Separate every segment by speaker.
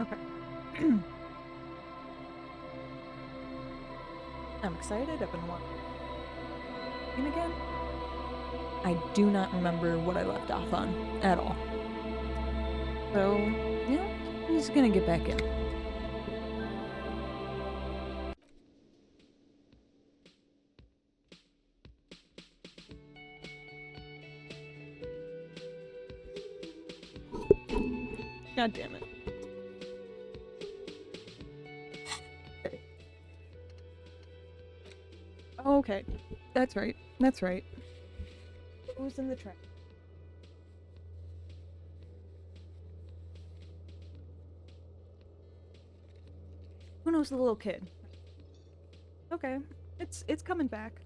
Speaker 1: Okay. I'm excited. I've been watching again. I do not remember what I left off on at all. So, yeah, I'm just gonna get back in. God damn it. Okay. That's right. That's right. Who's in the track? Who knows the little kid? Okay. It's coming back.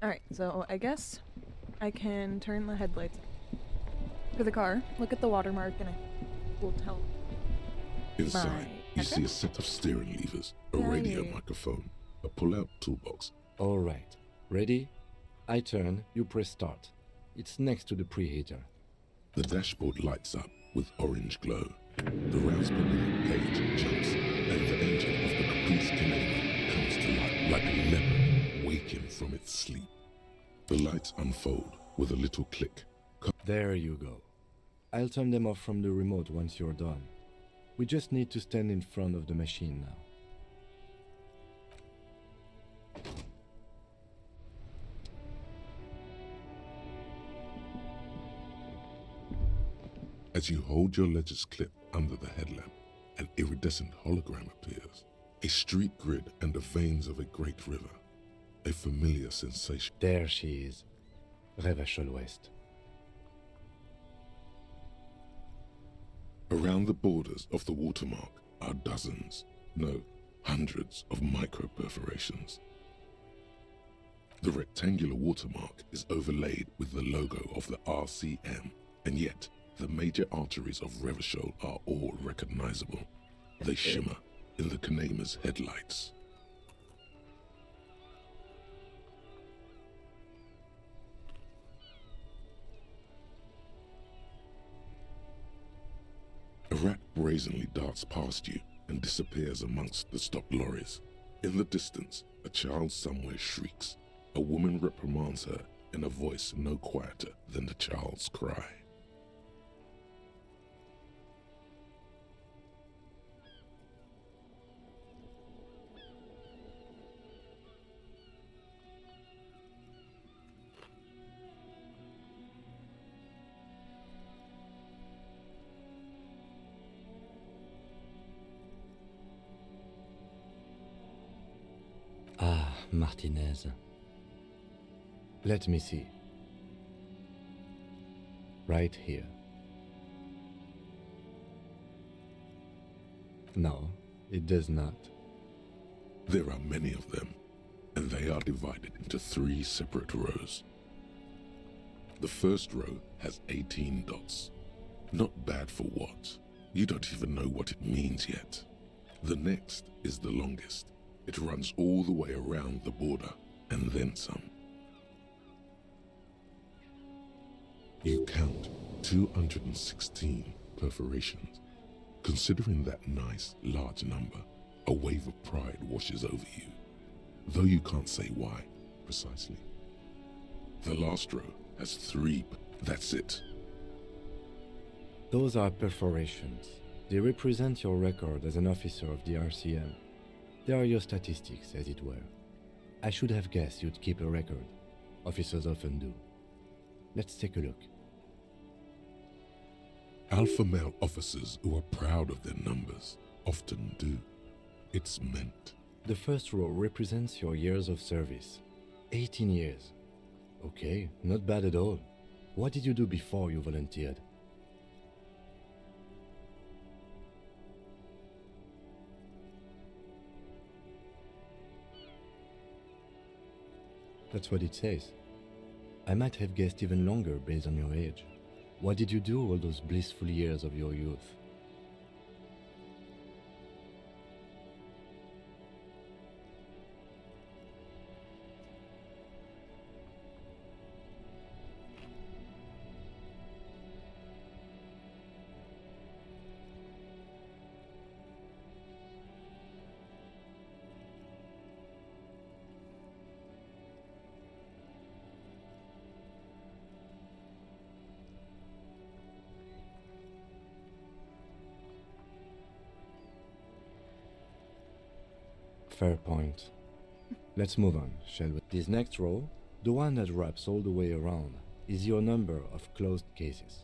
Speaker 1: Alright, so I guess I can turn the headlights for the car, look at the watermark, and I will tell.
Speaker 2: Inside, you see a set of steering levers, a radio microphone, a pull-out toolbox.
Speaker 3: All right. Ready? I turn, you press start. It's next to the preheater.
Speaker 2: The dashboard lights up with orange glow. The rouse per minute gauge jumps, and the engine of the Caprice Canadian comes to life like a leopard waking from its sleep. The lights unfold with a little click.
Speaker 3: There you go. I'll turn them off from the remote once you're done. We just need to stand in front of the machine now.
Speaker 2: As you hold your ledger's clip under the headlamp, an iridescent hologram appears. A street grid and the veins of a great river. A familiar sensation.
Speaker 3: There she is. Revachol West.
Speaker 2: Around the borders of the watermark are dozens, no, hundreds of micro-perforations. The rectangular watermark is overlaid with the logo of the RCM, and yet the major arteries of Revachol are all recognizable. They shimmer in the Kanema's headlights. A rat brazenly darts past you and disappears amongst the stopped lorries. In the distance, a child somewhere shrieks. A woman reprimands her in a voice no quieter than the child's cry.
Speaker 3: Ah, Martinez. Let me see. Right here. No, it does not.
Speaker 2: There are many of them, and they are divided into 3 separate rows. The first row has 18 dots. Not bad for what? You don't even know what it means yet. The next is the longest. It runs all the way around the border, and then some. You count 216 perforations. Considering that nice, large number, a wave of pride washes over you, though you can't say why, precisely. The last row has 3, that's it.
Speaker 3: Those are perforations. They represent your record as an officer of the RCM. They are your statistics, as it were. I should have guessed you'd keep a record. Officers often do. Let's take a look.
Speaker 2: Alpha male officers who are proud of their numbers often do. It's meant.
Speaker 3: The first row represents your years of service. 18 years. Okay, not bad at all. What did you do before you volunteered? That's what it says. I might have guessed even longer based on your age. What did you do all those blissful years of your youth? Fair point. Let's move on, shall we? This next row, the one that wraps all the way around, is your number of closed cases.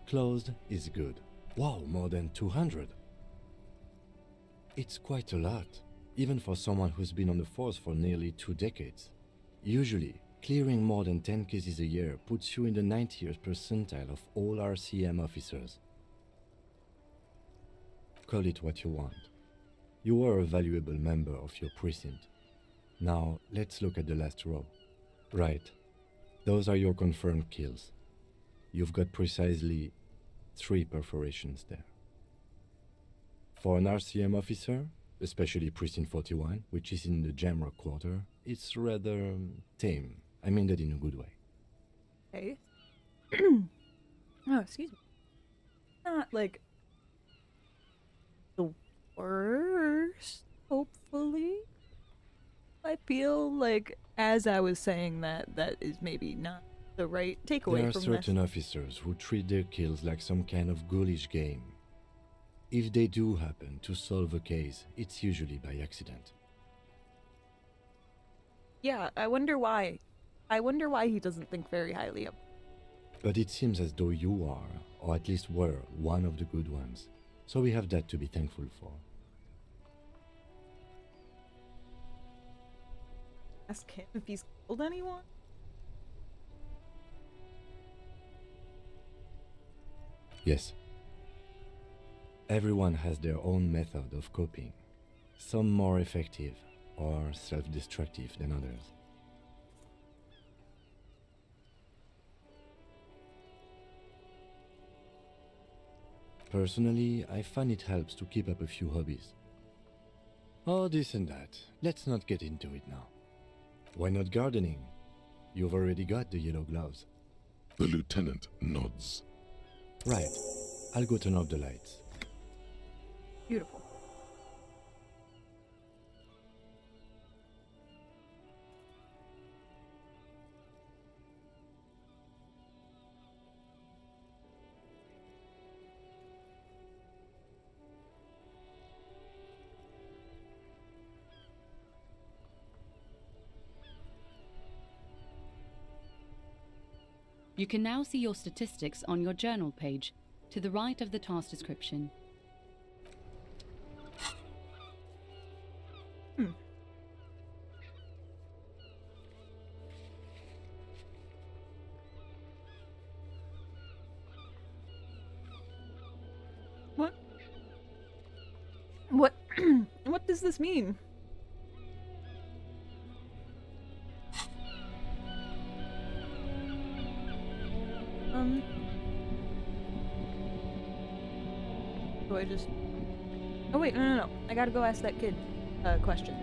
Speaker 3: Closed is good. Wow, more than 200. It's quite a lot, even for someone who's been on the force for nearly 2 decades. Usually, clearing more than 10 cases a year puts you in the 90th percentile of all RCM officers. Call it what you want. You are a valuable member of your precinct. Now, let's look at the last row. Right. Those are your confirmed kills. You've got precisely 3 perforations there. For an RCM officer, especially Precinct 41, which is in the Jamrock quarter, it's rather tame. I mean that in a good way.
Speaker 1: Okay. Oh, excuse me. Not like the worst, hopefully. I feel like as I was saying that, that is maybe not the right takeaway
Speaker 3: There are
Speaker 1: from
Speaker 3: certain
Speaker 1: this.
Speaker 3: officers who treat their kills like some kind of ghoulish game. If they do happen to solve a case, it's usually by accident.
Speaker 1: Yeah, I wonder why. I wonder why he doesn't think very highly of.
Speaker 3: But it seems as though you are, or at least were, one of the good ones. So we have that to be thankful for.
Speaker 1: Ask him if he's killed anyone.
Speaker 3: Yes. Everyone has their own method of coping, some more effective or self-destructive than others. Personally, I find it helps to keep up a few hobbies. Oh, this and that. Let's not get into it now. Why not gardening? You've already got the yellow gloves.
Speaker 2: The lieutenant nods.
Speaker 3: Right. I'll go turn off the lights.
Speaker 1: Beautiful.
Speaker 4: You can now see your statistics on your journal page, to the right of the task description.
Speaker 1: What? What? What does this mean? Do I just... Oh wait, no. I gotta go ask that kid a question.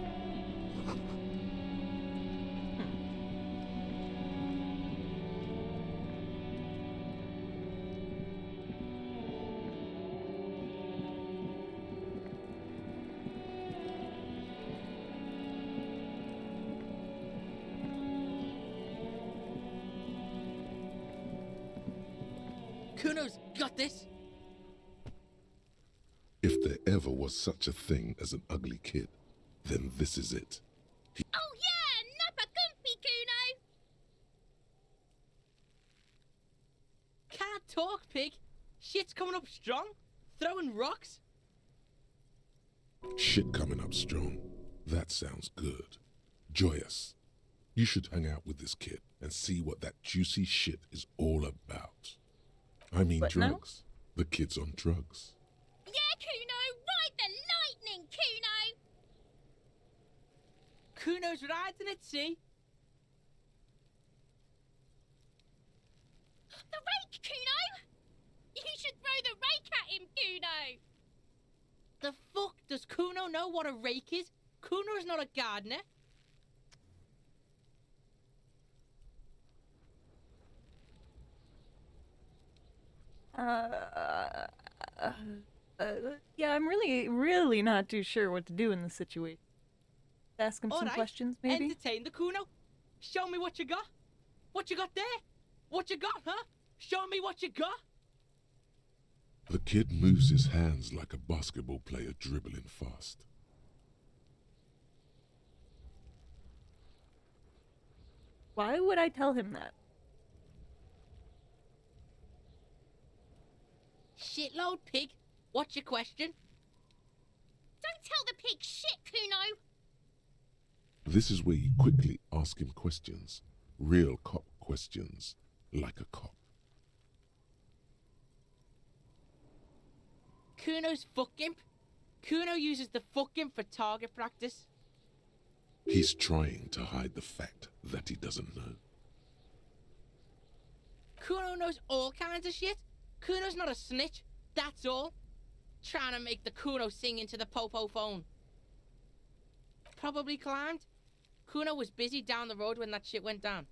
Speaker 5: Kuno's got this!
Speaker 2: ever was such a thing as an ugly kid, then this is it.
Speaker 5: Oh yeah, Nappa Gumpy Kuno!
Speaker 6: Can't talk, pig. Shit's coming up strong. Throwing rocks.
Speaker 2: Shit coming up strong. That sounds good. Joyous. You should hang out with this kid and see what that juicy shit is all about. I mean
Speaker 1: What now?
Speaker 2: drugs. The kid's on drugs.
Speaker 5: Yeah, Kuno, ride the lightning, Kuno!
Speaker 6: Kuno's riding at sea.
Speaker 5: The rake, Kuno! You should throw the rake at him, Kuno!
Speaker 6: The fuck does Kuno know what a rake is? Kuno's not a gardener.
Speaker 1: Yeah, I'm really not too sure what to do in this situation. Ask him some
Speaker 6: Alright,
Speaker 1: questions, maybe?
Speaker 6: Entertain the Kuno. Show me what you got. What you got there? What you got, huh? Show me what you got.
Speaker 2: The kid moves his hands like a basketball player dribbling fast.
Speaker 1: Why would I tell him that?
Speaker 6: Shitload, pig. What's your question?
Speaker 5: Don't tell the pig shit, Kuno!
Speaker 2: This is where you quickly ask him questions. Real cop questions. Like a cop.
Speaker 6: Kuno's fuck imp. Kuno uses the fuck imp for target practice.
Speaker 2: He's trying to hide the fact that he doesn't know.
Speaker 6: Kuno knows all kinds of shit. Kuno's not a snitch, that's all. Trying to make the Kuno sing into the popo phone. Probably climbed. Kuno was busy down the road when that shit went down.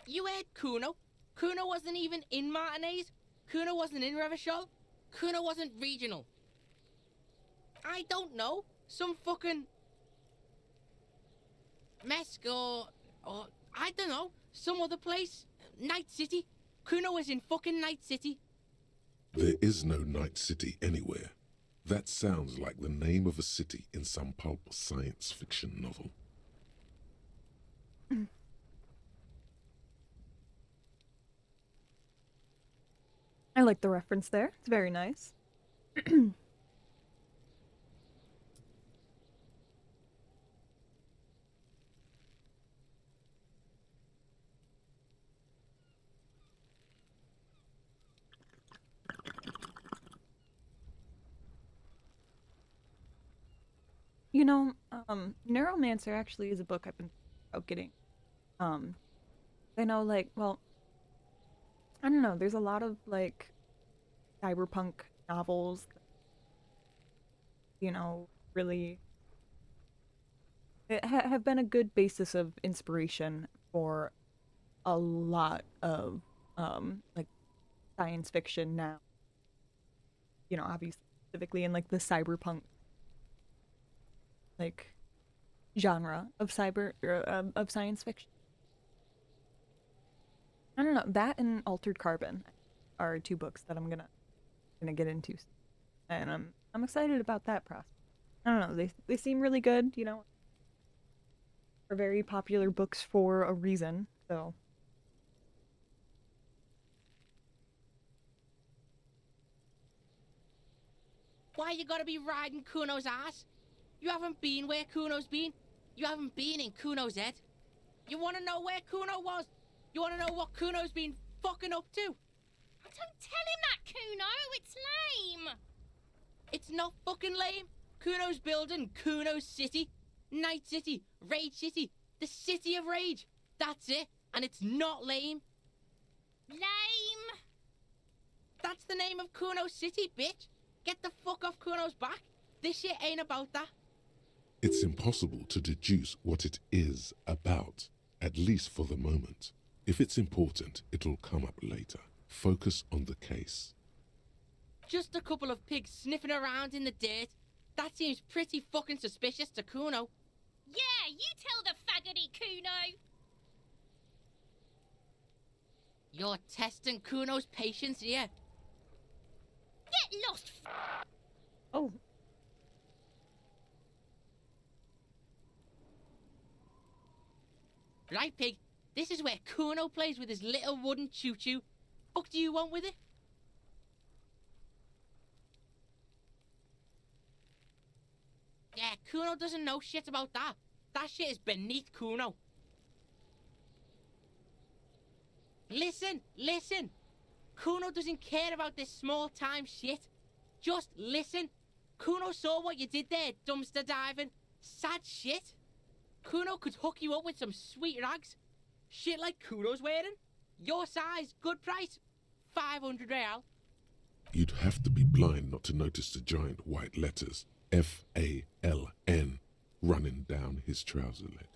Speaker 6: You heard Kuno. Kuno wasn't even in Martinez. Kuno wasn't in Revachol. Kuno wasn't regional. I don't know. Some fucking... Mesk or I don't know. Some other place. Night City. Kuno was in fucking Night City.
Speaker 2: There is no Night City anywhere. That sounds like the name of a city in some pulp science fiction novel.
Speaker 1: I like the reference there. It's very nice. You know, Neuromancer actually is a book I've been out getting. I know, like, well, I don't know. There's a lot of like cyberpunk novels, you know, really have been a good basis of inspiration for a lot of like science fiction now. You know, obviously, specifically in like the cyberpunk like genre of of science fiction. I don't know, that and Altered Carbon are two books that I'm gonna get into, and I'm excited about that process. I don't know, they seem really good, you know. Are very popular books for a reason, so.
Speaker 6: Why you gotta be riding Kuno's ass? You haven't been where Kuno's been. You haven't been in Kuno's head. You wanna know where Kuno was? You wanna know what Kuno's been fucking up to?
Speaker 5: Don't tell him that, Kuno! It's lame!
Speaker 6: It's not fucking lame. Kuno's building Kuno's city. Night City. Rage City. The City of Rage. That's it. And it's not lame.
Speaker 5: Lame!
Speaker 6: That's the name of Kuno's city, bitch. Get the fuck off Kuno's back. This shit ain't about that.
Speaker 2: It's impossible to deduce what it is about, at least for the moment. If it's important, it'll come up later. Focus on the case.
Speaker 6: Just a couple of pigs sniffing around in the dirt. That seems pretty fucking suspicious to Kuno.
Speaker 5: Yeah, you tell the faggoty, Kuno!
Speaker 6: You're testing Kuno's patience here.
Speaker 5: Get lost,
Speaker 1: Oh,
Speaker 6: Right, Pig? This is where Kuno plays with his little wooden choo-choo. Fuck do you want with it? Yeah, Kuno doesn't know shit about that. That shit is beneath Kuno. Listen, listen. Kuno doesn't care about this small-time shit. Just listen. Kuno saw what you did there, dumpster diving. Sad shit. Kuno could hook you up with some sweet rags. Shit like Kuno's wearing. Your size, good price. 500 real.
Speaker 2: You'd have to be blind not to notice the giant white letters F-A-L-N running down his trouser leg.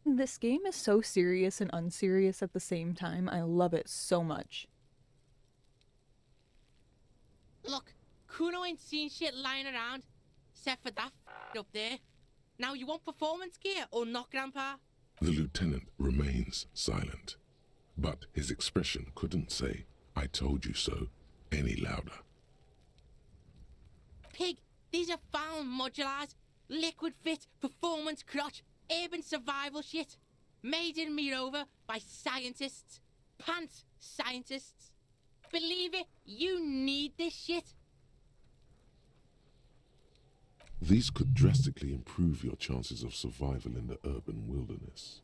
Speaker 1: This game is so serious and unserious at the same time. I love it so much.
Speaker 6: Look, Kuno ain't seen shit lying around, except for that up there. Now you want performance gear or not, Grandpa?
Speaker 2: The lieutenant remains silent, but his expression couldn't say, "I told you so," any louder.
Speaker 6: Pig, these are foul modulars. Liquid fit, performance crotch, urban survival shit. Made in Mirova by scientists. Pants scientists. Believe it, you need this shit.
Speaker 2: These could drastically improve your chances of survival in the urban wilderness.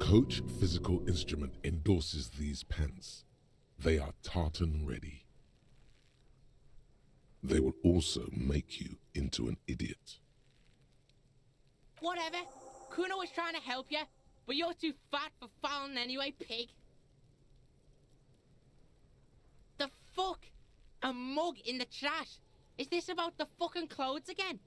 Speaker 2: Coach Physical Instrument endorses these pants. They are tartan ready. They will also make you into an idiot.
Speaker 6: Whatever. Kuno was trying to help you, but you're too fat for fouling anyway, Pig. The fuck? A mug in the trash? Is this about the fucking clothes again?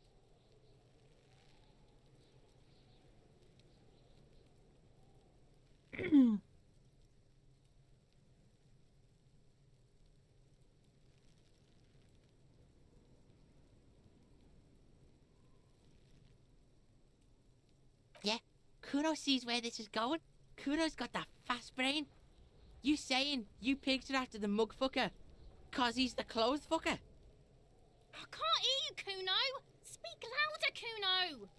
Speaker 6: Yeah, Kuno sees where this is going. Kuno's got that fast brain. You saying you pigs are after the mug fucker, 'cause he's the clothes fucker?
Speaker 5: I can't hear you, Kuno. Speak louder, Kuno.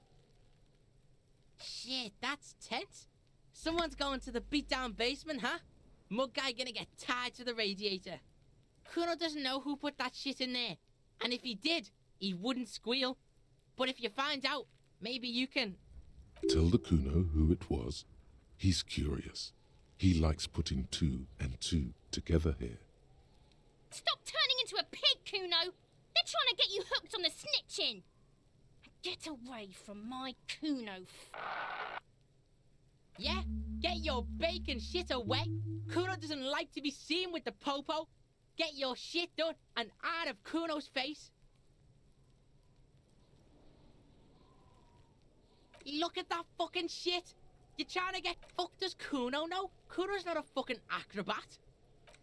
Speaker 6: Shit, that's tense. Someone's going to the beat-down basement, huh? Mug guy gonna get tied to the radiator. Kuno doesn't know who put that shit in there. And if he did, he wouldn't squeal. But if you find out, maybe you can...
Speaker 2: Tell the Kuno who it was. He's curious. He likes putting two and two together here.
Speaker 5: Stop turning into a pig, Kuno. They're trying to get you hooked on the snitching. Get away from my Kuno.
Speaker 6: Yeah? Get your bacon shit away. Kuno doesn't like to be seen with the popo. Get your shit done and out of Kuno's face. Look at that fucking shit. You're trying to get fucked as Kuno? No, Kuno's not a fucking acrobat.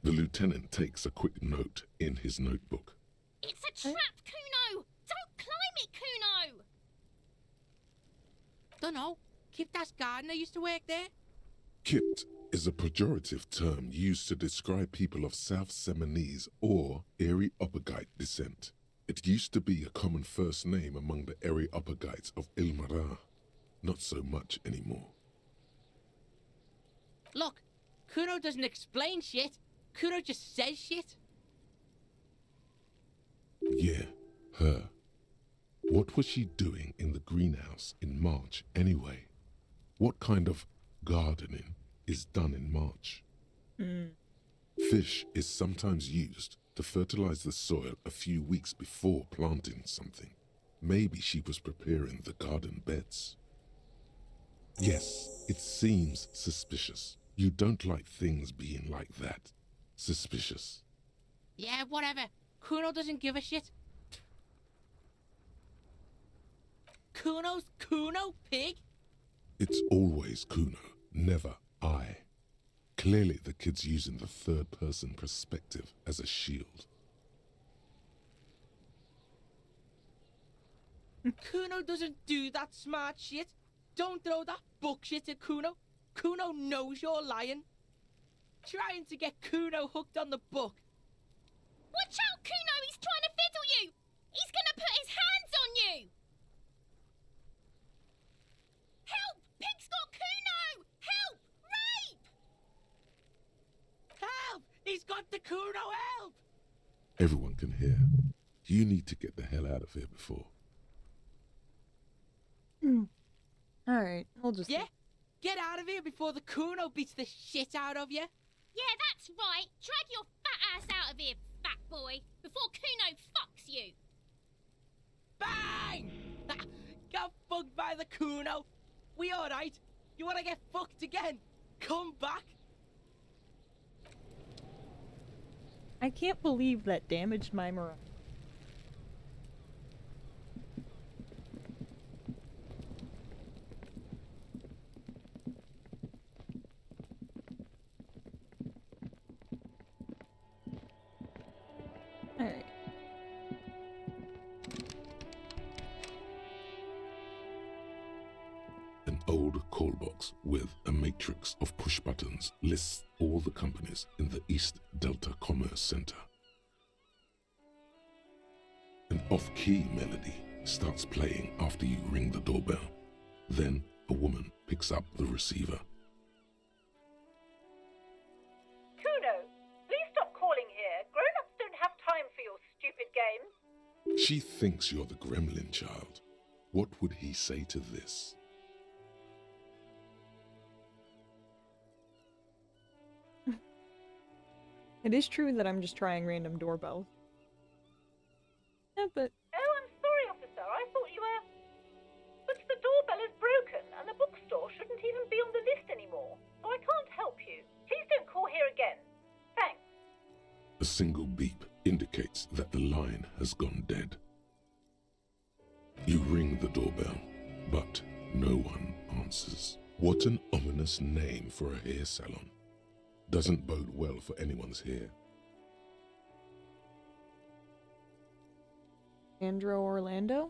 Speaker 2: The lieutenant takes a quick note in his notebook.
Speaker 5: It's a trap, Kuno. Don't climb it, Kuno.
Speaker 6: Dunno. Kiptas Gardner used to work there.
Speaker 2: Kipt is a pejorative term used to describe people of South Seminese or Erie-Uppergite descent. It used to be a common first name among the Erie-Uppergites of Ilmara. Not so much anymore.
Speaker 6: Look, Kuno doesn't explain shit. Kuno just says shit.
Speaker 2: Yeah, her. What was she doing in the greenhouse in March anyway? What kind of gardening is done in March? Fish is sometimes used to fertilize the soil a few weeks before planting something. Maybe she was preparing the garden beds. Yes, it seems suspicious. You don't like things being like that. Suspicious.
Speaker 6: Yeah, whatever. Kuno doesn't give a shit. Kuno's Kuno, pig?
Speaker 2: It's always Kuno, never I. Clearly the kid's using the third-person perspective as a shield.
Speaker 6: Kuno doesn't do that smart shit. Don't throw that book shit at Kuno. Kuno knows you're lying. Trying to get Kuno hooked on the book.
Speaker 5: Watch out, Kuno! He's trying to fiddle you! He's gonna put his hands on you! Help! Pig's got Kuno! Help! Rape!
Speaker 6: Help! He's got the Kuno, help!
Speaker 2: Everyone can hear. You need to get the hell out of here before.
Speaker 1: Alright, we'll just...
Speaker 6: Yeah? Get out of here before the Kuno beats the shit out of you.
Speaker 5: Yeah, that's right. Drag your fat ass out of here, fat boy, before Kuno fucks you.
Speaker 6: Bang! Got fucked by the Kuno. We alright? You wanna get fucked again? Come back.
Speaker 1: I can't believe that damaged my morale. Alright.
Speaker 2: An old call box with a matrix of push buttons lists all the companies in the East Delta Commerce Center. An off-key melody starts playing after you ring the doorbell. Then a woman picks up the receiver.
Speaker 7: Kuno, please stop calling here. Grown-ups don't have time for your stupid games.
Speaker 2: She thinks you're the gremlin child. What would he say to this?
Speaker 1: It is true that I'm just trying random doorbells. Yeah, but...
Speaker 7: Oh, I'm sorry, officer. I thought you were... But the doorbell is broken, and the bookstore shouldn't even be on the list anymore. So I can't help you. Please don't call here again. Thanks.
Speaker 2: A single beep indicates that the line has gone dead. You ring the doorbell, but no one answers. What an ominous name for a hair salon. Doesn't bode well for anyone's hair.
Speaker 1: Andro Orlando?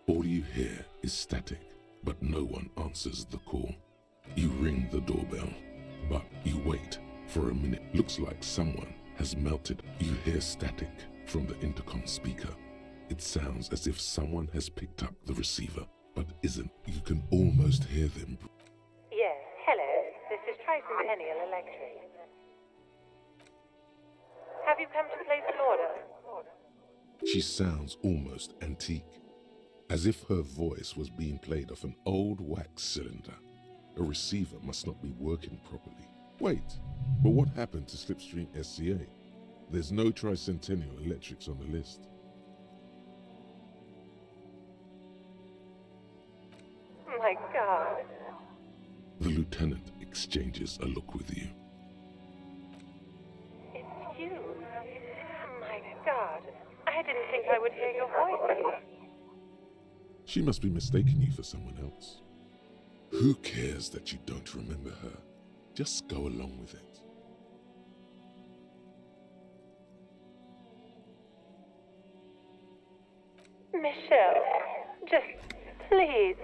Speaker 2: All you hear is static, but no one answers the call. You ring the doorbell, but you wait for a minute. Looks like someone has melted. You hear static from the intercom speaker. It sounds as if someone has picked up the receiver, but isn't. You can almost hear them.
Speaker 7: Yes, hello. This is Tricentennial Electric. Have you come to place an order?
Speaker 2: She sounds almost antique, as if her voice was being played off an old wax cylinder. A receiver must not be working properly. Wait, but what happened to Slipstream SCA? There's no Tricentennial Electrics on the list.
Speaker 7: My God.
Speaker 2: The lieutenant exchanges a look with you.
Speaker 7: It's you. My God. I didn't think I would hear your voice.
Speaker 2: She must be mistaking you for someone else. Who cares that you don't remember her? Just go along with it.
Speaker 7: Michelle, just please.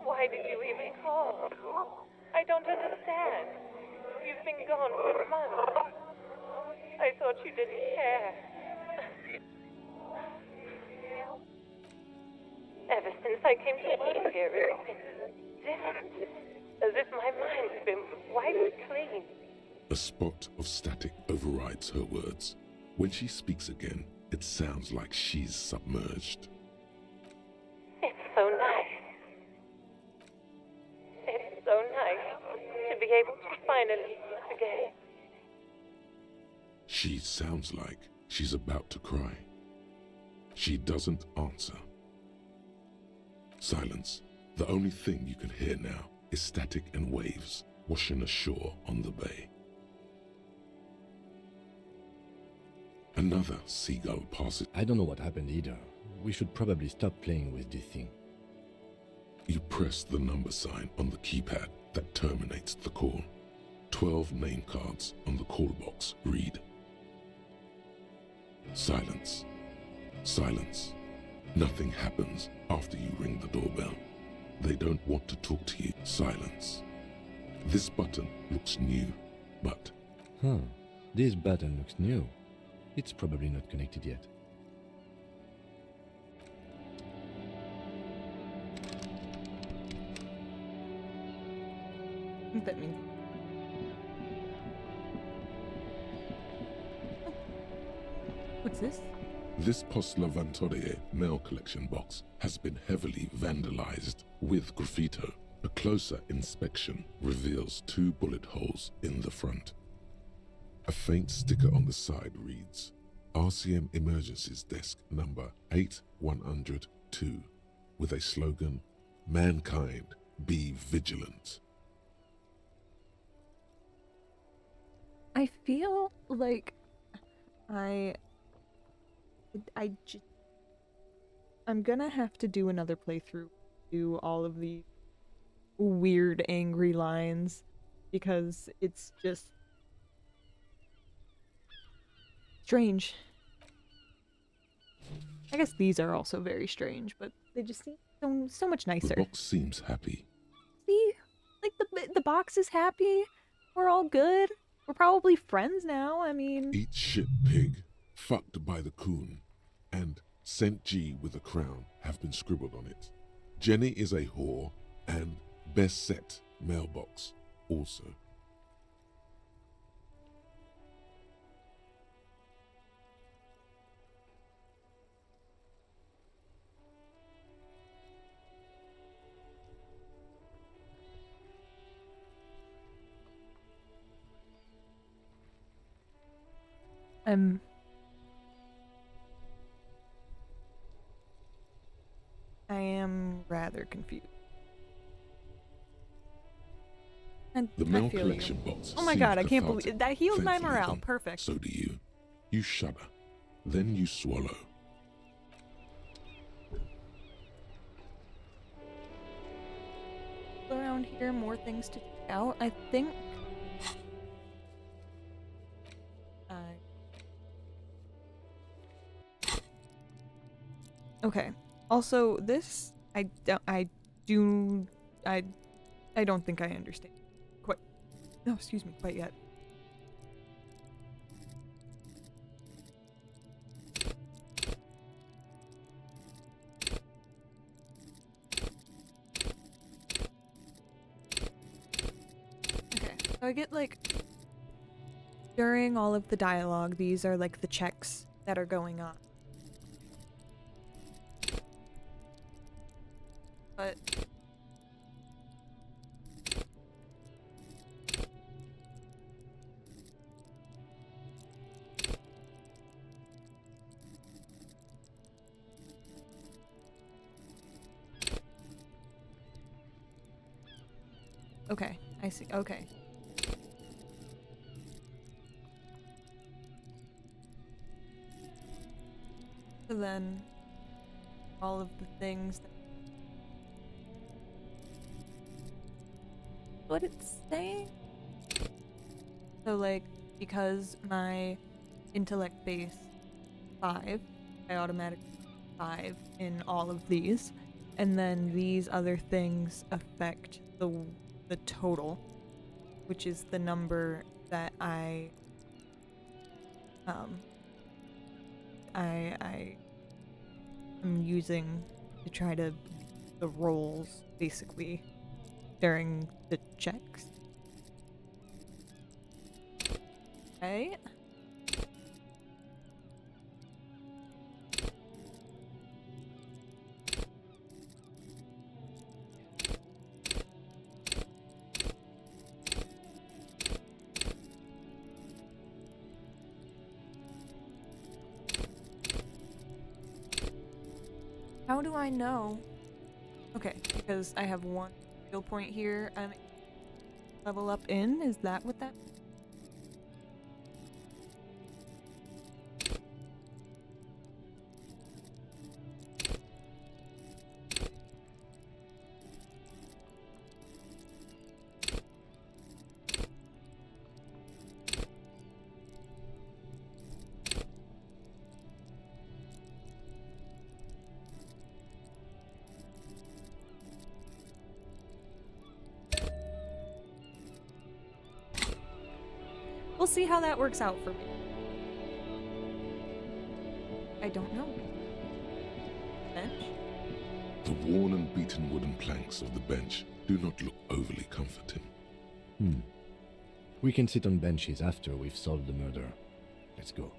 Speaker 7: Why did you even call? I don't understand. You've been gone for months. I thought you didn't care. Ever since I came to live here, it's been different. As if my mind's been wiped clean.
Speaker 2: A spot of static overrides her words. When she speaks again, it sounds like she's submerged.
Speaker 7: It's so nice. It's so nice to be able to finally meet again.
Speaker 2: She sounds like she's about to cry. She doesn't answer. Silence. The only thing you can hear now is static and waves washing ashore on the bay. Another seagull passes.
Speaker 3: I don't know what happened either. We should probably stop playing with this thing.
Speaker 2: You press the number sign on the keypad that terminates the call. 12 name cards on the call box read. Silence. Silence. Nothing happens after you ring the doorbell. They don't want to talk to you. Silence. This button looks new, but
Speaker 3: Huh. This button looks new. It's probably not connected yet.
Speaker 1: I think that means. Oh. What's this?
Speaker 2: this Postlavantorie mail collection box has been heavily vandalized with graffito. A closer inspection reveals 2 bullet holes in the front. A faint sticker on the side reads, RCM Emergencies Desk number 8102, with a slogan, Mankind, be vigilant.
Speaker 1: I feel like I'm gonna have to do another playthrough, do all of the weird angry lines, because it's just strange. I guess these are also very strange, but they just seem so much
Speaker 2: The
Speaker 1: nicer.
Speaker 2: box seems happy.
Speaker 1: See, like the box is happy. We're all good. We're probably friends now. I mean,
Speaker 2: Eat shit pig, fucked by the coon, and St. G with a crown have been scribbled on it. Jenny is a whore, and best set mailbox also.
Speaker 1: I am rather confused. And
Speaker 2: The
Speaker 1: I
Speaker 2: mail
Speaker 1: feel
Speaker 2: collection
Speaker 1: you.
Speaker 2: box.
Speaker 1: Oh my
Speaker 2: seems
Speaker 1: god, I can't
Speaker 2: cathartic.
Speaker 1: believe that healed my
Speaker 2: Thankfully,
Speaker 1: morale.
Speaker 2: then,
Speaker 1: Perfect.
Speaker 2: So do you. You shudder. Then you swallow.
Speaker 1: Around here, more things to check out. I think. Okay. Also, this I don't think I understand quite. No, excuse me, quite yet. Okay, so I get like during all of the dialogue, these are like the checks that are going on. But okay, I see. Okay. So then all of the things that what it's saying. So like, because my intellect base 5, I automatically 5 in all of these, and then these other things affect the total, which is the number that I am using to try to the rolls basically during the checks. Okay. How do I know? Okay, because I have one skill point here. I'm level up in. Is that what that? see how that works out for me. I don't know. Bench?
Speaker 2: The worn and beaten wooden planks of the bench do not look overly comforting.
Speaker 3: We can sit on benches after we've solved the murder. Let's go.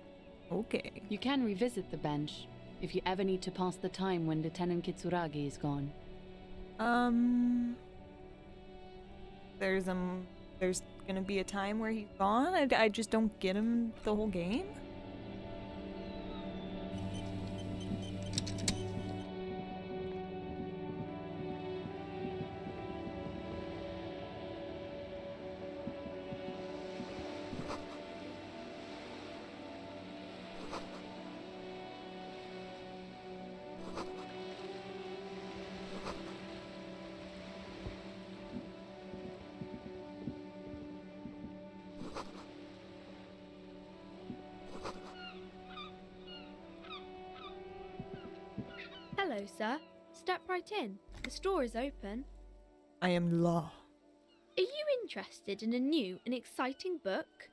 Speaker 1: Okay.
Speaker 4: You can revisit the bench if you ever need to pass the time when Lieutenant Kitsuragi is gone.
Speaker 1: There's gonna be a time where he's gone? I just don't get him the whole game?
Speaker 8: Hello, sir. Step right in. The store is open.
Speaker 1: I am Law.
Speaker 8: Are you interested in a new and exciting book?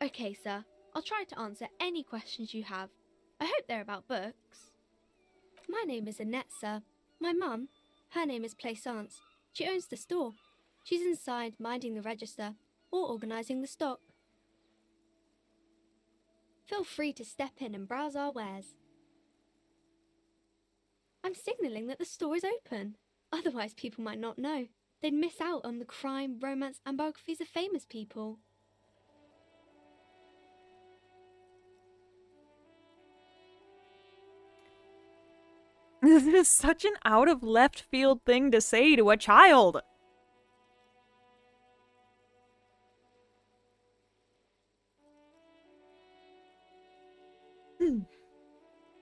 Speaker 8: Okay, sir. I'll try to answer any questions you have. I hope they're about books. My name is Annette, sir. My mum, her name is Plaisance. She owns the store. She's inside minding the register or organising the stock. Feel free to step in and browse our wares. I'm signalling that the store is open. Otherwise, people might not know. They'd miss out on the crime, romance, and biographies of famous people.
Speaker 1: This is such an out of left field thing to say to a child.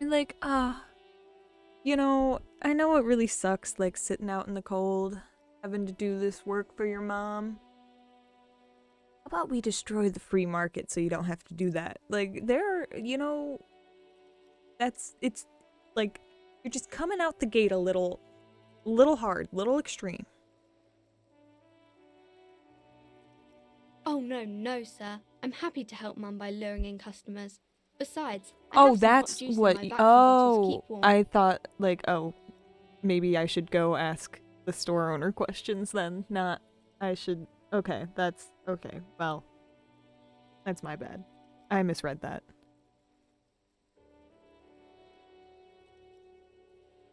Speaker 1: Like, you know, I know it really sucks, like, sitting out in the cold, having to do this work for your mom. How about we destroy the free market so you don't have to do that? Like, you know, it's, like, you're just coming out the gate a little hard, little extreme.
Speaker 8: Oh, no, sir. I'm happy to help Mum by luring in customers. Besides, I
Speaker 1: Oh,
Speaker 8: have some hot
Speaker 1: that's
Speaker 8: juice in
Speaker 1: what.
Speaker 8: my vacuum bottle to
Speaker 1: Oh,
Speaker 8: keep warm.
Speaker 1: I thought like, oh, maybe I should go ask the store owner questions then. Not, I should. Okay, that's okay. Well, that's my bad. I misread that.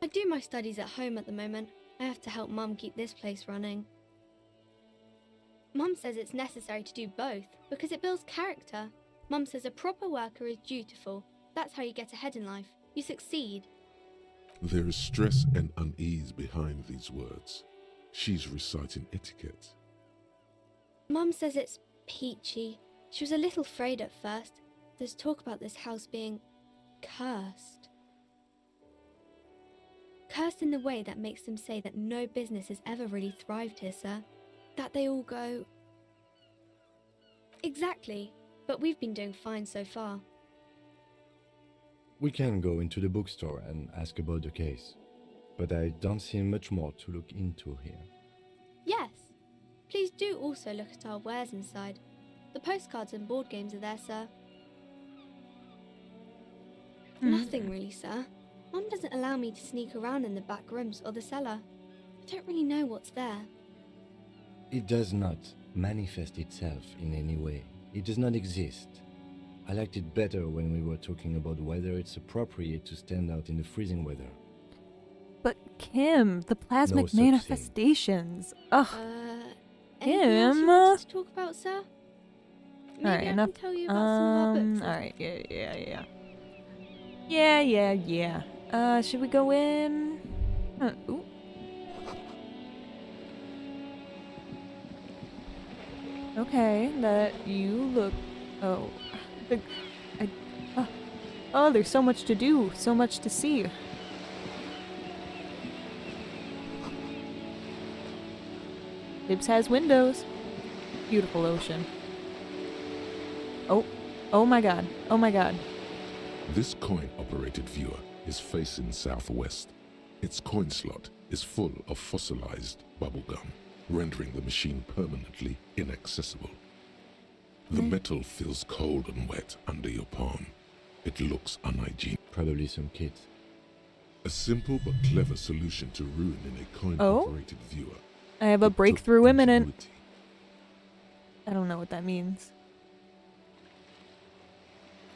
Speaker 8: I do my studies at home at the moment. I have to help Mum keep this place running. Mum says it's necessary to do both because it builds character. Mum says a proper worker is dutiful. That's how you get ahead in life. You succeed.
Speaker 2: There is stress and unease behind these words. She's reciting etiquette.
Speaker 8: Mum says it's peachy. She was a little afraid at first. There's talk about this house being cursed. Cursed in the way that makes them say that no business has ever really thrived here, sir. That they all go... Exactly. But we've been doing fine so far.
Speaker 3: We can go into the bookstore and ask about the case, but I don't see much more to look into here.
Speaker 8: Yes. Please do also look at our wares inside. The postcards and board games are there, sir. Nothing really, sir. Mum doesn't allow me to sneak around in the back rooms or the cellar. I don't really know what's there.
Speaker 3: It does not manifest itself in any way. It does not exist. I liked it better when we were talking about whether it's appropriate to stand out in the freezing weather.
Speaker 1: But Kim, the plasmic
Speaker 3: No such thing.
Speaker 1: manifestations. Ugh.
Speaker 8: Anything else you wanted to talk about, sir? Maybe
Speaker 1: Alright,
Speaker 8: I
Speaker 1: enough.
Speaker 8: can tell you about some of our books.
Speaker 1: Alright, yeah. Should we go in? Ooh. Okay, that you look. Oh, oh, there's so much to do, so much to see. Tibbs has windows. Beautiful ocean. Oh my god. Oh my god.
Speaker 2: This coin-operated viewer is facing southwest. Its coin slot is full of fossilized bubblegum, rendering the machine permanently inaccessible. The metal feels cold and wet under your palm. It looks unhygienic.
Speaker 3: Probably some kids.
Speaker 2: A simple but clever solution to ruining a coin-operated viewer.
Speaker 1: I have a
Speaker 2: It took
Speaker 1: breakthrough imminent.
Speaker 2: ingenuity.
Speaker 1: I don't know what that means.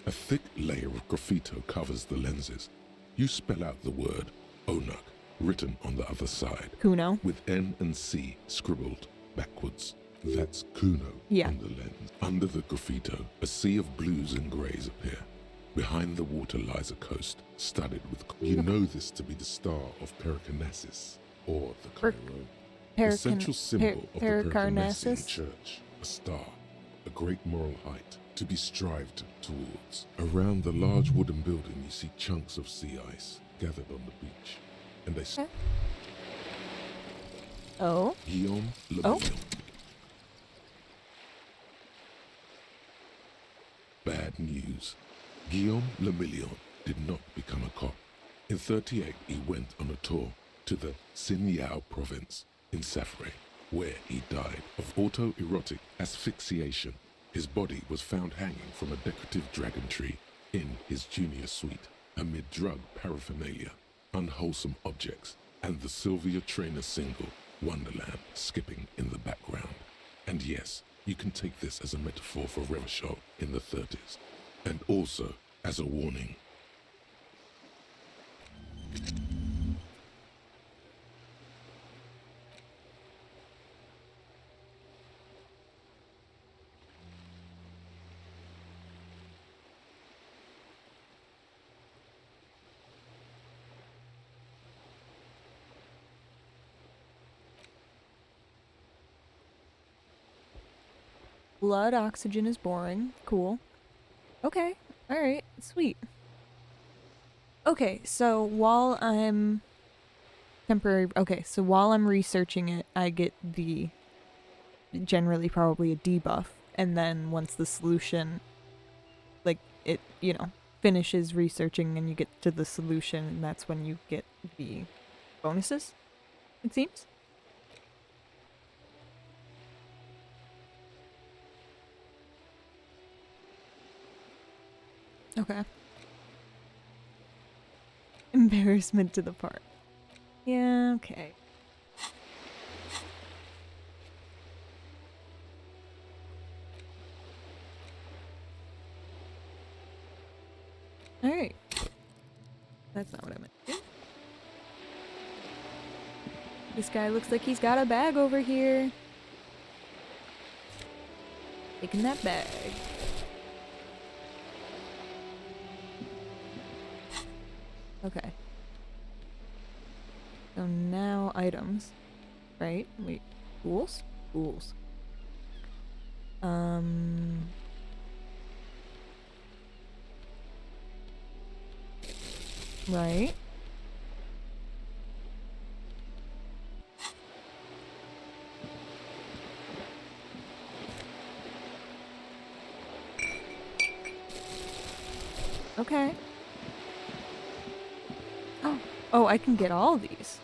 Speaker 2: A thick layer of graffito covers the lenses. You spell out the word Onak written on the other side,
Speaker 1: Kuno.
Speaker 2: with N and C scribbled backwards. That's Kuno
Speaker 1: Yeah.
Speaker 2: on the lens. Under the graffito, a sea of blues and greys appear. Behind the water lies a coast studded with. You know this to be the star of Pericarnassus, or the
Speaker 1: Per-
Speaker 2: Cairo. The central symbol of the Pericarnassian
Speaker 1: Pericarnassus.
Speaker 2: church, a star, a great moral height to be strived towards. Around the large wooden building, you see chunks of sea ice gathered on the beach, and they.
Speaker 1: Oh.
Speaker 2: Guillaume Le
Speaker 1: Oh.
Speaker 2: Million. Bad news. Guillaume Le Million did not become a cop. In 1938, he went on a tour to the Sinyao province in Safre, where he died of autoerotic asphyxiation. His body was found hanging from a decorative dragon tree in his junior suite, amid drug paraphernalia, unwholesome objects, and the Sylvia Trainer single, Wonderland, skipping in the background. And yes, you can take this as a metaphor for Revachol in the 30s, and also as a warning.
Speaker 1: Blood oxygen is boring. Cool. Okay. Alright. Sweet. Okay, so while I'm while I'm researching it, I get the generally probably a debuff, and then once the solution, like, it, you know, finishes researching and you get to the solution, and that's when you get the bonuses, it seems. Okay. Embarrassment to the part. Yeah, okay. Alright. That's not what I meant to do. This guy looks like he's got a bag over here. Taking that bag. Okay. So now items. Right? Wait. Tools? Tools. Right. Okay. Oh, I can get all these.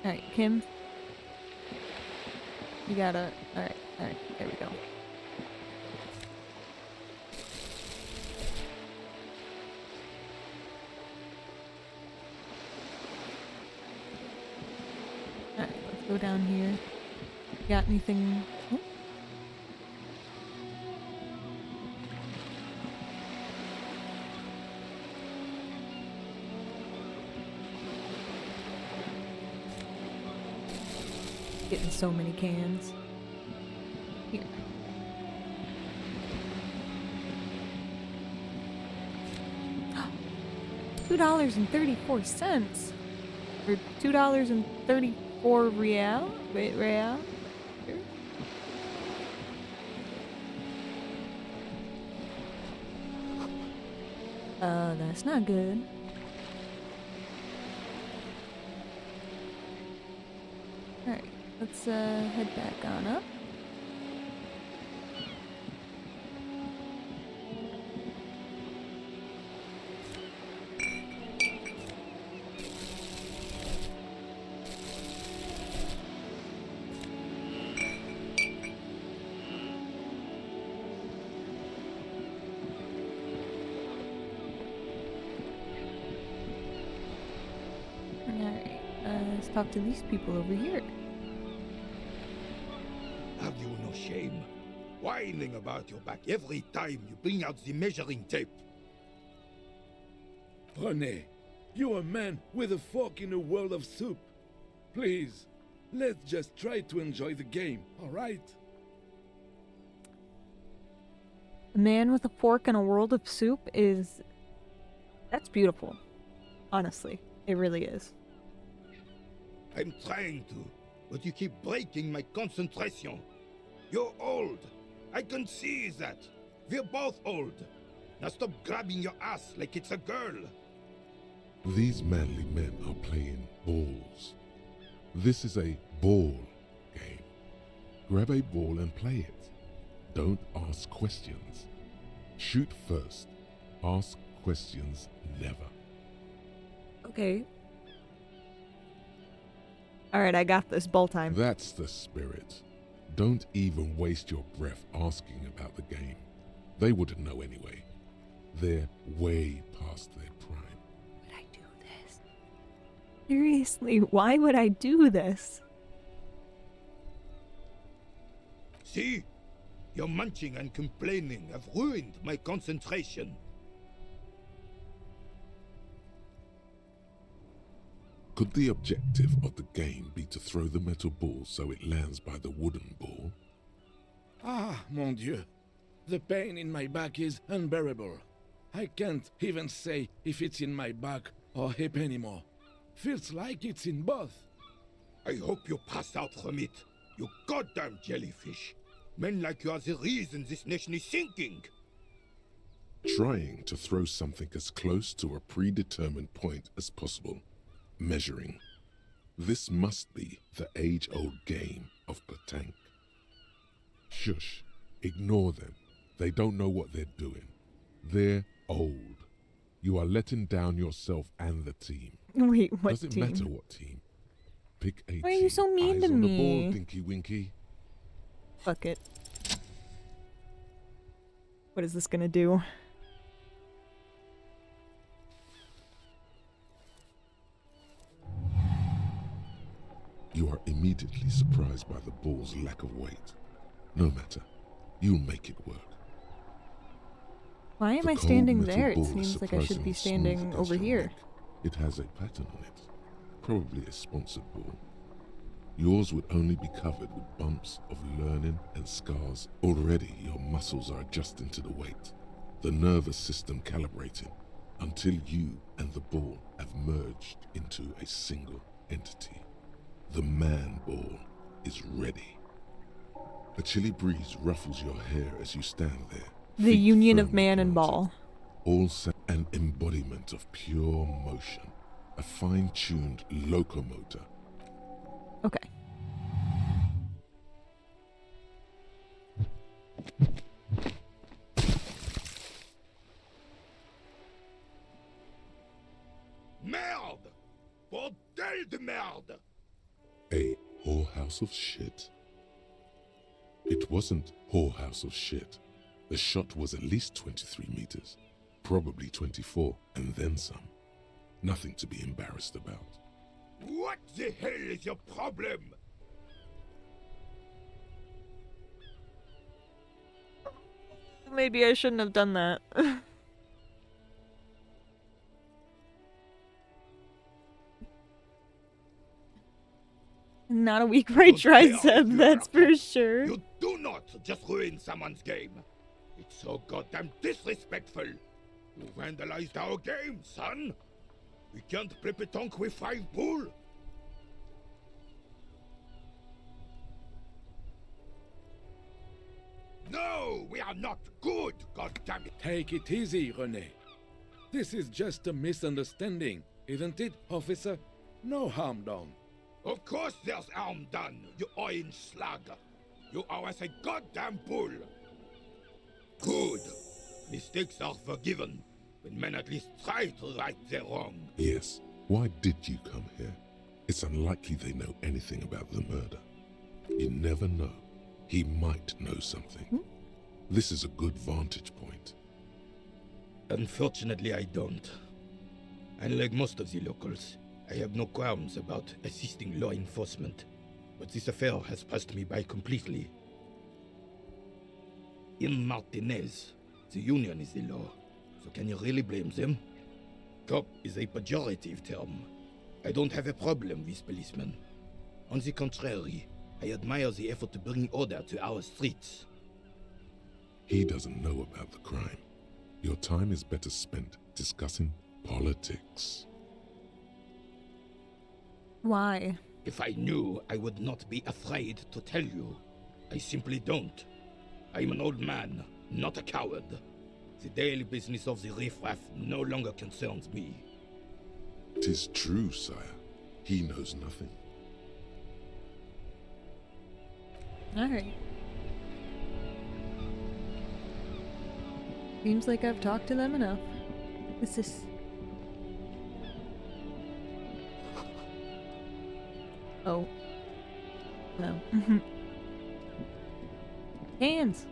Speaker 1: Alright, Kim. You gotta... Alright, there we go. Alright, let's go down here. Got anything... Oh. Getting so many cans. Here. $2.34. Or $2.34 real? Wait, real? Here. That's not good. Alright, let's head back on up. talk to these people over here.
Speaker 9: Have you no shame? Whining about your back every time you bring out the measuring tape.
Speaker 10: René, you're a man with a fork in a world of soup. Please, let's just try to enjoy the game, alright?
Speaker 1: A man with a fork in a world of soup is... That's beautiful. Honestly, it really is.
Speaker 9: I'm trying to, but you keep breaking my concentration. You're old. I can see that. We're both old. Now stop grabbing your ass like it's a girl.
Speaker 2: These manly men are playing balls. This is a ball game. Grab a ball and play it. Don't ask questions. Shoot first. Ask questions never.
Speaker 1: Okay. Alright, I got this. Ball time.
Speaker 2: That's the spirit. Don't even waste your breath asking about the game. They wouldn't know anyway. They're way past their prime.
Speaker 1: Would I do this? Seriously, why would I do this?
Speaker 9: See? Your munching and complaining have ruined my concentration.
Speaker 2: Could the objective of the game be to throw the metal ball so it lands by the wooden ball?
Speaker 10: Ah, mon Dieu. The pain in my back is unbearable. I can't even say if it's in my back or hip anymore. Feels like it's in both.
Speaker 9: I hope you pass out from it, you goddamn jellyfish. Men like you are the reason this nation is sinking.
Speaker 2: Trying to throw something as close to a predetermined point as possible. Measuring. This must be the age-old game of petanque. Shush. Ignore them. They don't know what they're doing. They're old. You are letting down yourself and the team.
Speaker 1: Wait, what
Speaker 2: Doesn't
Speaker 1: team?
Speaker 2: matter what team. Pick a
Speaker 1: Why are
Speaker 2: team.
Speaker 1: you so mean
Speaker 2: Eyes
Speaker 1: to
Speaker 2: on
Speaker 1: me?
Speaker 2: the ball, Dinky Winky.
Speaker 1: Fuck it. What is this gonna do?
Speaker 2: You are immediately surprised by the ball's lack of weight. No matter. You'll make it work.
Speaker 1: Why am
Speaker 2: The
Speaker 1: I
Speaker 2: cold
Speaker 1: standing
Speaker 2: metal
Speaker 1: there? It
Speaker 2: ball is
Speaker 1: seems like I should be
Speaker 2: surprisingly
Speaker 1: standing
Speaker 2: smooth
Speaker 1: over
Speaker 2: against your
Speaker 1: here.
Speaker 2: neck. It has a pattern on it. Probably a sponsored ball. Yours would only be covered with bumps of learning and scars. Already your muscles are adjusting to the weight. The nervous system calibrating until you and the ball have merged into a single entity. The man ball is ready. A chilly breeze ruffles your hair as you stand there.
Speaker 1: The
Speaker 2: feet
Speaker 1: union of
Speaker 2: firmly
Speaker 1: man and
Speaker 2: planted.
Speaker 1: ball.
Speaker 2: All an embodiment of pure motion. A fine-tuned locomotor.
Speaker 1: Okay.
Speaker 9: Merde! Bordel de merde!
Speaker 2: A whorehouse of shit? It wasn't whorehouse of shit. The shot was at least 23 meters. Probably 24, and then some. Nothing to be embarrassed about.
Speaker 9: What the hell is your problem?
Speaker 1: Maybe I shouldn't have done that. Not a weak right
Speaker 9: Don't dare
Speaker 1: tricep,
Speaker 9: argue
Speaker 1: that's
Speaker 9: about
Speaker 1: for
Speaker 9: it.
Speaker 1: sure.
Speaker 9: You do not just ruin someone's game. It's so goddamn disrespectful. You vandalized our game, son. We can't play petanque with 5 bull. No, we are not good, goddammit.
Speaker 10: Take it easy, René. This is just a misunderstanding, isn't it, officer? No harm done.
Speaker 9: Of course there's harm done, you orange slug. You are as a goddamn bull. Good. Mistakes are forgiven, when men at least try to right their wrong.
Speaker 2: Yes. Why did you come here? It's unlikely they know anything about the murder. You never know. He might know something. This is a good vantage point.
Speaker 9: Unfortunately, I don't. Unlike most of the locals, I have no qualms about assisting law enforcement, but this affair has passed me by completely. In Martinez, the union is the law, so can you really blame them? Cop is a pejorative term. I don't have a problem with policemen. On the contrary, I admire the effort to bring order to our streets.
Speaker 2: He doesn't know about the crime. Your time is better spent discussing politics.
Speaker 1: Why?
Speaker 9: If I knew, I would not be afraid to tell you. I simply don't. I'm an old man, not a coward. The daily business of the riffraff no longer concerns me.
Speaker 2: 'Tis true, sire. He knows nothing.
Speaker 1: Alright. Seems like I've talked to them enough. What's this? Oh. No. Hands!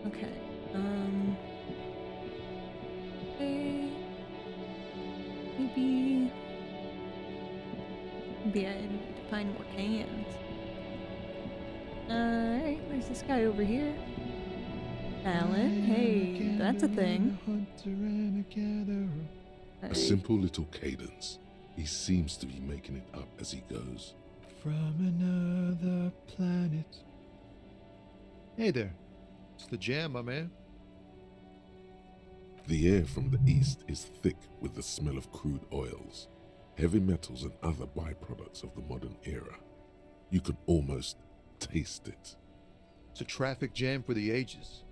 Speaker 1: Okay. Okay. Maybe I need to find more cans. Alright, there's this guy over here. Alan, hey, that's a thing.
Speaker 2: A simple little cadence. He seems to be making it up as he goes.
Speaker 11: From another planet. Hey there. It's the jam, my man.
Speaker 2: The air from the east is thick with the smell of crude oils, heavy metals and other byproducts of the modern era. You can almost taste it.
Speaker 11: It's a traffic jam for the ages.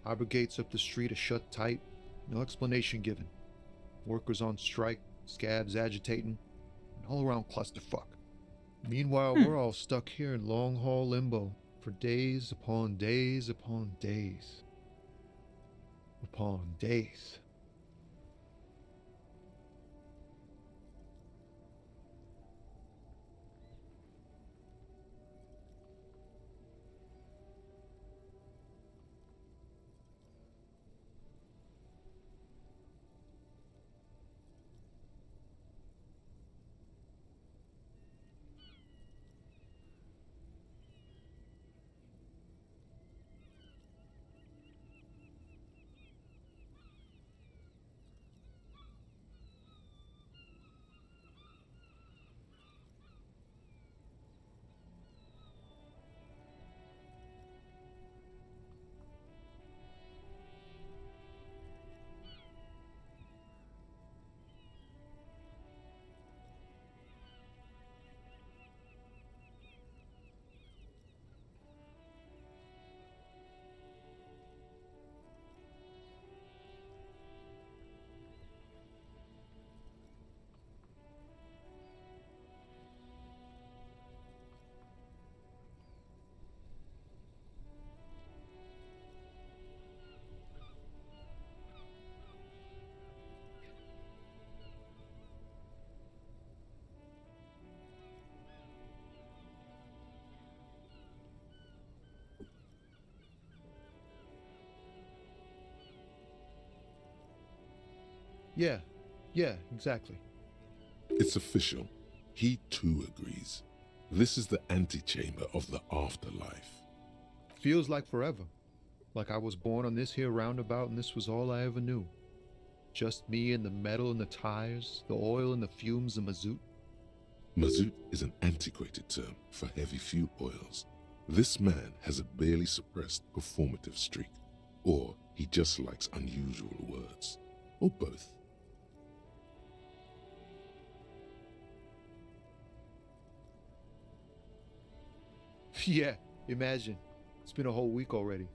Speaker 11: Harbor gates up the street are shut tight, no explanation given. Workers on strike, scabs agitating, an all-around clusterfuck. Meanwhile, we're all stuck here in long-haul limbo for days upon days upon days. Upon days. Yeah, exactly.
Speaker 2: It's official. He too agrees. This is the antechamber of the afterlife.
Speaker 11: Feels like forever. Like I was born on this here roundabout and this was all I ever knew. Just me and the metal and the tires, the oil and the fumes of mazout.
Speaker 2: Mazout is an antiquated term for heavy fuel oils. This man has a barely suppressed performative streak, or he just likes unusual words, or both.
Speaker 11: Yeah, imagine. It's been a whole week already.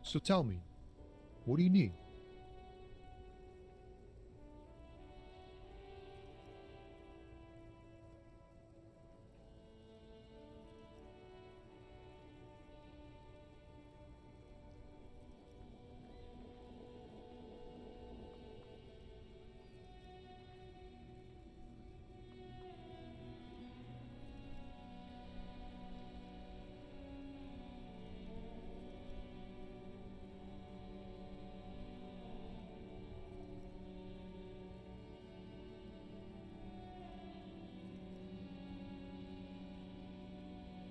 Speaker 11: So tell me, what do you need?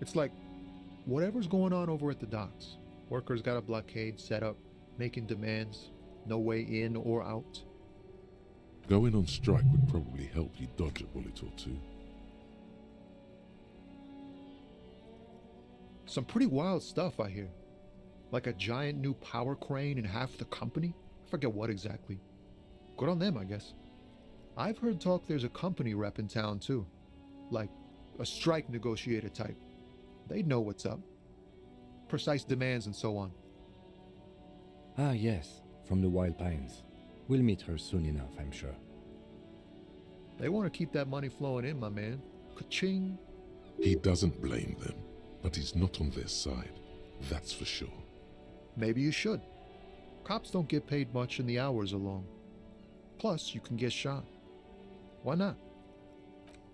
Speaker 11: It's like whatever's going on over at the docks. Workers got a blockade set up, making demands, no way in or out.
Speaker 2: Going on strike would probably help you dodge a bullet or two.
Speaker 11: Some pretty wild stuff, I hear. Like a giant new power crane in half the company? I forget what exactly. Good on them, I guess. I've heard talk there's a company rep in town, too. Like a strike negotiator type. They'd know what's up. Precise demands and so on.
Speaker 3: Ah, yes, from the Wild Pines. We'll meet her soon enough, I'm sure.
Speaker 11: They want to keep that money flowing in, my man. Ka-ching!
Speaker 2: He doesn't blame them, but he's not on their side. That's for sure.
Speaker 11: Maybe you should. Cops don't get paid much and the hours are long. Plus, you can get shot. Why not?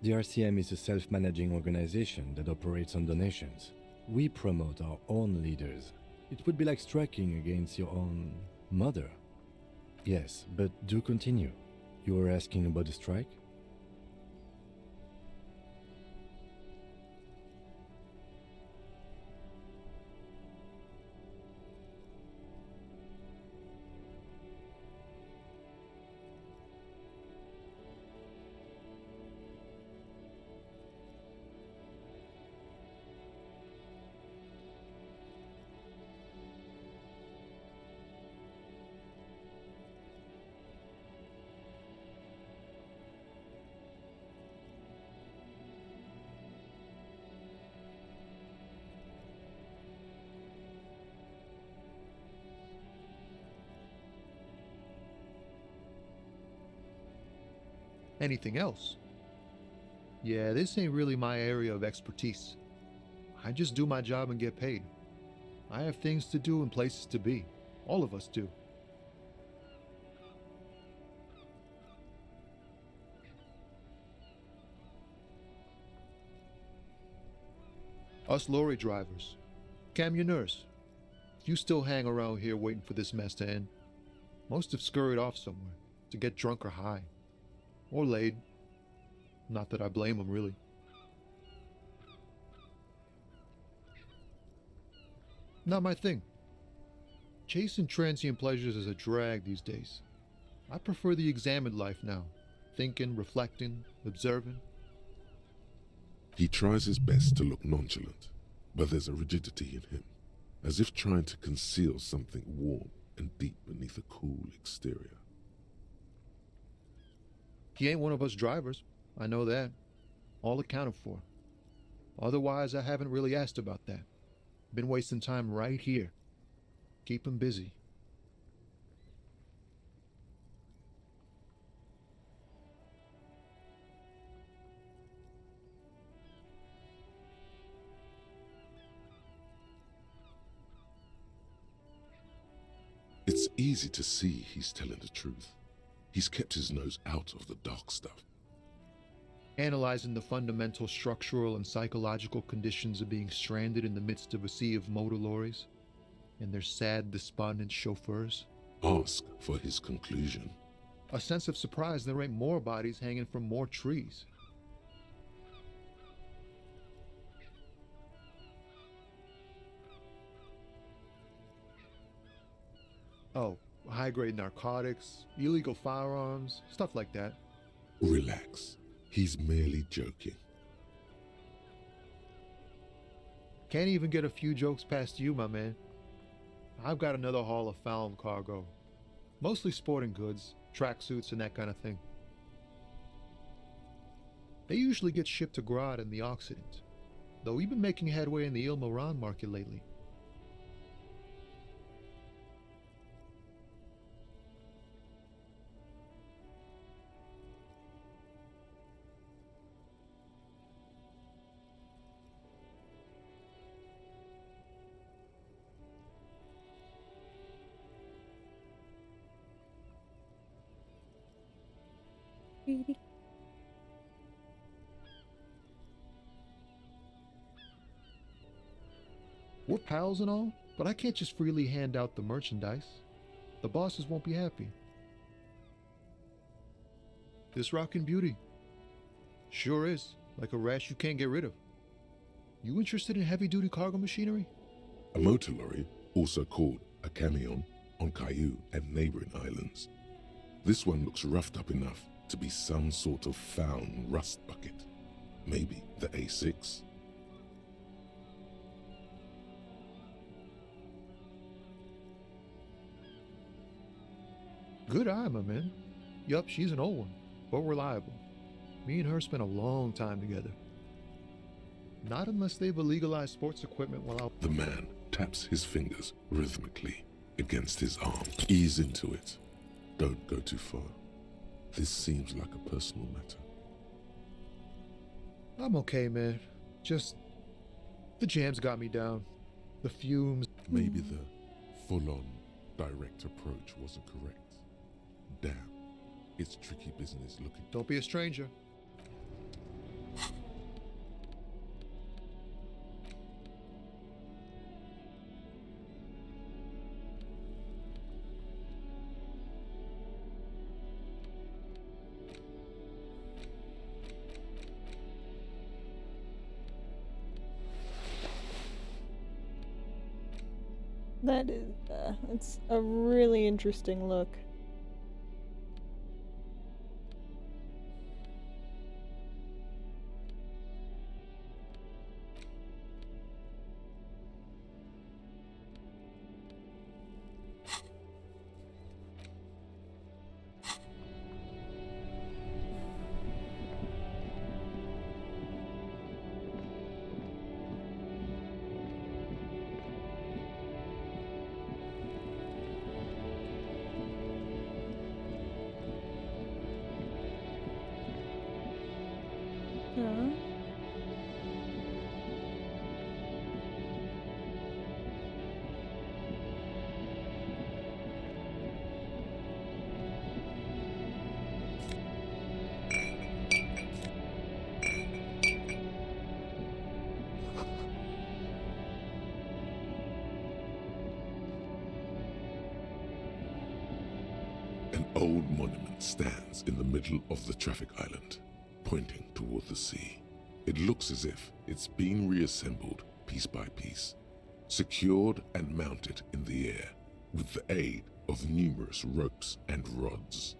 Speaker 3: The RCM is a self-managing organization that operates on donations. We promote our own leaders. It would be like striking against your own mother. Yes, but do continue. You were asking about the strike?
Speaker 11: Anything else? Yeah, this ain't really my area of expertise. I just do my job and get paid. I have things to do and places to be. All of us do. Us lorry drivers, camionneurs, you still hang around here waiting for this mess to end. Most have scurried off somewhere to get drunk or high. Or laid. Not that I blame them, really. Not my thing. Chasing transient pleasures is a drag these days. I prefer the examined life now. Thinking, reflecting, observing.
Speaker 2: He tries his best to look nonchalant, but there's a rigidity in him, as if trying to conceal something warm and deep beneath a cool exterior.
Speaker 11: He ain't one of us drivers. I know that. All accounted for. Otherwise, I haven't really asked about that. Been wasting time right here. Keep him busy.
Speaker 2: It's easy to see he's telling the truth. He's kept his nose out of the dark stuff.
Speaker 11: Analyzing the fundamental structural and psychological conditions of being stranded in the midst of a sea of motor lorries and their sad, despondent chauffeurs.
Speaker 2: Ask for his conclusion.
Speaker 11: A sense of surprise there ain't more bodies hanging from more trees. Oh, high-grade narcotics, illegal firearms, stuff like that.
Speaker 2: Relax. He's merely joking.
Speaker 11: Can't even get a few jokes past you, my man. I've got another haul of found cargo. Mostly sporting goods, tracksuits, and that kind of thing. They usually get shipped to Grad in the Occident, though we've been making headway in the Il Moran market lately. We're pals and all, but I can't just freely hand out the merchandise. The bosses won't be happy. This rockin' beauty. Sure is, like a rash you can't get rid of. You interested in heavy-duty cargo machinery?
Speaker 2: A motor lorry, also called a camion, on Caillou and neighboring islands. This one looks roughed up enough to be some sort of found rust bucket. Maybe the A6?
Speaker 11: Good eye, my man. Yup, she's an old one, but reliable. Me and her spent a long time together. Not unless they've illegalized sports equipment while out.
Speaker 2: The man taps his fingers rhythmically against his arm. Ease into it. Don't go too far. This seems like a personal matter.
Speaker 11: I'm okay, man. Just the jams got me down. The fumes.
Speaker 2: Maybe the full-on direct approach wasn't correct. Damn, it's tricky business looking.
Speaker 11: Don't be a stranger.
Speaker 1: That is, it's a really interesting look. Yeah.
Speaker 2: An old monument stands in the middle of the traffic island, pointing toward the sea. It looks as if it's been reassembled piece by piece, secured and mounted in the air with the aid of numerous ropes and rods.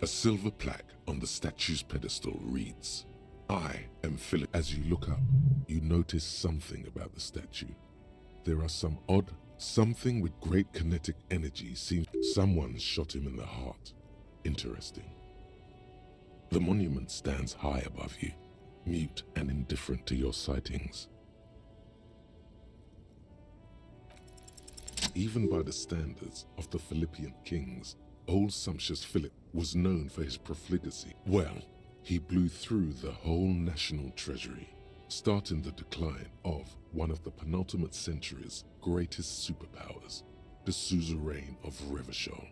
Speaker 2: A silver plaque on the statue's pedestal reads, "I am Philip." As you look up, you notice something about the statue. There are something with great kinetic energy seems someone shot him in the heart. Interesting. The monument stands high above you, mute and indifferent to your sightings. Even by the standards of the Philippian kings, old sumptuous Philip was known for his profligacy. Well, he blew through the whole national treasury, starting the decline of one of the penultimate century's greatest superpowers, the suzerain of Revachol.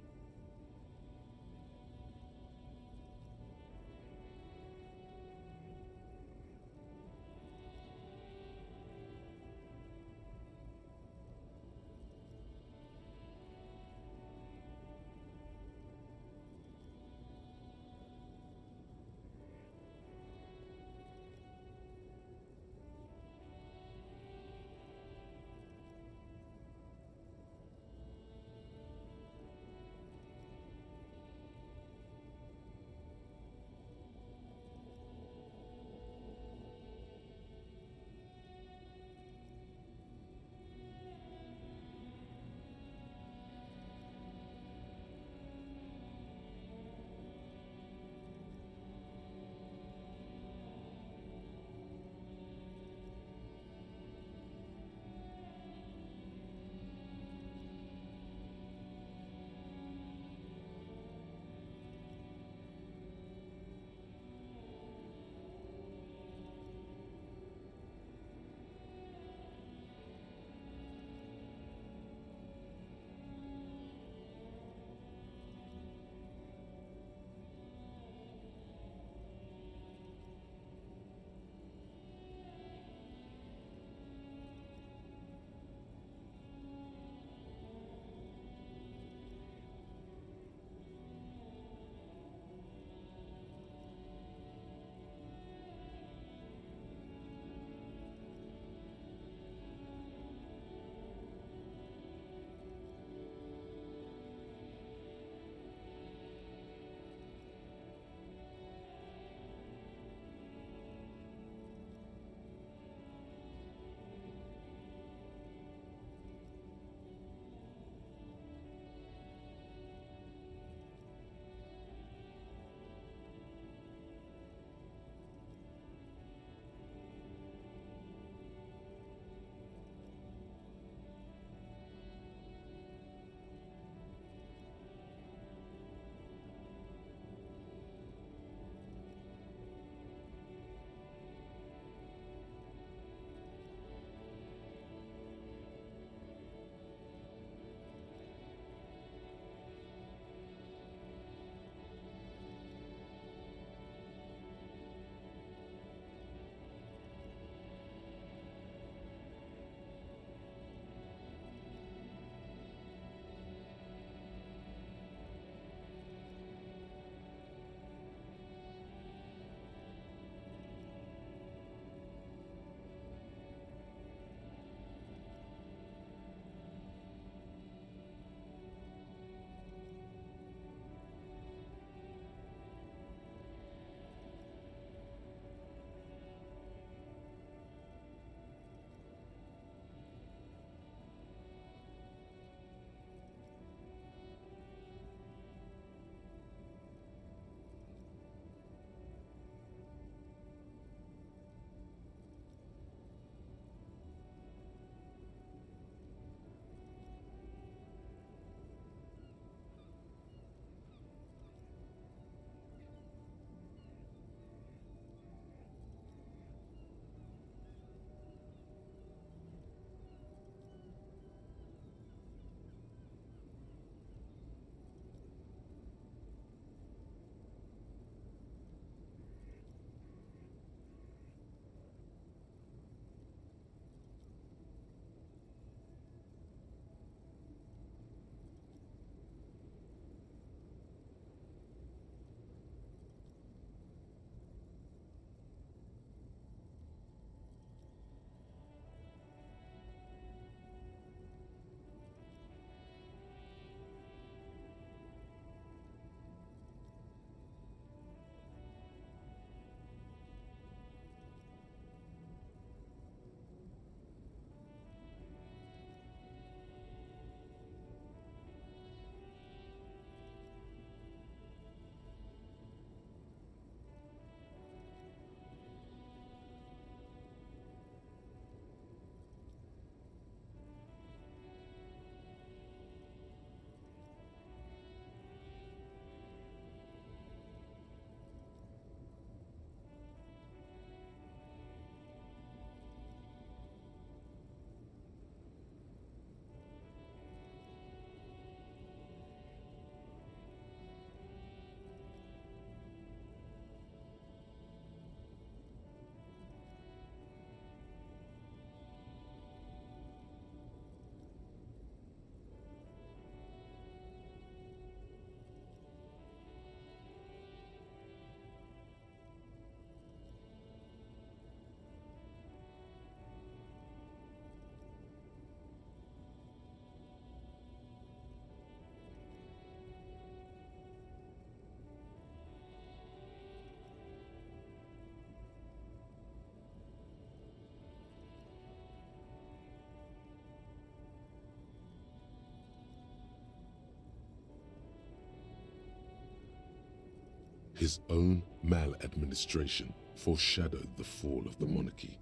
Speaker 2: His own maladministration foreshadowed the fall of the monarchy.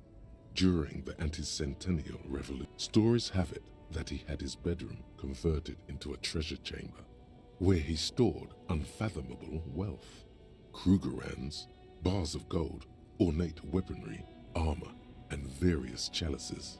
Speaker 2: During the anti-centennial revolution, stories have it that he had his bedroom converted into a treasure chamber, where he stored unfathomable wealth. Krugerrands, bars of gold, ornate weaponry, armor, and various chalices.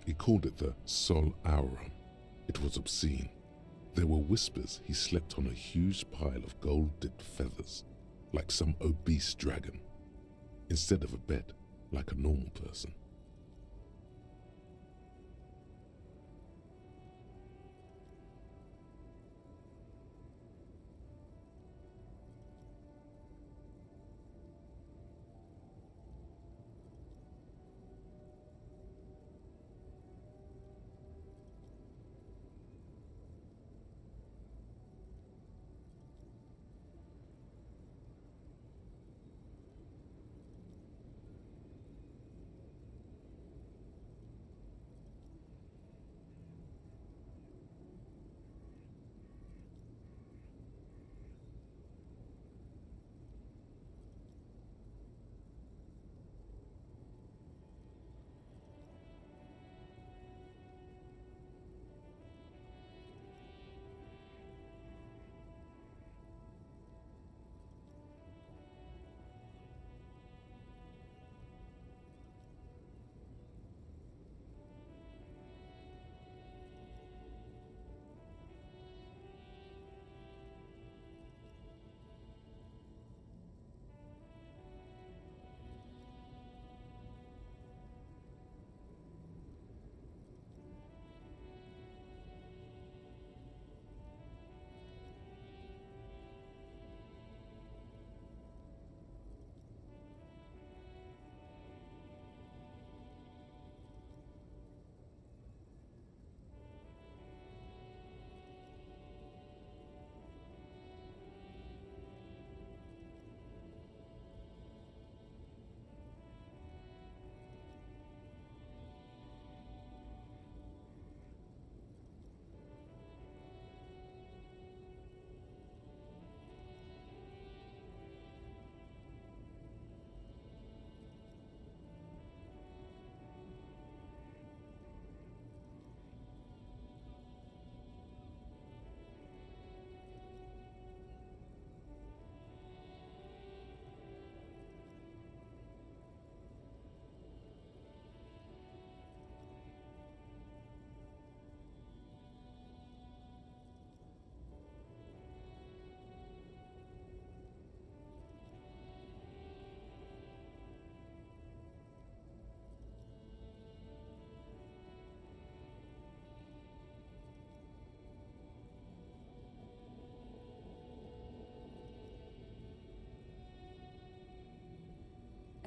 Speaker 2: He called it the Sol Auron. It was obscene. There were whispers he slept on a huge pile of gold-dipped feathers, like some obese dragon, instead of a bed, like a normal person.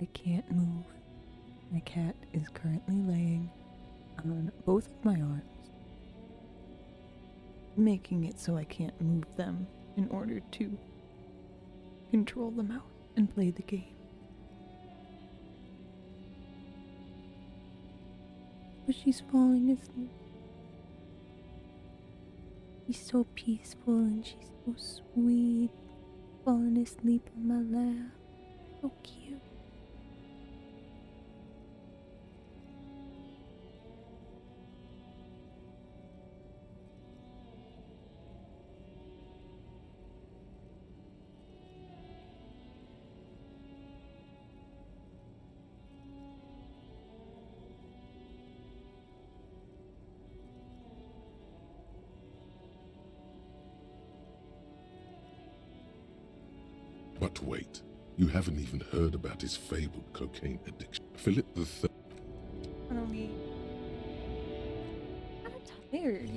Speaker 1: I can't move. My cat is currently laying on both of my arms, making it so I can't move them in order to control the mouse and play the game. But she's falling asleep. She's so peaceful and she's so sweet, falling asleep on my lap. So cute.
Speaker 2: But wait, you haven't even heard about his fabled cocaine addiction. Philip III.
Speaker 1: Finally. I'm tired.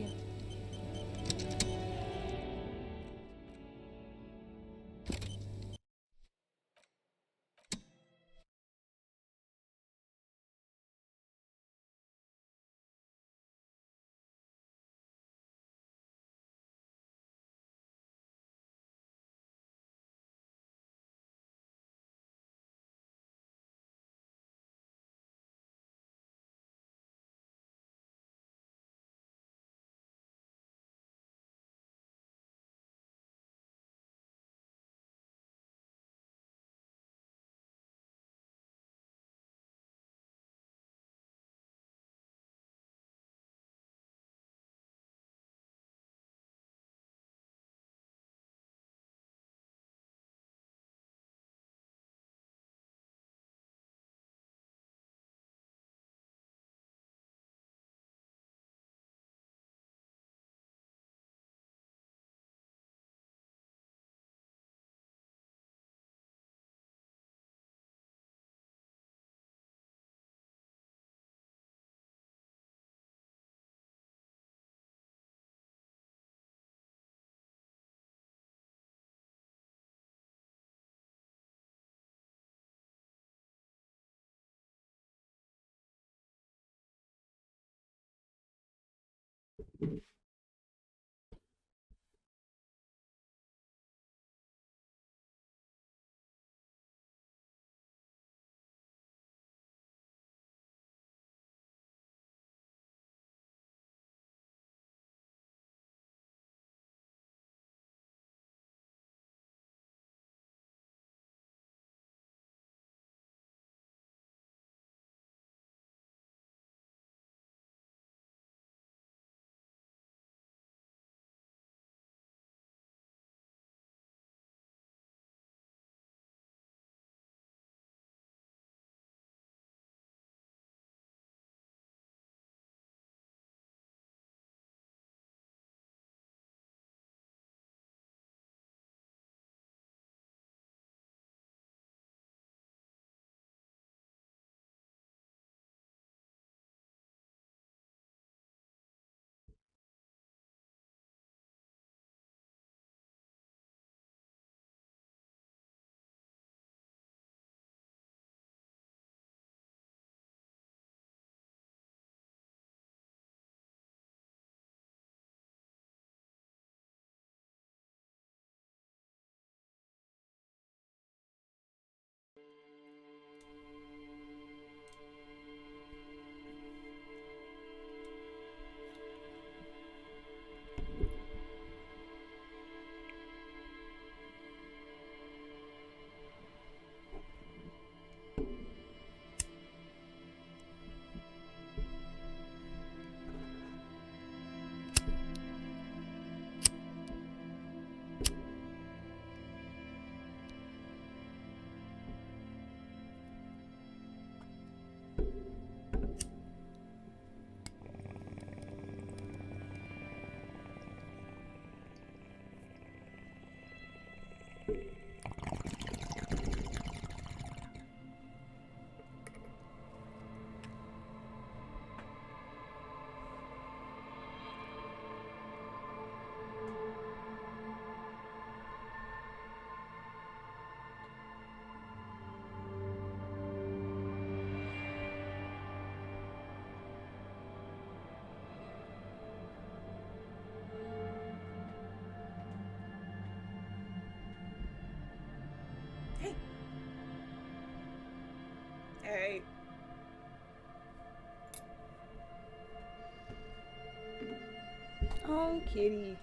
Speaker 1: Oh, kitty.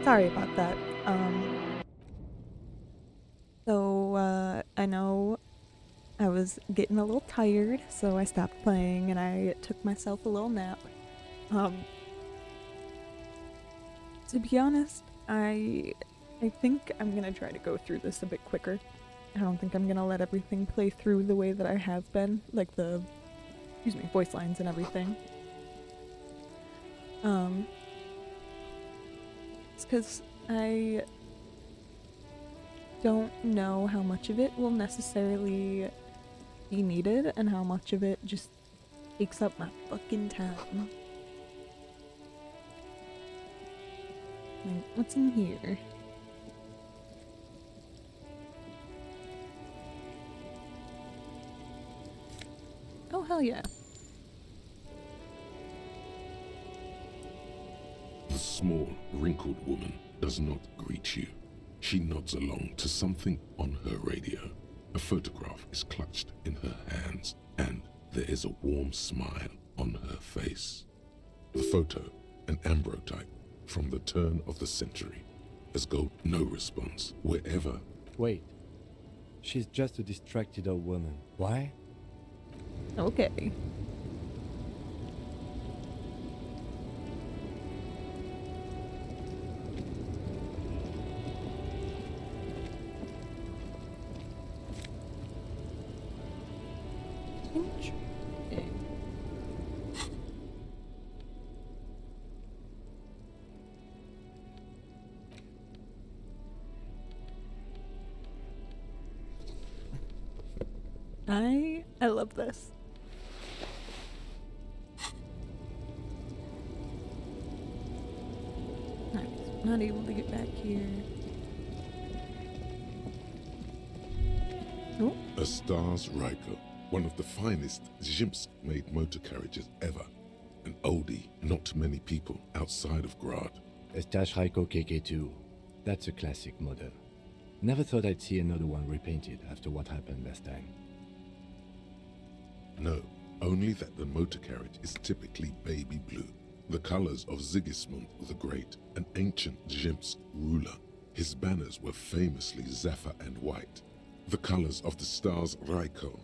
Speaker 1: sorry about that. I know I was getting a little tired, so I stopped playing and I took myself a little nap. To be honest, I think I'm gonna try to go through this a bit quicker. I don't think I'm gonna let everything play through the way that I have been, like the, voice lines and everything. It's because I don't know how much of it will necessarily be needed and how much of it just takes up my fucking time. Like, what's in here? Oh, hell yeah.
Speaker 2: The small, wrinkled woman does not greet you. She nods along to something on her radio. A photograph is clutched in her hands, and there is a warm smile on her face. The photo, an ambrotype from the turn of the century, has got no response wherever.
Speaker 3: Wait. She's just a distracted old woman. Why?
Speaker 1: Okay. Interesting. I love this. I'm not able to get back here. Oh.
Speaker 2: A Stars Ryko, one of the finest Zhimsk-made motor carriages ever. An oldie not many people outside of Grad.
Speaker 3: A Stash Raiko KK2. That's a classic model. Never thought I'd see another one repainted after what happened last time.
Speaker 2: No, only that the motor carriage is typically baby blue. The colors of Sigismund the Great, an ancient Zhimsk ruler. His banners were famously zephyr and white. The colors of the Stars Ryko.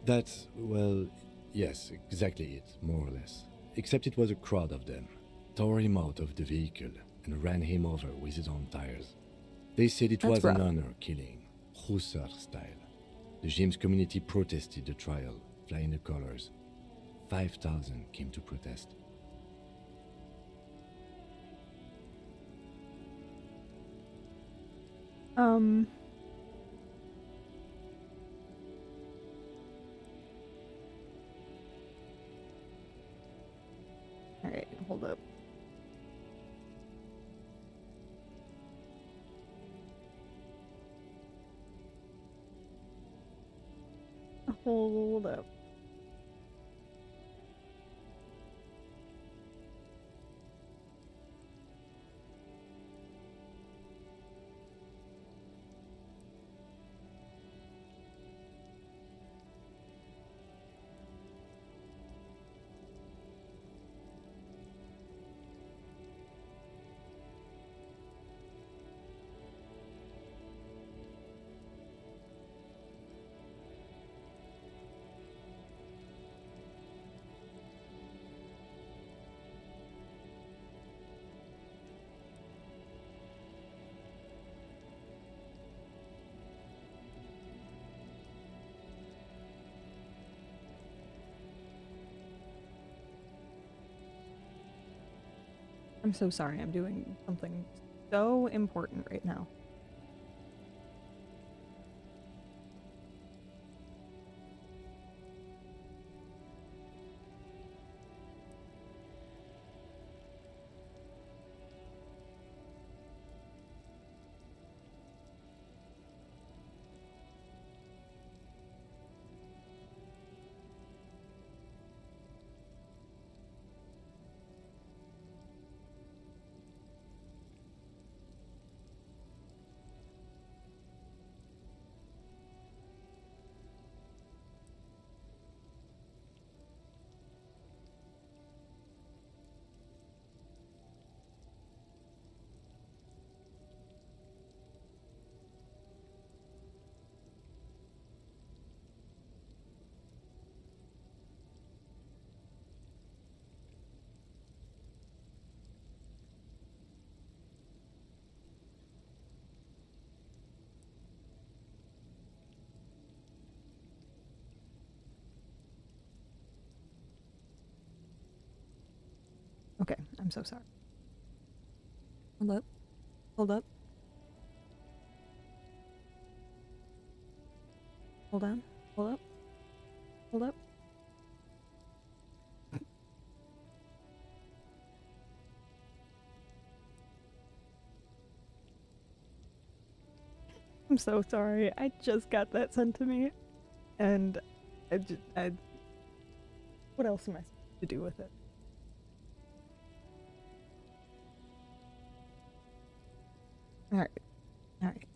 Speaker 3: That's, well, yes, exactly it, more or less. Except it was a crowd of them. Tore him out of the vehicle and ran him over with his own tires. They said it was an honor killing, Hussar style. The Zhimsk community protested the trial, flying the colors. 5,000 came to protest.
Speaker 1: Alright, hold up. Hold up. I'm so sorry, I'm doing something so important right now. Okay, I'm so sorry. Hold up. Hold up. Hold on. Hold up. Hold up. I'm so sorry. I just got that sent to me. And what else am I supposed to do with it? Alright. Alright.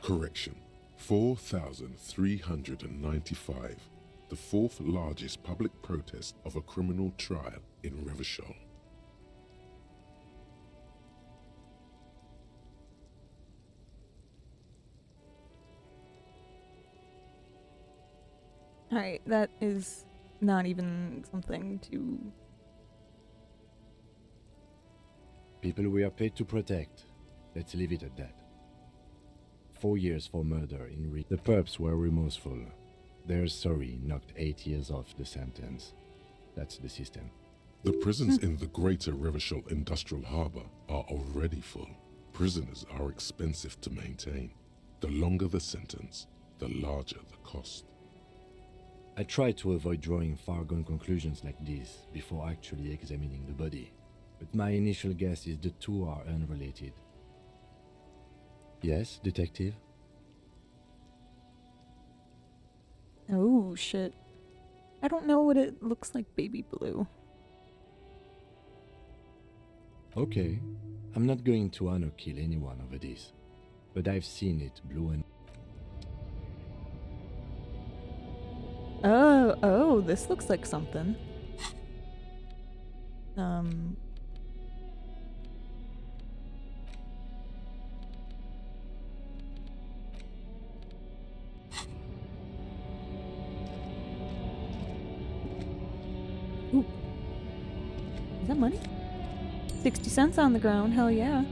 Speaker 2: Correction. 4,395. The fourth largest public protest of a criminal trial in Revachol.
Speaker 1: Alright, that is not even something to...
Speaker 3: People we are paid to protect. Let's leave it at that. 4 years for murder in The perps were remorseful. Their sorry knocked 8 years off the sentence. That's the system.
Speaker 2: The prisons in the greater Revachol industrial harbor are already full. Prisoners are expensive to maintain. The longer the sentence, the larger the cost.
Speaker 3: I try to avoid drawing far-gone conclusions like this before actually examining the body, but my initial guess is the two are unrelated. Yes, detective?
Speaker 1: Oh, shit. I don't know what it looks like, baby blue.
Speaker 3: Okay, I'm not going to honor kill anyone over this, but I've seen it blue and...
Speaker 1: Oh, this looks like something. Ooh. Is that money? 60 cents on the ground, hell yeah.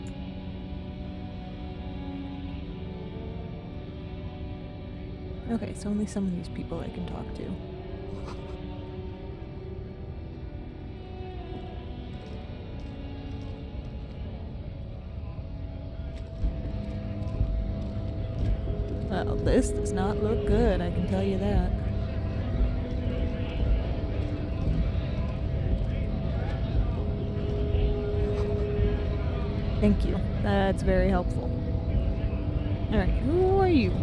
Speaker 1: Okay, so only some of these people I can talk to. Well, this does not look good, I can tell you that. Thank you. That's very helpful. Alright, who are you?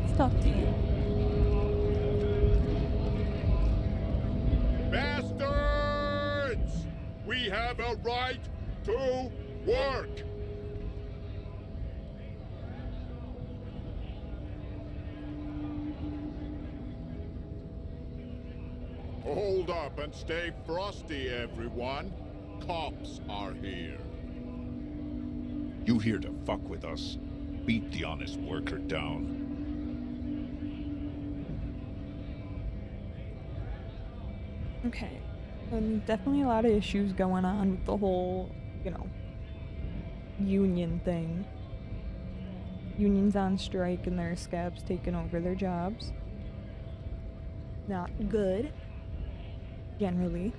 Speaker 1: Let's talk to you.
Speaker 12: Bastards! We have a right to work! Hold up and stay frosty, everyone. Cops are here.
Speaker 13: You here to fuck with us? Beat the honest worker down.
Speaker 1: Okay. Definitely a lot of issues going on with the whole, union thing. Unions on strike and their scabs taking over their jobs. Not good. Generally.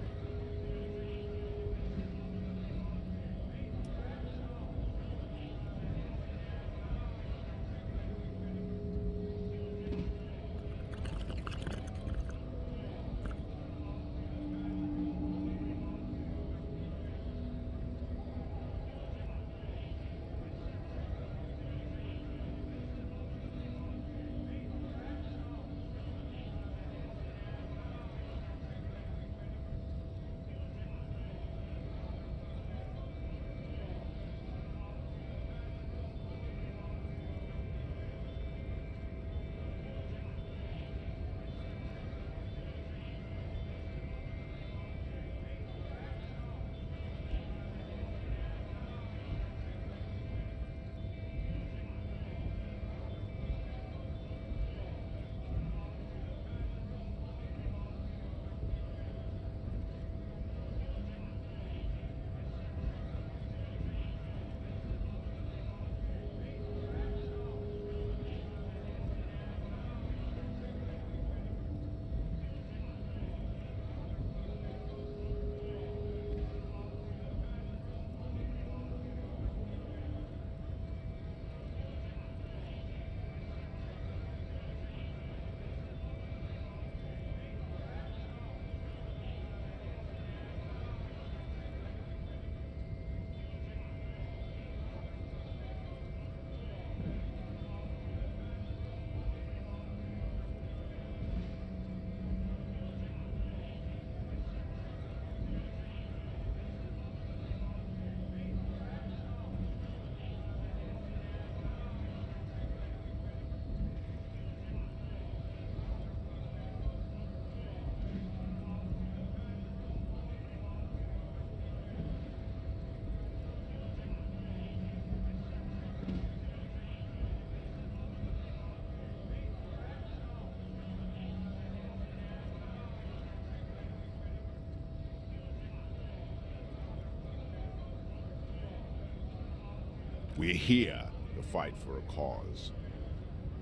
Speaker 13: We're here to fight for a cause.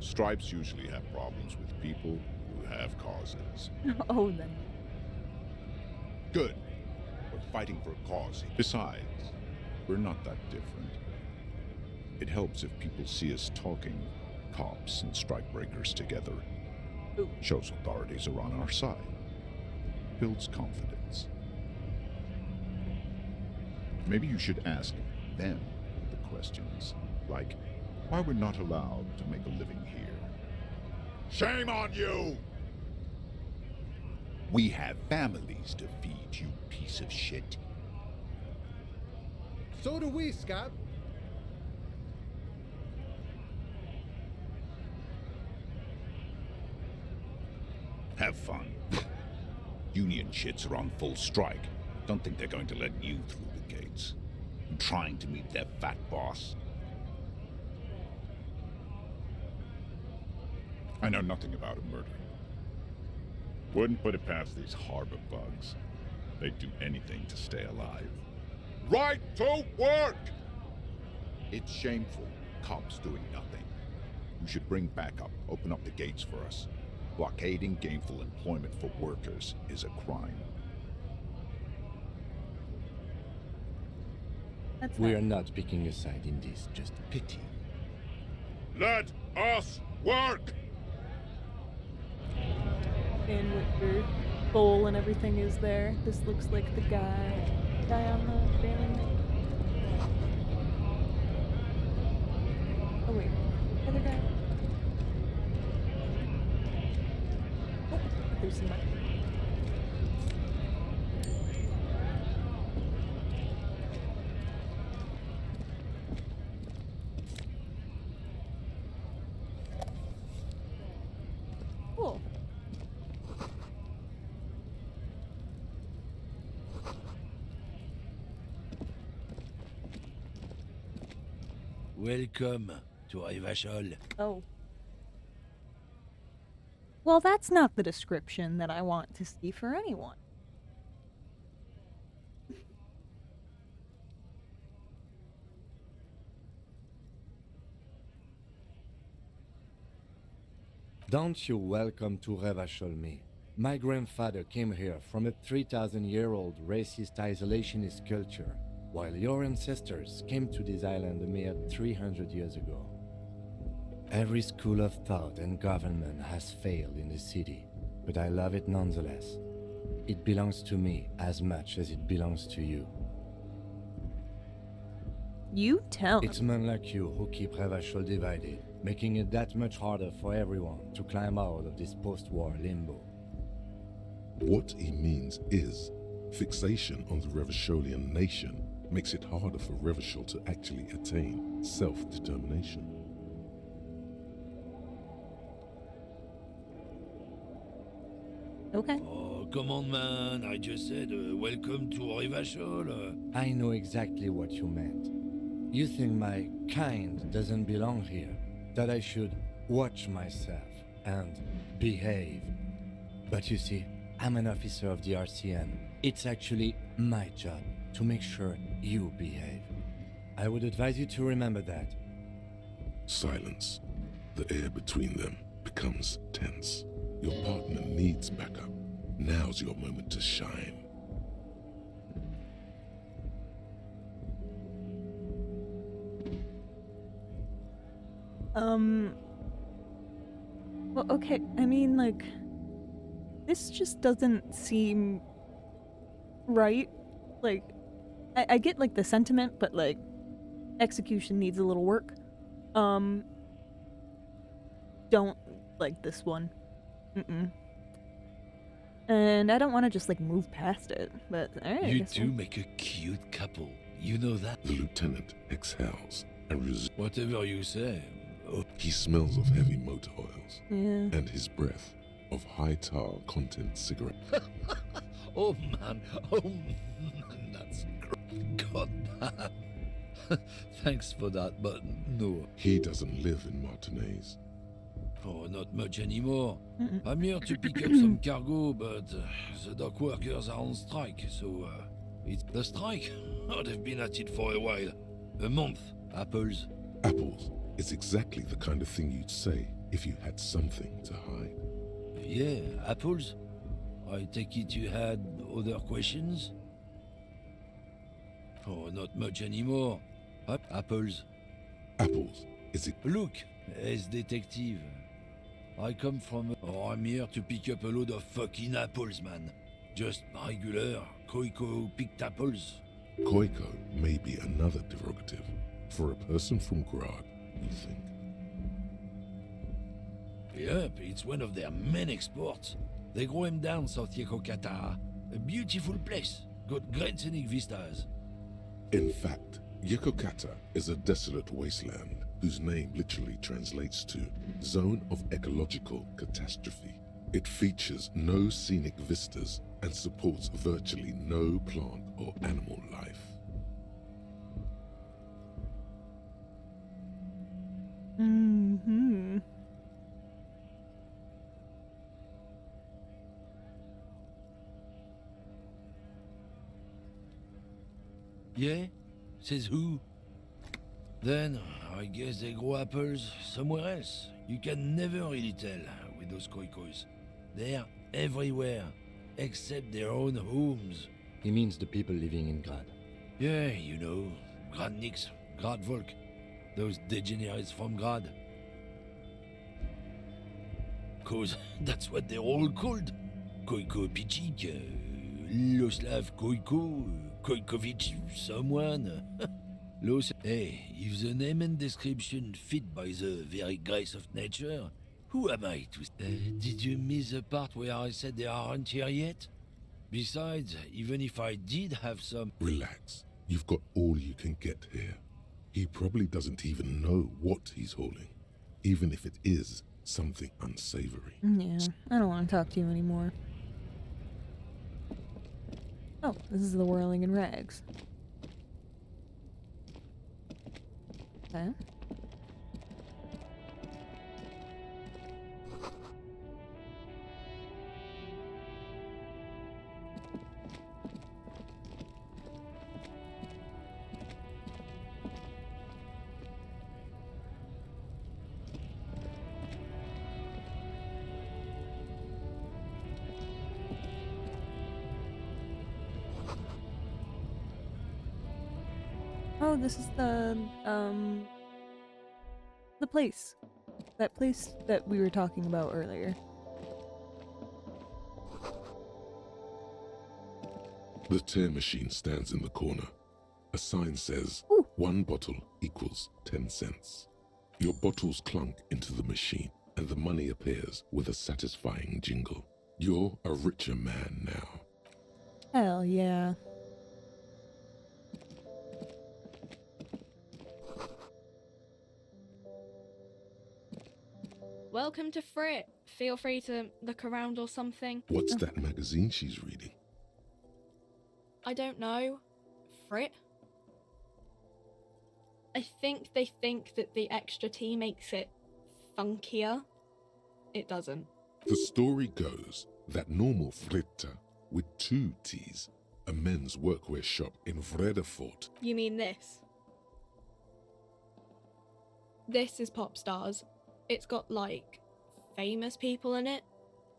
Speaker 13: Stripes usually have problems with people who have causes.
Speaker 1: Oh, then.
Speaker 13: Good. We're fighting for a cause. Besides, we're not that different. It helps if people see us talking, cops and strikebreakers together.
Speaker 1: Ooh.
Speaker 13: Shows authorities are on our side. Builds confidence. Maybe you should ask them the questions, like why we're not allowed to make a living here. Shame on you! We have families to feed, you piece of shit.
Speaker 11: So do we, Scott.
Speaker 13: Have fun. Union shits are on full strike. Don't think they're going to let you through the gates. I'm trying to meet their fat boss. I know nothing about a murder. Wouldn't put it past these harbor bugs. They'd do anything to stay alive. Right to work! It's shameful. Cops doing nothing. You should bring backup. Open up the gates for us. Blockading gainful employment for workers is a crime.
Speaker 3: We are not picking a side in this, just pity.
Speaker 12: Let us work!
Speaker 1: And with your bowl and everything is there. This looks like the guy on the band. Oh wait, other guy. Oh, there's some money. Cool.
Speaker 14: Welcome to Rivachol.
Speaker 1: Oh. Well, that's not the description that I want to see for anyone.
Speaker 3: Don't you welcome to Revachol me. My grandfather came here from a 3,000-year-old racist isolationist culture, while your ancestors came to this island a mere 300 years ago. Every school of thought and government has failed in the city, but I love it nonetheless. It belongs to me as much as it belongs to you.
Speaker 1: You tell
Speaker 3: It's men like you who keep Revachol divided, making it that much harder for everyone to climb out of this post-war limbo.
Speaker 2: What he means is, fixation on the Revacholian nation makes it harder for Revachol to actually attain self-determination.
Speaker 1: Okay.
Speaker 14: Oh, come on, man. I just said, welcome to Rivachol.
Speaker 3: I know exactly what you meant. You think my kind doesn't belong here, that I should watch myself and behave. But you see, I'm an officer of the RCM. It's actually my job to make sure you behave. I would advise you to remember that.
Speaker 2: Silence. The air between them becomes tense. Your partner needs backup. Now's your moment to shine.
Speaker 1: Well, okay, I mean, like, this just doesn't seem right. Like, I get, like, the sentiment, but, like, execution needs a little work. Don't like this one. And I don't want to just, like, move past it, but alright.
Speaker 14: You two make a cute couple. You know that?
Speaker 2: The lieutenant exhales and
Speaker 14: Whatever you say. Oh.
Speaker 2: He smells of heavy motor oils.
Speaker 1: Yeah.
Speaker 2: And his breath of high tar content cigarette.
Speaker 14: Oh man, that's God damn. Thanks for that, but no.
Speaker 2: He doesn't live in Martinez.
Speaker 14: Oh, not much anymore. I'm here to pick up some cargo, but the dock workers are on strike, so it's the strike. Oh, they've been at it for a while. A month. Apples.
Speaker 2: Apples is exactly the kind of thing you'd say if you had something to hide.
Speaker 14: Yeah, apples. I take it you had other questions? Oh, not much anymore. Apples.
Speaker 2: Apples is
Speaker 14: Look, as detective. I come from... Oh, I'm here to pick up a load of fucking apples, man. Just regular, Koiko picked apples.
Speaker 2: Koiko may be another derogative for a person from Grad, you think?
Speaker 14: Yep, it's one of their main exports. They grow him down South Yekokata. A beautiful place. Got great scenic vistas.
Speaker 2: In fact, Yekokata is a desolate wasteland whose name literally translates to Zone of Ecological Catastrophe. It features no scenic vistas and supports virtually no plant or animal life.
Speaker 1: Mm-hmm.
Speaker 14: Yeah? Says who? Then, I guess they grow apples somewhere else. You can never really tell with those koikos. They're everywhere, except their own homes.
Speaker 3: He means the people living in Grad.
Speaker 14: Yeah, you know, Gradniks, Gradvolk, those degenerates from Grad. 'Cause that's what they're all called. Koiko Pichik, Loslav Koiko, Koikovich someone. Hey, if the name and description fit by the very grace of nature, who am I to... did you miss the part where I said they aren't here yet? Besides, even if I did have some...
Speaker 2: Relax. You've got all you can get here. He probably doesn't even know what he's hauling, even if it is something unsavory.
Speaker 1: Yeah, I don't want to talk to you anymore. Oh, this is the whirling in rags. Okay. Oh, this is the place. That place that we were talking about earlier.
Speaker 2: The tear machine stands in the corner. A sign says,
Speaker 1: Ooh.
Speaker 2: 1 bottle equals 10 cents. Your bottles clunk into the machine, and the money appears with a satisfying jingle. You're a richer man now.
Speaker 1: Hell yeah.
Speaker 8: Welcome to Frit. Feel free to look around or something.
Speaker 2: What's that magazine she's reading?
Speaker 8: I don't know. Frit? I think they think that the extra T makes it funkier. It doesn't.
Speaker 2: The story goes that normal Fritta, with 2 T's, a men's workwear shop in Vredefort.
Speaker 8: You mean this? This is Pop Stars. It's got, like, famous people in it.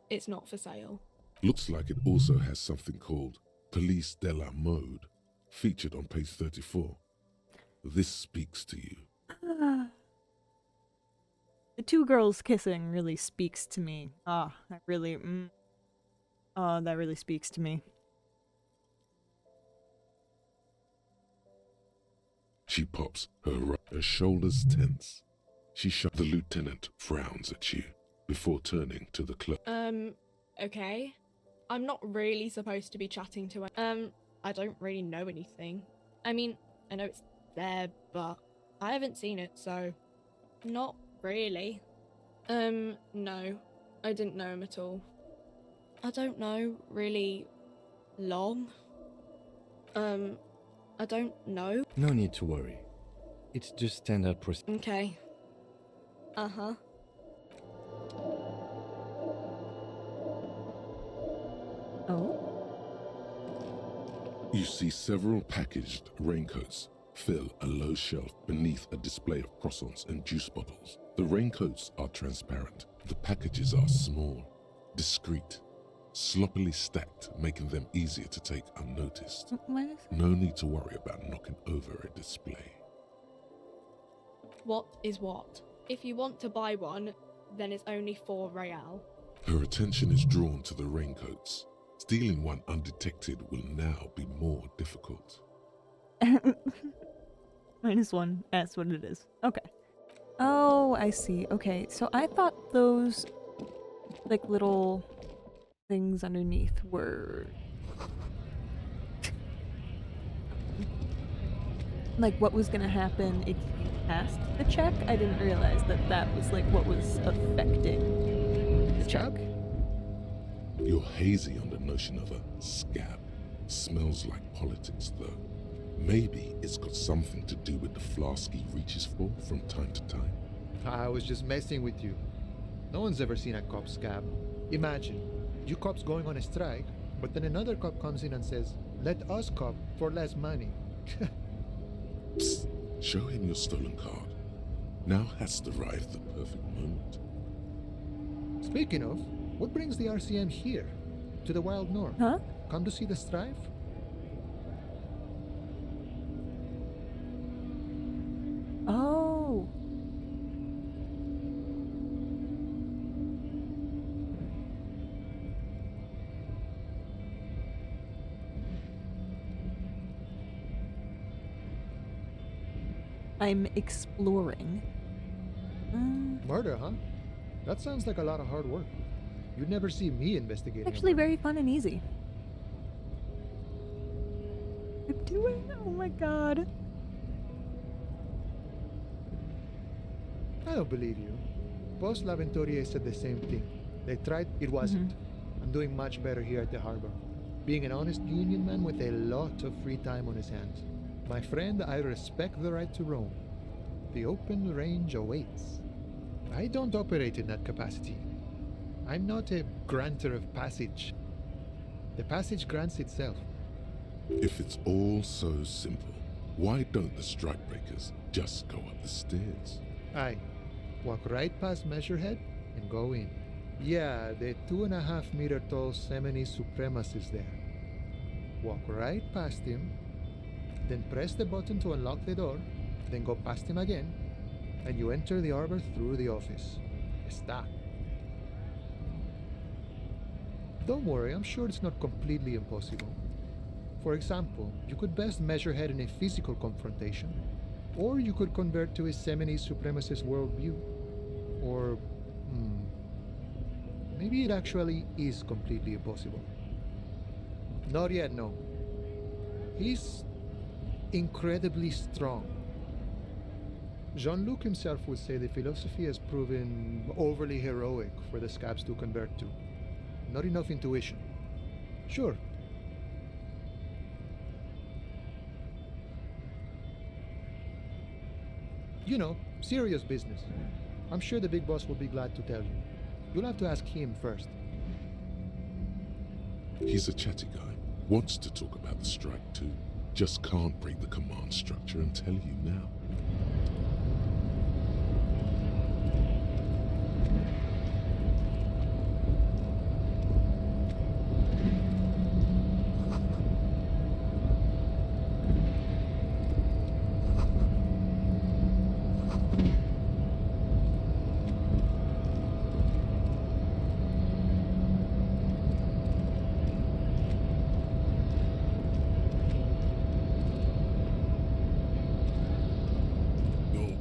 Speaker 8: It's not for sale.
Speaker 2: Looks like it also has something called Police de la Mode, featured on page 34. This speaks to you.
Speaker 1: The 2 girls kissing really speaks to me. That really speaks to me.
Speaker 2: She pops her shoulders tense. The lieutenant frowns at you before turning to the clerk.
Speaker 8: Okay. I'm not really supposed to be chatting to her. I don't really know anything. I mean, I know it's there, but I haven't seen it, so not really. No. I didn't know him at all. I don't know really long. I don't know.
Speaker 3: No need to worry. It's just standard procedure.
Speaker 8: Okay. Uh-huh.
Speaker 1: Oh?
Speaker 2: You see several packaged raincoats fill a low shelf beneath a display of croissants and juice bottles. The raincoats are transparent. The packages are small, discreet, sloppily stacked, making them easier to take unnoticed.
Speaker 1: What is it?
Speaker 2: No need to worry about knocking over a display.
Speaker 15: What is what? If you want to buy one, then it's only 4 real.
Speaker 2: Her attention is drawn to the raincoats. Stealing one undetected will now be more difficult.
Speaker 1: -1, that's what it is. Okay. Oh, I see. Okay, so I thought those, like, little things underneath were... like, what was gonna happen if you passed the check? I didn't realize that that was, like, what was affecting the check.
Speaker 2: You're hazy on the notion of a scab. Smells like politics, though. Maybe it's got something to do with the flask he reaches for from time to time.
Speaker 11: I was just messing with you. No one's ever seen a cop scab. Imagine, you cops going on a strike, but then another cop comes in and says, "Let us cop for less money."
Speaker 2: Psst, show him your stolen card. Now has arrived the perfect moment.
Speaker 11: Speaking of, what brings the RCM here? To the Wild North?
Speaker 1: Huh?
Speaker 11: Come to see the strife?
Speaker 1: Oh. I'm exploring.
Speaker 11: Murder, huh? That sounds like a lot of hard work. You'd never see me investigating.
Speaker 1: Actually very fun and easy. I'm doing? Oh my god.
Speaker 11: I don't believe you. Boss Laventurier said the same thing. They tried, it wasn't. I'm doing much better here at the harbor. Being an honest union man with a lot of free time on his hands. My friend, I respect the right to roam. The open range awaits. I don't operate in that capacity. I'm not a granter of passage. The passage grants itself.
Speaker 2: If it's all so simple, why don't the strikebreakers just go up the stairs?
Speaker 11: Aye. Walk right past Measurehead and go in. Yeah, the 2.5 meter tall Semini Supremus is there. Walk right past him, then press the button to unlock the door, then go past him again, and you enter the arbor through the office. Está. Don't worry, I'm sure it's not completely impossible. For example, you could best Measurehead in a physical confrontation, or you could convert to a Semini Supremacist worldview. Or, maybe it actually is completely impossible. Not yet, no. He's incredibly strong. Jean-Luc himself would say the philosophy has proven overly heroic for the scabs to convert to. Not enough intuition. Sure. You know, serious business. I'm sure the big boss will be glad to tell you. You'll have to ask him first.
Speaker 2: He's a chatty guy. Wants to talk about the strike too. Just can't break the command structure and tell you now.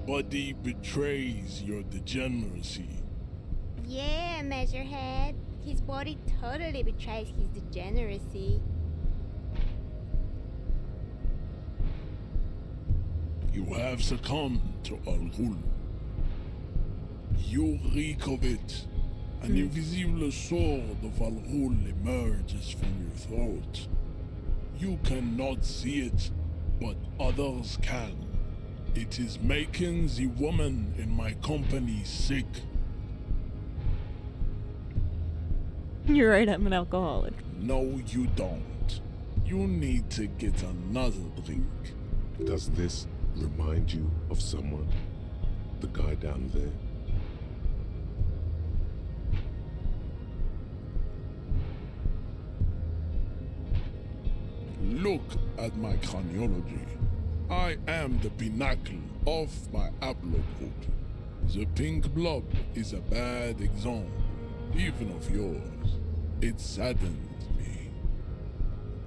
Speaker 10: Body betrays your degeneracy.
Speaker 16: Yeah, Measurehead. His body totally betrays his degeneracy.
Speaker 10: You have succumbed to Al-Ghul. You reek of it. An invisible sword of Al-Ghul emerges from your throat. You cannot see it, but others can. It is making the woman in my company sick.
Speaker 1: You're right, I'm an alcoholic.
Speaker 10: No, you don't. You need to get another drink.
Speaker 2: Does this remind you of someone? The guy down there?
Speaker 10: Look at my chronology. I am the pinnacle of my haplogroup. The pink blob is a bad example, even of yours. It saddens me.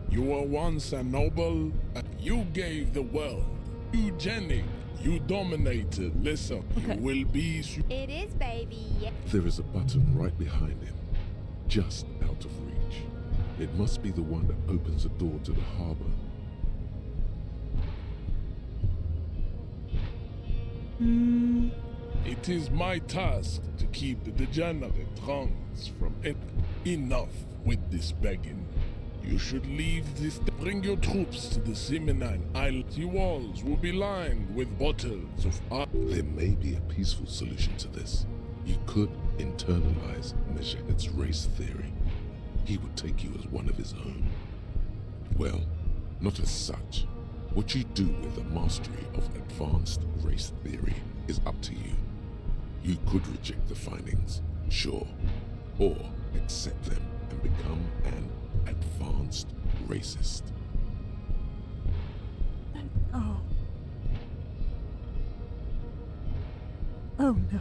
Speaker 10: You were once a noble, and you gave the world. Eugenic, you dominated. Listen, you will be...
Speaker 16: It is, baby.
Speaker 2: There is a button right behind him, just out of reach. It must be the one that opens the door to the harbor.
Speaker 10: It is my task to keep the degenerate tongues from it. Enough with this begging. You should leave this. Bring your troops to the Simonine Island. The walls will be lined with bottles of
Speaker 2: There may be a peaceful solution to this. You could internalize Meshached's race theory. He would take you as one of his own. Well, not as such. What you do with the mastery of advanced race theory is up to you. You could reject the findings, sure, or accept them and become an advanced racist.
Speaker 1: Oh. Oh no.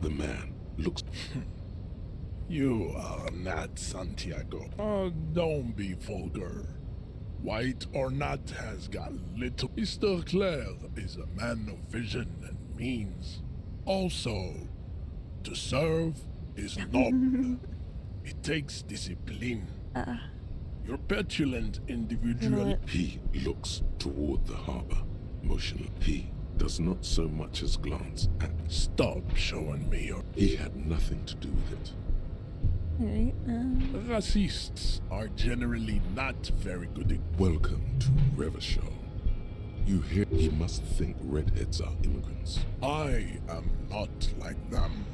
Speaker 2: The man looks...
Speaker 10: You are not Santiago. Oh, don't be vulgar. White or not has got little. Mr. Claire is a man of vision and means. Also, to serve is noble. It takes discipline. Your petulant individual...
Speaker 2: He looks toward the harbor, motionless. He does not so much as glance at...
Speaker 10: Stop showing me your...
Speaker 2: He had nothing to do with it.
Speaker 10: Racists are generally not very good at...
Speaker 2: Welcome to Revachol. You hear? He must think redheads are immigrants.
Speaker 10: I am not like them.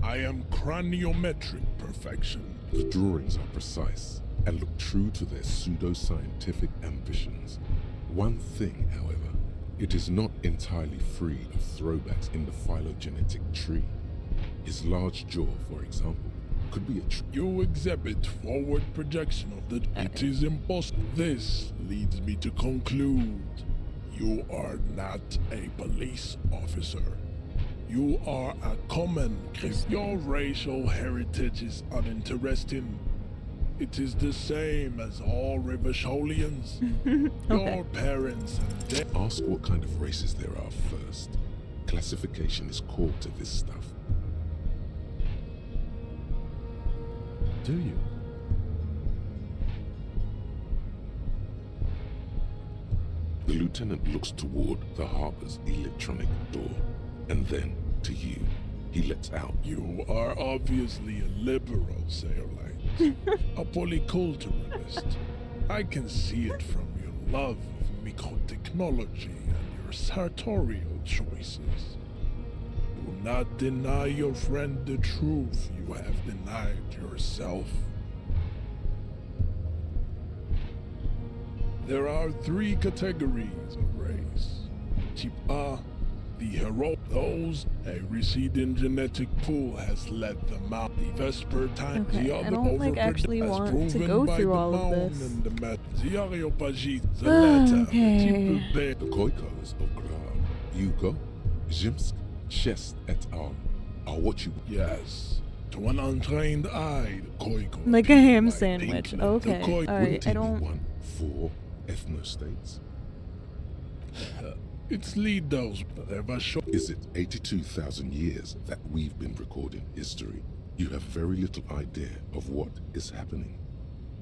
Speaker 10: I am craniometric perfection.
Speaker 2: The drawings are precise and look true to their pseudo-scientific ambitions. One thing, however, it is not entirely free of throwbacks in the phylogenetic tree. His large jaw, for example, could be a
Speaker 10: You exhibit forward projection of the... It is impossible. This leads me to conclude you are not a police officer. You are a common Christian. Your racial heritage is uninteresting. It is the same as all Revacholians. Your parents and their...
Speaker 2: Ask what kind of races there are first. Classification is core to this stuff.
Speaker 3: Do you?
Speaker 2: The lieutenant looks toward the harbor's electronic door, and then to you. He lets out.
Speaker 10: You are obviously a liberal, Sailite. A polyculturalist. I can see it from your love of microtechnology and your sartorial choices. Do not deny your friend the truth you have denied yourself. There are 3 categories of race. Type A, the hero. Those a receding genetic pool has let them out. The Vespertine, the other
Speaker 1: I don't actually
Speaker 10: as
Speaker 1: want to
Speaker 10: proven
Speaker 1: go
Speaker 10: by
Speaker 1: through
Speaker 10: the
Speaker 1: all of
Speaker 10: mound
Speaker 1: this.
Speaker 10: and the the Areopagite, the latter,
Speaker 1: Okay.
Speaker 10: the
Speaker 2: The Koikos of Grad, Yugo, Zimsk, Chest et al. Are what you...
Speaker 10: Yes. To an untrained eye, the Koiko.
Speaker 1: Like a ham sandwich. Okay. Alright, I don't...
Speaker 2: One, 4 ethnostates?
Speaker 10: It's leaders, but they're sure.
Speaker 2: Is it 82,000 years that we've been recording history? You have very little idea of what is happening,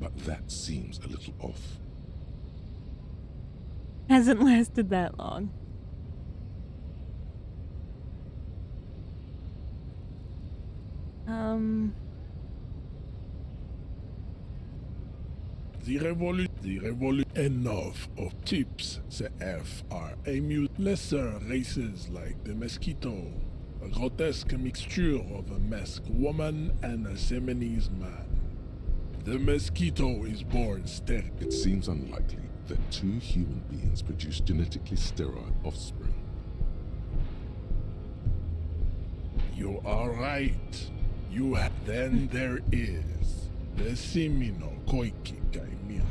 Speaker 2: but that seems a little off.
Speaker 1: Hasn't lasted that long.
Speaker 10: Enough of tips. The F are amuse lesser races like the mosquito, a grotesque mixture of a masked woman and a Seminese man. The mosquito is born sterile.
Speaker 2: It seems unlikely that two human beings produce genetically sterile offspring.
Speaker 10: You are right. Then there is the Simino Koiki Kaimira.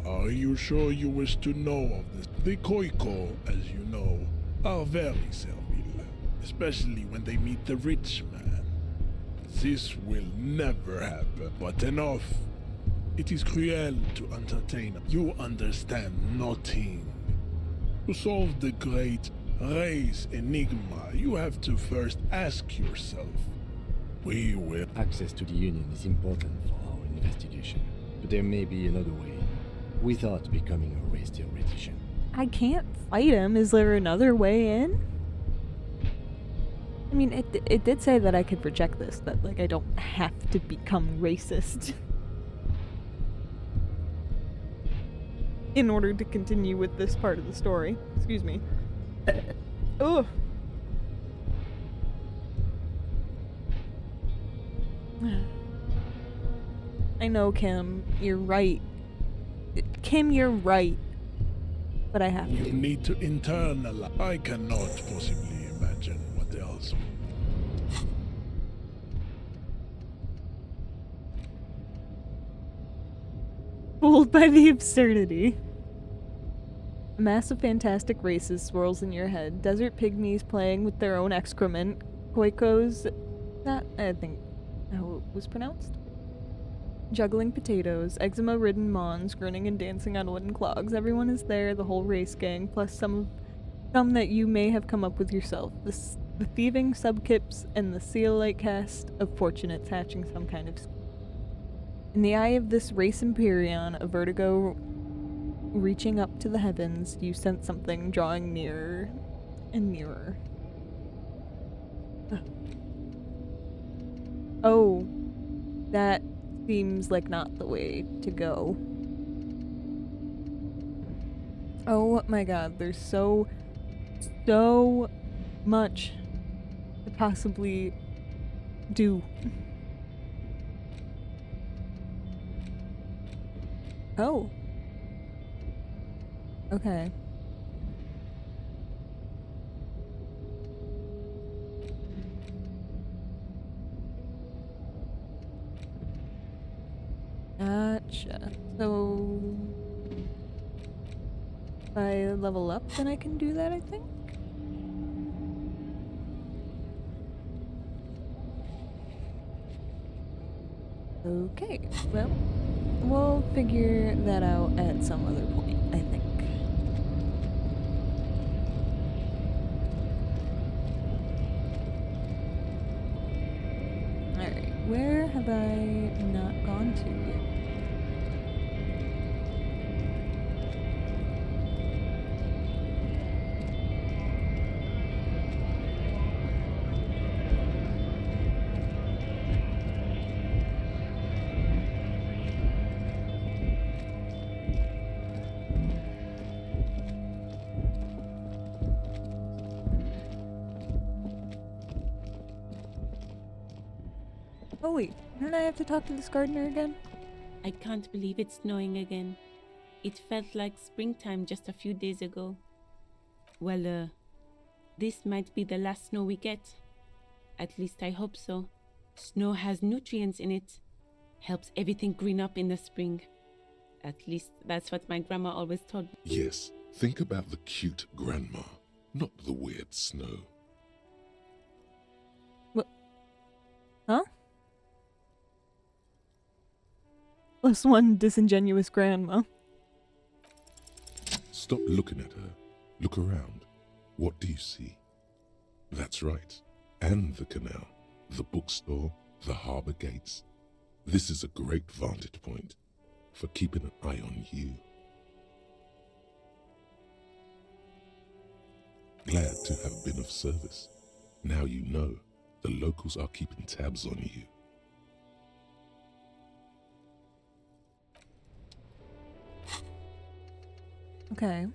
Speaker 10: Are you sure you wish to know of this? The Koiko, as you know, are very servile, especially when they meet the rich man. This will never happen, but enough. It is cruel to entertain. You understand nothing. To solve the great race enigma, you have to first ask yourself. We will.
Speaker 3: Access to the Union is important for our investigation, but there may be another way, without becoming a race theoretician.
Speaker 1: I can't fight him. Is there another way in? I mean, it did say that I could reject this, that, like, I don't have to become racist in order to continue with this part of the story. Excuse me. Ugh. I know, Kim. You're right. Kim, you're right. But I have to.
Speaker 10: You need to internalize. I cannot possibly imagine what else.
Speaker 1: Fooled by the absurdity. A mass of fantastic races swirls in your head. Desert pygmies playing with their own excrement. Koikos. That, I think, how it was pronounced. Juggling potatoes, eczema-ridden mons grinning and dancing on wooden clogs. Everyone is there, the whole race gang, plus some that you may have come up with yourself. The thieving subkips and the seal-like cast of fortunates hatching some kind of scheme. In the eye of this race Empyrean, a vertigo reaching up to the heavens, you sense something drawing nearer and nearer. Oh, that seems like not the way to go. Oh my god, there's so much to possibly do. Oh. Okay. Gotcha. So if I level up, then I can do that, I think? Okay, well, we'll figure that out at some other point, I think. Alright, where have I not gone to yet? Oh wait, don't I have to talk to this gardener again?
Speaker 17: I can't believe it's snowing again. It felt like springtime just a few days ago. Well, this might be the last snow we get. At least I hope so. Snow has nutrients in it. Helps everything green up in the spring. At least that's what my grandma always told me.
Speaker 2: Yes, think about the cute grandma, not the weird snow.
Speaker 1: What? Huh? Plus one disingenuous grandma.
Speaker 2: Stop looking at her. Look around. What do you see? That's right. And the canal, the bookstore, the harbour gates. This is a great vantage point for keeping an eye on you. Glad to have been of service. Now you know the locals are keeping tabs on you.
Speaker 1: Okay.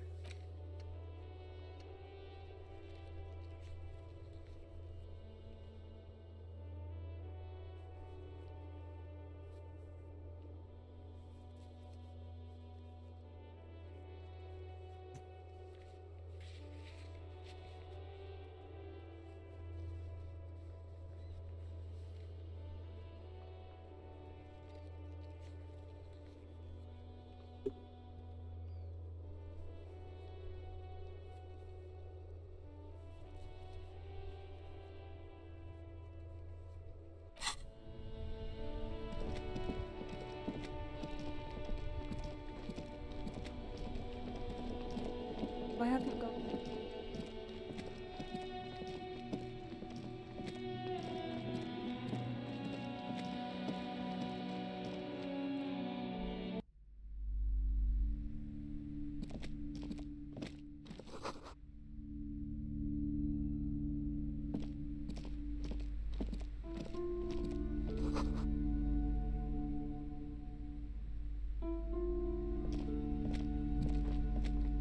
Speaker 1: Why haven't you gone?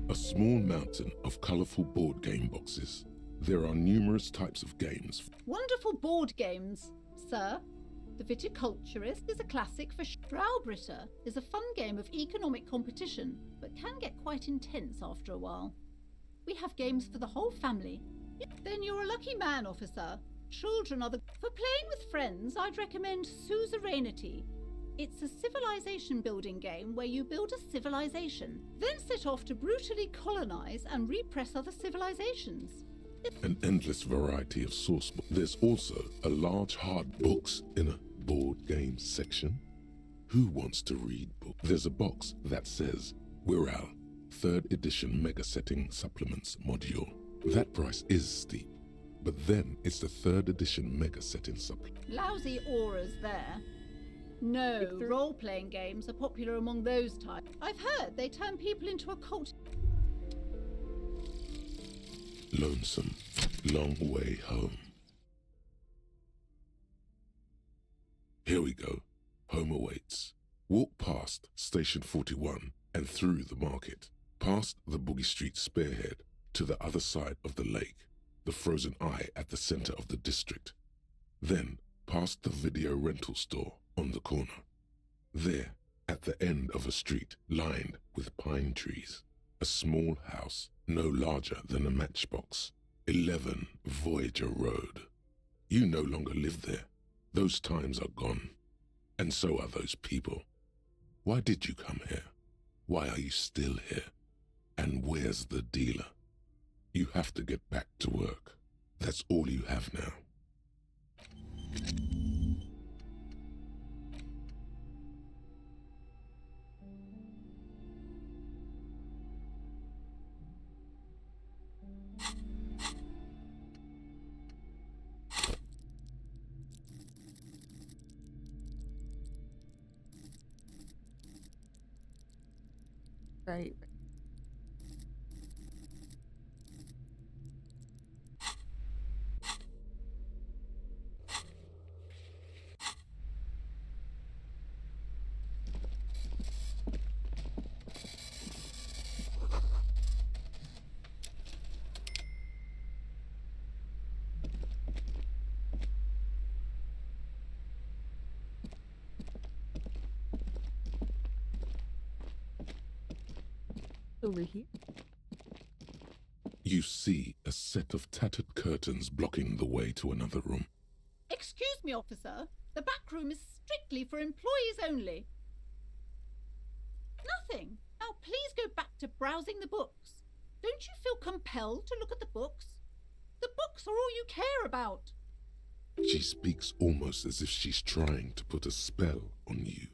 Speaker 2: A small mountain of colorful board game boxes. There are numerous types of games.
Speaker 18: Wonderful board games, sir. The Viticulturist is a classic for Straubritter is a fun game of economic competition, but can get quite intense after a while. We have games for the whole family. Then you're a lucky man, officer. Children are the... For playing with friends, I'd recommend Suzerainty. It's a civilization building game where you build a civilization, then set off to brutally colonize and repress other civilizations.
Speaker 2: An endless variety of source books. There's also a large hard books in a board game section. Who wants to read books? There's a box that says Wirral 3rd edition mega setting supplements module. That price is steep, but then it's the 3rd edition mega setting supplement.
Speaker 18: Lousy auras there. No, role-playing games are popular among those types. I've heard they turn people into a cult.
Speaker 2: Lonesome, long way home. Here we go. Home awaits. Walk past Station 41 and through the market, past the Boogie Street spearhead to the other side of the lake, the frozen eye at the center of the district. Then past the video rental store on the corner. There, at the end of a street lined with pine trees, a small house no larger than a matchbox. 11 Voyager Road. You no longer live there. Those times are gone. And so are those people. Why did you come here? Why are you still here? And where's the dealer? You have to get back to work. That's all you have now.
Speaker 1: Right. Over here.
Speaker 2: You see a set of tattered curtains blocking the way to another room.
Speaker 18: Excuse me, officer. The back room is strictly for employees only. Nothing. Now please go back to browsing the books. Don't you feel compelled to look at the books? The books are all you care about.
Speaker 2: She speaks almost as if she's trying to put a spell on you,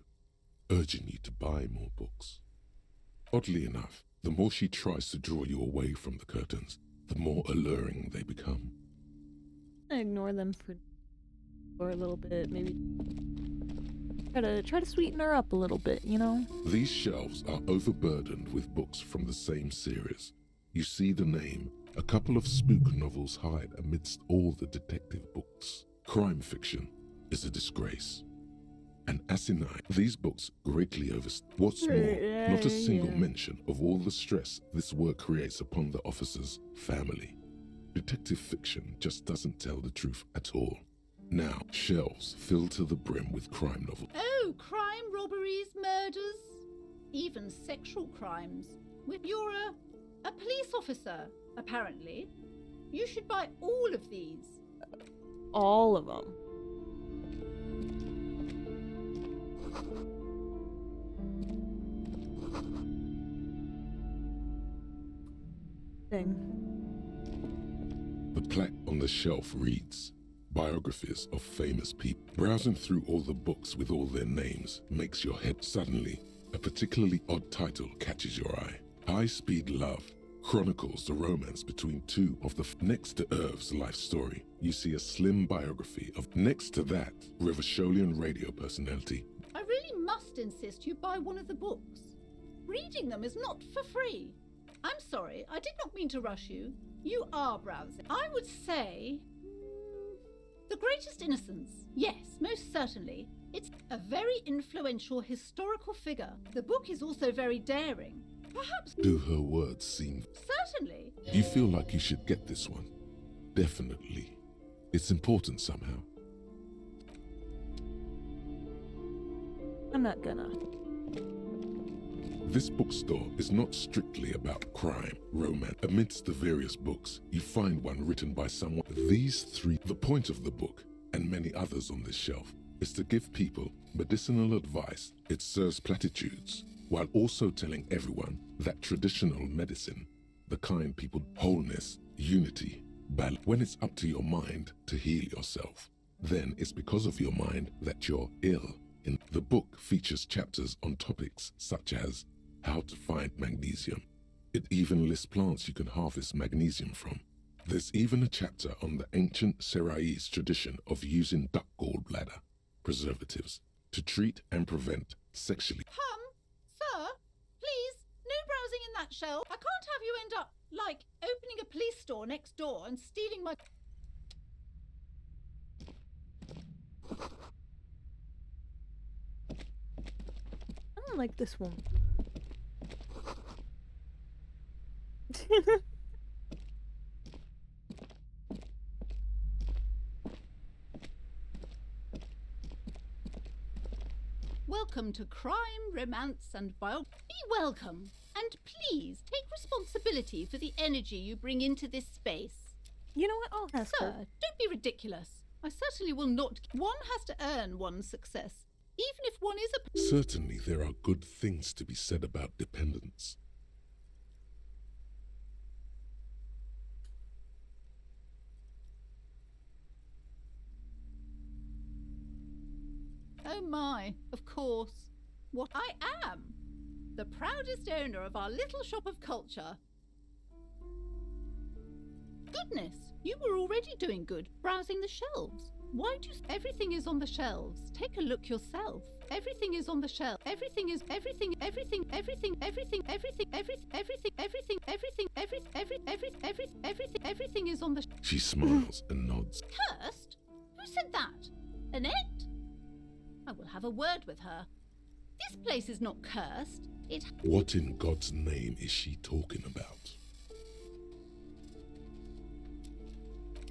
Speaker 2: urging you to buy more books. Oddly enough, the more she tries to draw you away from the curtains, the more alluring they become.
Speaker 1: I ignore them for a little bit, maybe try to sweeten her up a little bit, you know?
Speaker 2: These shelves are overburdened with books from the same series. You see the name. A couple of spook novels hide amidst all the detective books. Crime fiction is a disgrace. and asinine. These books greatly overstate. What's more, not a single mention of all the stress this work creates upon the officer's family. Detective fiction just doesn't tell the truth at all. Now, shelves fill to the brim with crime novels.
Speaker 18: Oh, crime, robberies, murders, even sexual crimes. You're a police officer, apparently. You should buy all of these.
Speaker 1: All of them. Thing.
Speaker 2: The plaque on the shelf reads, Biographies of famous people. Browsing through all the books with all their names makes your head suddenly. A particularly odd title catches your eye. High Speed Love chronicles the romance between two of the next to Irv's life story. You see a slim biography of next to that Revacholian radio personality.
Speaker 18: I really must insist you buy one of the books. Reading them is not for free. I'm sorry, I did not mean to rush you. You are browsing. I would say... The Greatest Innocence. Yes, most certainly. It's a very influential historical figure. The book is also very daring. Perhaps...
Speaker 2: Do her words seem...
Speaker 18: Certainly.
Speaker 2: You feel like you should get this one. Definitely. It's important somehow.
Speaker 1: I'm not gonna.
Speaker 2: This bookstore is not strictly about crime, romance. Amidst the various books, you find one written by someone. These three, the point of the book, and many others on this shelf, is to give people medicinal advice. It serves platitudes, while also telling everyone that traditional medicine, the kind people, wholeness, unity, balance. When it's up to your mind to heal yourself, then it's because of your mind that you're ill. In the book features chapters on topics such as how to find magnesium. It even lists plants you can harvest magnesium from. There's even a chapter on the ancient Seraïs tradition of using duck gallbladder preservatives to treat and prevent sexually.
Speaker 18: Sir, please, no browsing in that shelf. I can't have you end up, like, opening a police store next door and stealing my...
Speaker 1: I don't like this one.
Speaker 18: Welcome to Crime, Romance and Bio... Be welcome, and please take responsibility for the energy you bring into this space.
Speaker 1: You know what? I'll ask
Speaker 18: Sir,
Speaker 1: her.
Speaker 18: don't be ridiculous. I certainly will not... One has to earn one's success, even if one is a...
Speaker 2: Certainly there are good things to be said about dependence.
Speaker 18: Oh my, of course. What I am. The proudest owner of our little shop of culture. Goodness, you were already doing good, browsing the shelves. Why do you... Everything is on the shelves. Take a look yourself. Everything is on the shelf. Everything is everything is on the...
Speaker 2: She smiles and nods.
Speaker 18: Cursed? Who said that? Annette? I will have a word with her. This place is not cursed. It...
Speaker 2: What in God's name is she talking about?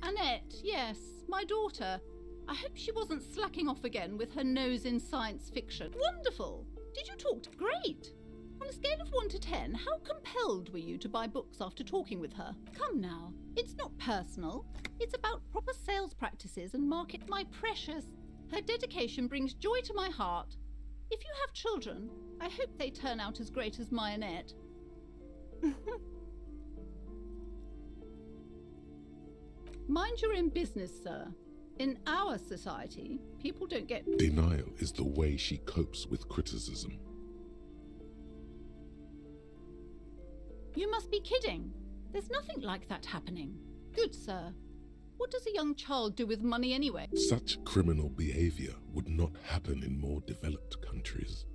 Speaker 18: Annette, yes, my daughter. I hope she wasn't slacking off again with her nose in science fiction. Wonderful! Did you talk to... Great! On a scale of 1 to 10, how compelled were you to buy books after talking with her? Come now, it's not personal. It's about proper sales practices and market. My precious, her dedication brings joy to my heart. If you have children, I hope they turn out as great as my Annette. Mind your own business, sir. In our society, people don't get...
Speaker 2: Denial is the way she copes with criticism.
Speaker 18: You must be kidding. There's nothing like that happening. Good, sir. What does a young child do with money anyway?
Speaker 2: Such criminal behavior would not happen in more developed countries.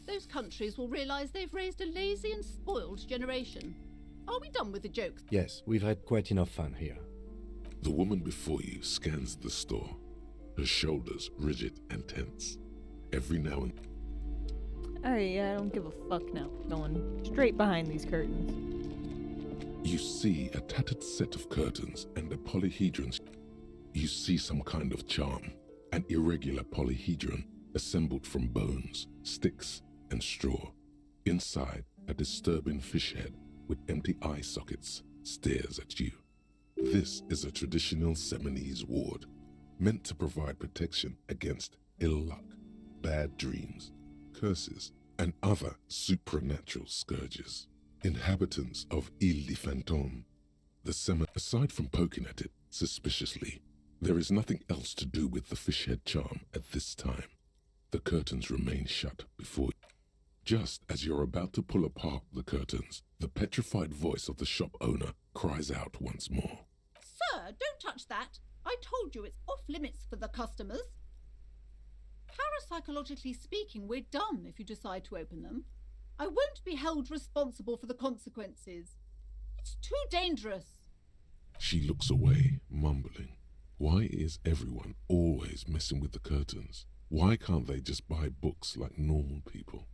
Speaker 18: Those countries will realize they've raised a lazy and spoiled generation. Are we done with the jokes?
Speaker 3: Yes, we've had quite enough fun here.
Speaker 2: The woman before you scans the store. her shoulders rigid and tense. Every now and
Speaker 1: Alright, yeah, I don't give a fuck now. Going straight behind these curtains.
Speaker 2: you see a tattered set of curtains and a polyhedron. You see some kind of charm, an irregular polyhedron assembled from bones, sticks, and straw. Inside, a disturbing fish head with empty eye sockets stares at you. This is a traditional Seminese ward, meant to provide protection against ill luck, bad dreams, curses, and other supernatural scourges. Inhabitants of Ile de Fantôme, aside from poking at it suspiciously, there is nothing else to do with the fish head charm at this time. The curtains remain shut before you. Just as you're about to pull apart the curtains, the petrified voice of the shop owner cries out once more.
Speaker 18: Sir, don't touch that. I told you it's off limits for the customers. Parapsychologically speaking, we're done if you decide to open them. I won't be held responsible for the consequences. It's too dangerous.
Speaker 2: She looks away, mumbling. Why is everyone always messing with the curtains? Why can't they just buy books like normal people?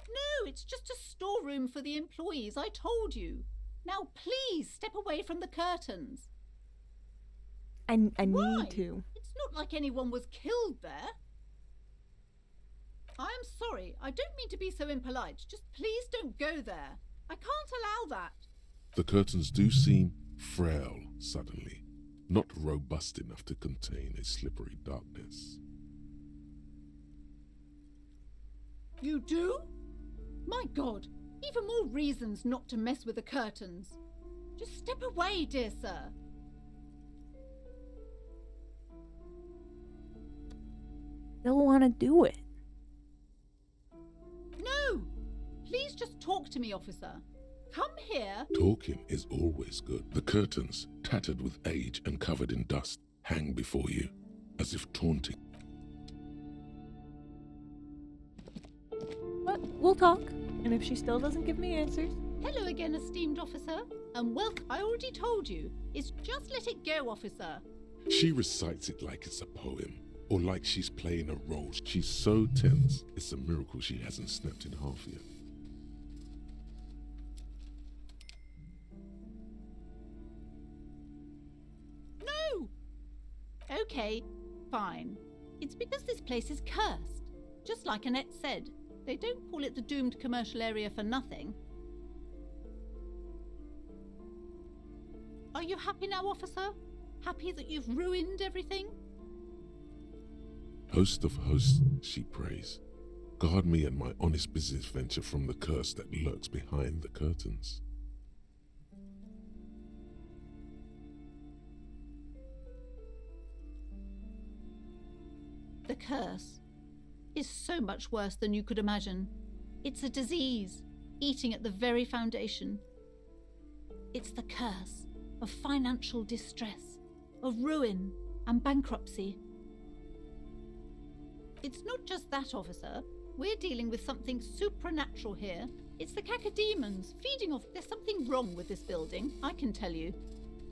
Speaker 18: No, it's just a storeroom for the employees, I told you. Now please step away from the curtains.
Speaker 1: I
Speaker 18: Why?
Speaker 1: need to.
Speaker 18: It's not like anyone was killed there. I am sorry, I don't mean to be so impolite. Just please don't go there. I can't allow that.
Speaker 2: The curtains do seem frail suddenly, not robust enough to contain a slippery darkness.
Speaker 18: You do? My God, even more reasons not to mess with the curtains. Just step away, dear sir.
Speaker 1: They'll want to do it.
Speaker 18: No! Please just talk to me, officer. Come here.
Speaker 2: Talking is always good. The curtains, tattered with age and covered in dust, hang before you, as if taunting.
Speaker 1: But we'll talk, and if she still doesn't give me answers...
Speaker 18: Hello again, esteemed officer. And welcome. I already told you. It's just let it go, officer.
Speaker 2: She recites it like it's a poem, or like she's playing a role. She's so tense, it's a miracle she hasn't snapped in half yet.
Speaker 18: No! Okay, fine. It's because this place is cursed. Just like Annette said, they don't call it the doomed commercial area for nothing. Are you happy now, officer? Happy that you've ruined everything?
Speaker 2: Host of hosts, she prays. Guard me and my honest business venture from the curse that lurks behind the curtains.
Speaker 18: The curse is so much worse than you could imagine. It's a disease, eating at the very foundation. It's the curse of financial distress, of ruin and bankruptcy. It's not just that, officer. We're dealing with something supernatural here. It's the cacodemons feeding off. There's something wrong with this building, I can tell you.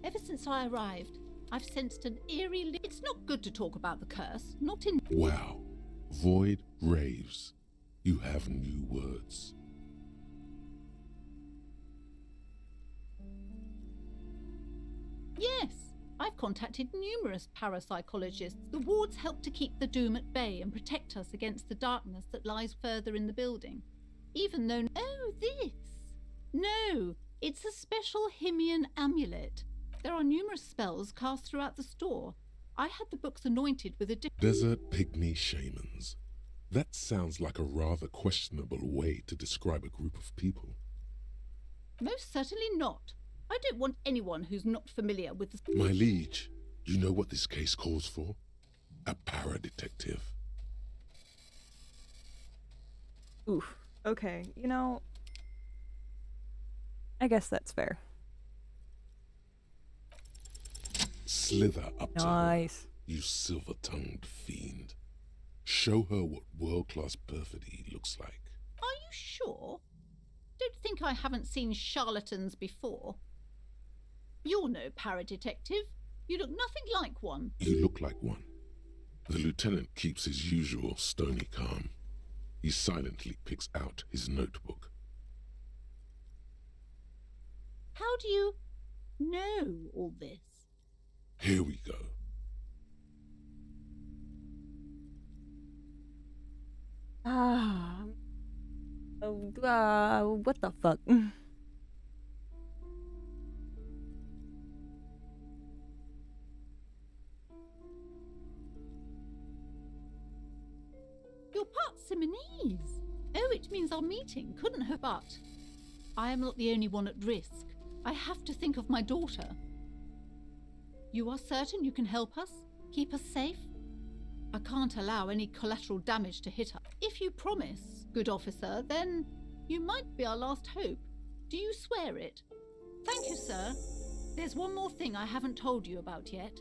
Speaker 18: Ever since I arrived, I've sensed an eerie... It's not good to talk about the curse, not in...
Speaker 2: Wow. Void raves. You have new words.
Speaker 18: Yes, I've contacted numerous parapsychologists. The wards help to keep the doom at bay and protect us against the darkness that lies further in the building. Even though... Oh, this! No, it's a special Himian amulet. There are numerous spells cast throughout the store. I had the books anointed with a
Speaker 2: Desert pygmy shamans. That sounds like a rather questionable way to describe a group of people.
Speaker 18: Most certainly not. I don't want anyone who's not familiar with the...
Speaker 2: My liege, you know what this case calls for? A para-detective.
Speaker 1: Oof. Okay, you know... I guess that's fair.
Speaker 2: Slither up to her,
Speaker 1: Nice.
Speaker 2: you silver-tongued fiend. Show her what world-class perfidy looks like.
Speaker 18: Are you sure? Don't think I haven't seen charlatans before. You're no paradetective. You look nothing like one.
Speaker 2: You look like one. The lieutenant keeps his usual stony calm. He silently picks out his notebook.
Speaker 18: How do you know all this?
Speaker 2: Here we go.
Speaker 1: What the fuck?
Speaker 18: You're Parsimonese. Oh, it means our meeting couldn't have but. I am not the only one at risk. I have to think of my daughter. You are certain you can help us? Keep us safe? I can't allow any collateral damage to hit us. If you promise, good officer, then you might be our last hope. Do you swear it? Thank you, sir. There's one more thing I haven't told you about yet.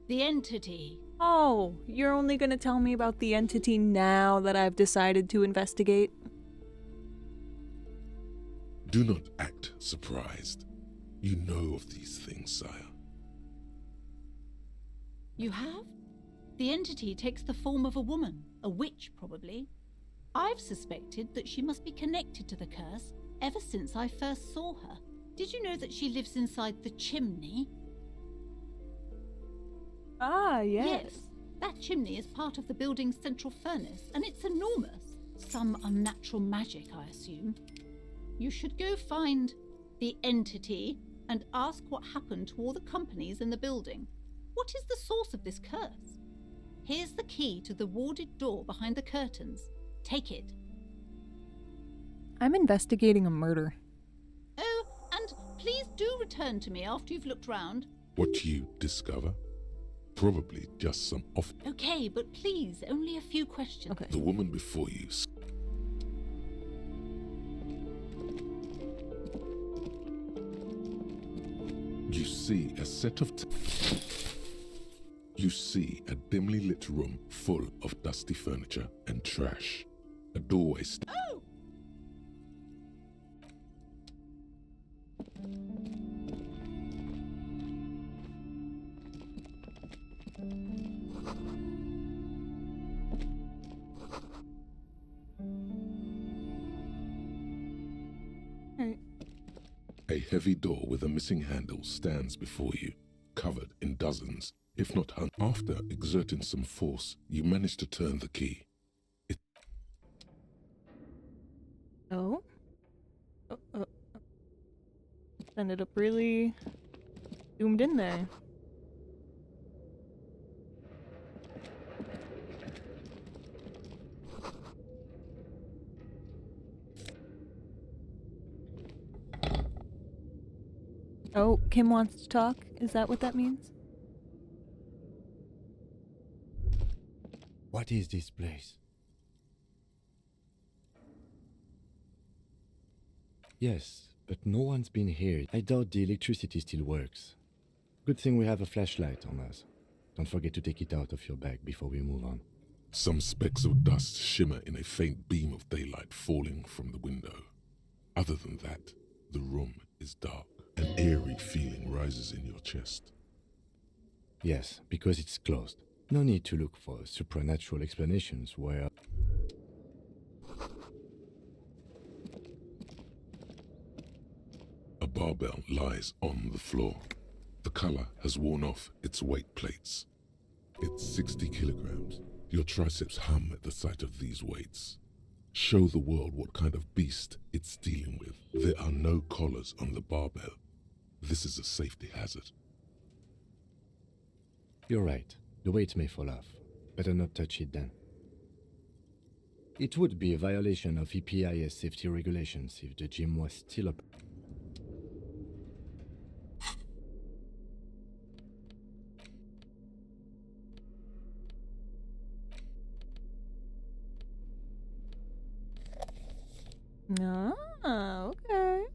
Speaker 18: The entity.
Speaker 1: Oh, you're only gonna tell me about the entity now that I've decided to investigate?
Speaker 2: Do not act surprised. You know of these things, sire.
Speaker 18: You have? The entity takes the form of a woman, a witch probably. I've suspected that she must be connected to the curse ever since I first saw her. Did you know that she lives inside the chimney?
Speaker 1: Ah, yes.
Speaker 18: Yes, that chimney is part of the building's central furnace, and it's enormous. Some unnatural magic, I assume. You should go find the entity and ask what happened to all the companies in the building. What is the source of this curse? Here's the key to the warded door behind the curtains. Take it.
Speaker 1: I'm investigating a murder.
Speaker 18: Oh, and please do return to me after you've looked round.
Speaker 2: What you discover? Probably just some off.
Speaker 18: Okay, but please, only a few questions.
Speaker 1: Okay.
Speaker 2: The woman before you. You see a set of. You see a dimly lit room full of dusty furniture and trash. A doorway.
Speaker 18: Oh!
Speaker 2: A heavy door with a missing handle stands before you, covered in dozens, if not hundreds. After exerting some force, you manage to turn the key.
Speaker 1: Oh? Ended up really zoomed in there. Oh, Kim wants to talk? Is that what that means?
Speaker 3: What is this place? Yes, but no one's been here. I doubt the electricity still works. Good thing we have a flashlight on us. Don't forget to take it out of your bag before we move on.
Speaker 2: Some specks of dust shimmer in a faint beam of daylight falling from the window. Other than that, the room is dark. An eerie feeling rises in your chest.
Speaker 3: Yes, because it's closed. No need to look for supernatural explanations where...
Speaker 2: A barbell lies on the floor. The color has worn off its weight plates. It's 60 kilograms. Your triceps hum at the sight of these weights. Show the world what kind of beast it's dealing with. There are no collars on the barbell. This is a safety hazard.
Speaker 3: You're right. The weight may fall off. Better not touch it then. It would be a violation of EPIS safety regulations if the gym was still up.
Speaker 1: Ah, okay.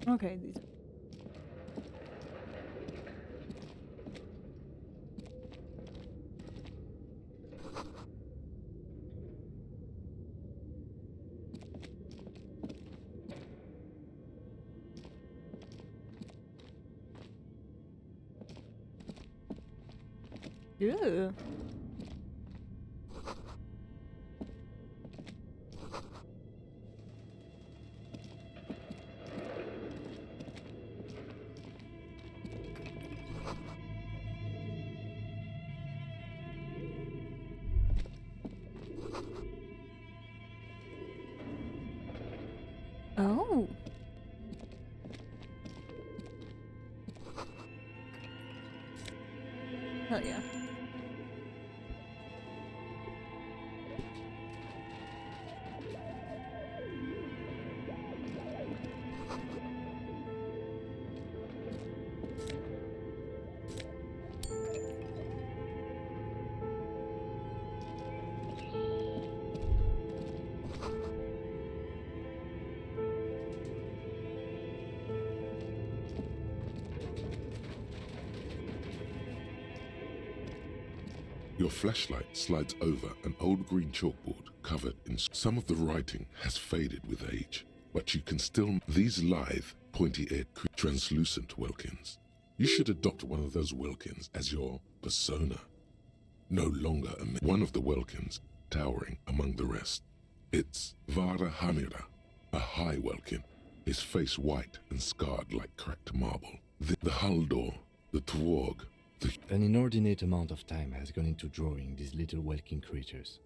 Speaker 1: Okay, these. Yeah. Oh. Hell yeah.
Speaker 2: Your flashlight slides over an old green chalkboard covered in some of the writing has faded with age, but you can still these lithe, pointy-eared, translucent Welkins. You should adopt one of those Welkins as your persona. No longer one of the Welkins towering among the rest. It's Vara Hamira, a high Welkin, his face white and scarred like cracked marble. The Haldor, the Tworg,
Speaker 3: An inordinate amount of time has gone into drawing these little Welkin creatures.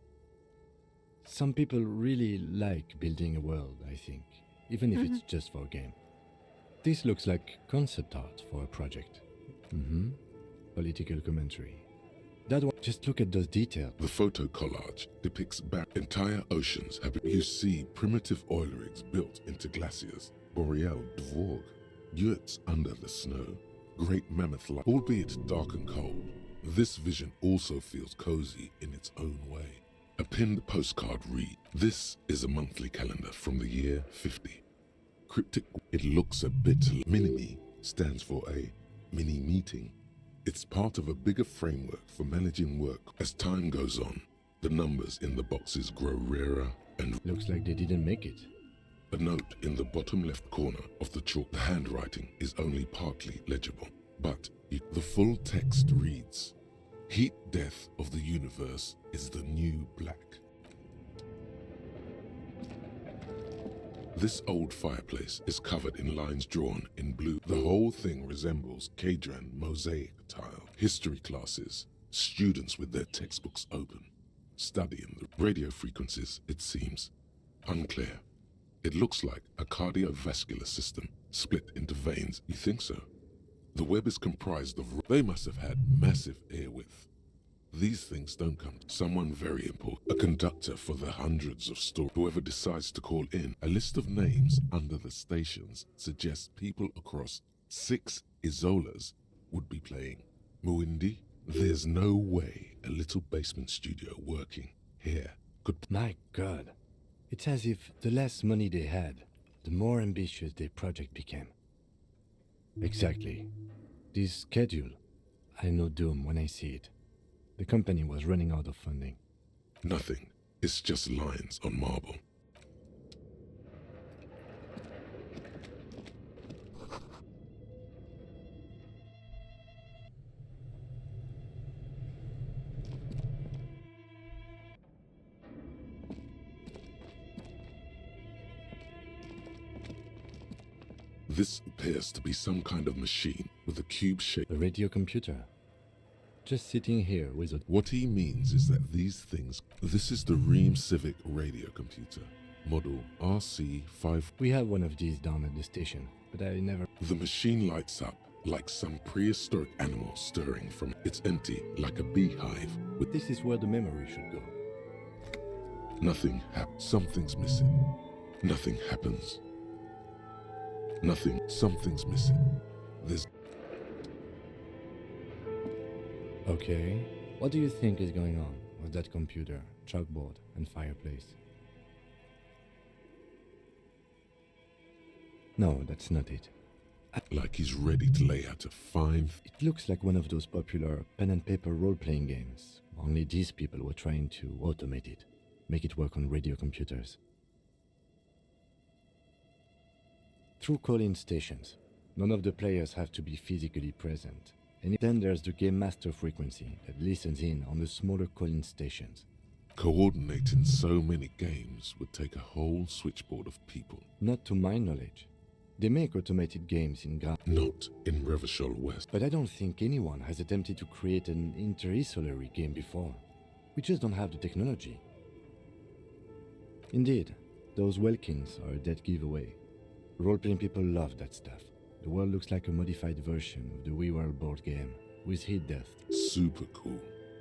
Speaker 3: Some people really like building a world, I think, even if it's just for a game. This looks like concept art for a project. Political commentary. That one, just look at those details.
Speaker 2: The photo collage depicts entire oceans. You see primitive oil rigs built into glaciers, boreal dvorg, yurts under the snow, great mammoth life, albeit dark and cold. This vision also feels cozy in its own way. A pinned postcard reads, "This is a monthly calendar from the year 50. Cryptic, it looks a bit. Minimi stands for a mini meeting. It's part of a bigger framework for managing work. As time goes on, the numbers in the boxes grow rarer and...
Speaker 3: Looks like they didn't make it.
Speaker 2: A note in the bottom left corner of the chalk. The handwriting is only partly legible, but the full text reads, "Heat death of the universe is the new black." This old fireplace is covered in lines drawn in blue. The whole thing resembles Kadran mosaic tile. History classes, students with their textbooks open, studying the radio frequencies, it seems. Unclear. It looks like a cardiovascular system split into veins. You think so? The web is comprised of... They must have had massive air width. These things don't come. Someone very important. A conductor for the hundreds of stories. Whoever decides to call in. A list of names under the stations suggests people across 6 Isolas would be playing. Muindi, there's no way a little basement studio working here could...
Speaker 3: My God. It's as if the less money they had, the more ambitious their project became. Exactly. This schedule, I know doom when I see it. The company was running out of funding.
Speaker 2: Nothing. It's just lines on marble. This appears to be some kind of machine with a cube shape.
Speaker 3: A radio computer. Just sitting here with a...
Speaker 2: What he means is that these things... This is the Ream Civic radio computer, model RC5.
Speaker 3: We have one of these down at the station, but I never...
Speaker 2: The machine lights up like some prehistoric animal stirring from... It's empty, like a beehive.
Speaker 3: But this is where the memory should go.
Speaker 2: Nothing happens. Something's missing. Nothing happens. Nothing. Something's missing. There's...
Speaker 3: Okay. What do you think is going on with that computer, chalkboard, and fireplace? No, that's not it.
Speaker 2: Like he's ready to lay out a fine...
Speaker 3: It looks like one of those popular pen and paper role-playing games. Only these people were trying to automate it, make it work on radio computers. Through call-in stations, none of the players have to be physically present. And then there's the game master frequency that listens in on the smaller call-in stations.
Speaker 2: Coordinating so many games would take a whole switchboard of people.
Speaker 3: Not to my knowledge. They make automated games in
Speaker 2: Not in Revachol West.
Speaker 3: But I don't think anyone has attempted to create an inter-isolary game before. We just don't have the technology. Indeed, those Welkins are a dead giveaway. Role-playing people love that stuff. The world looks like a modified version of the WeWorld board game, with hit death.
Speaker 2: Super cool.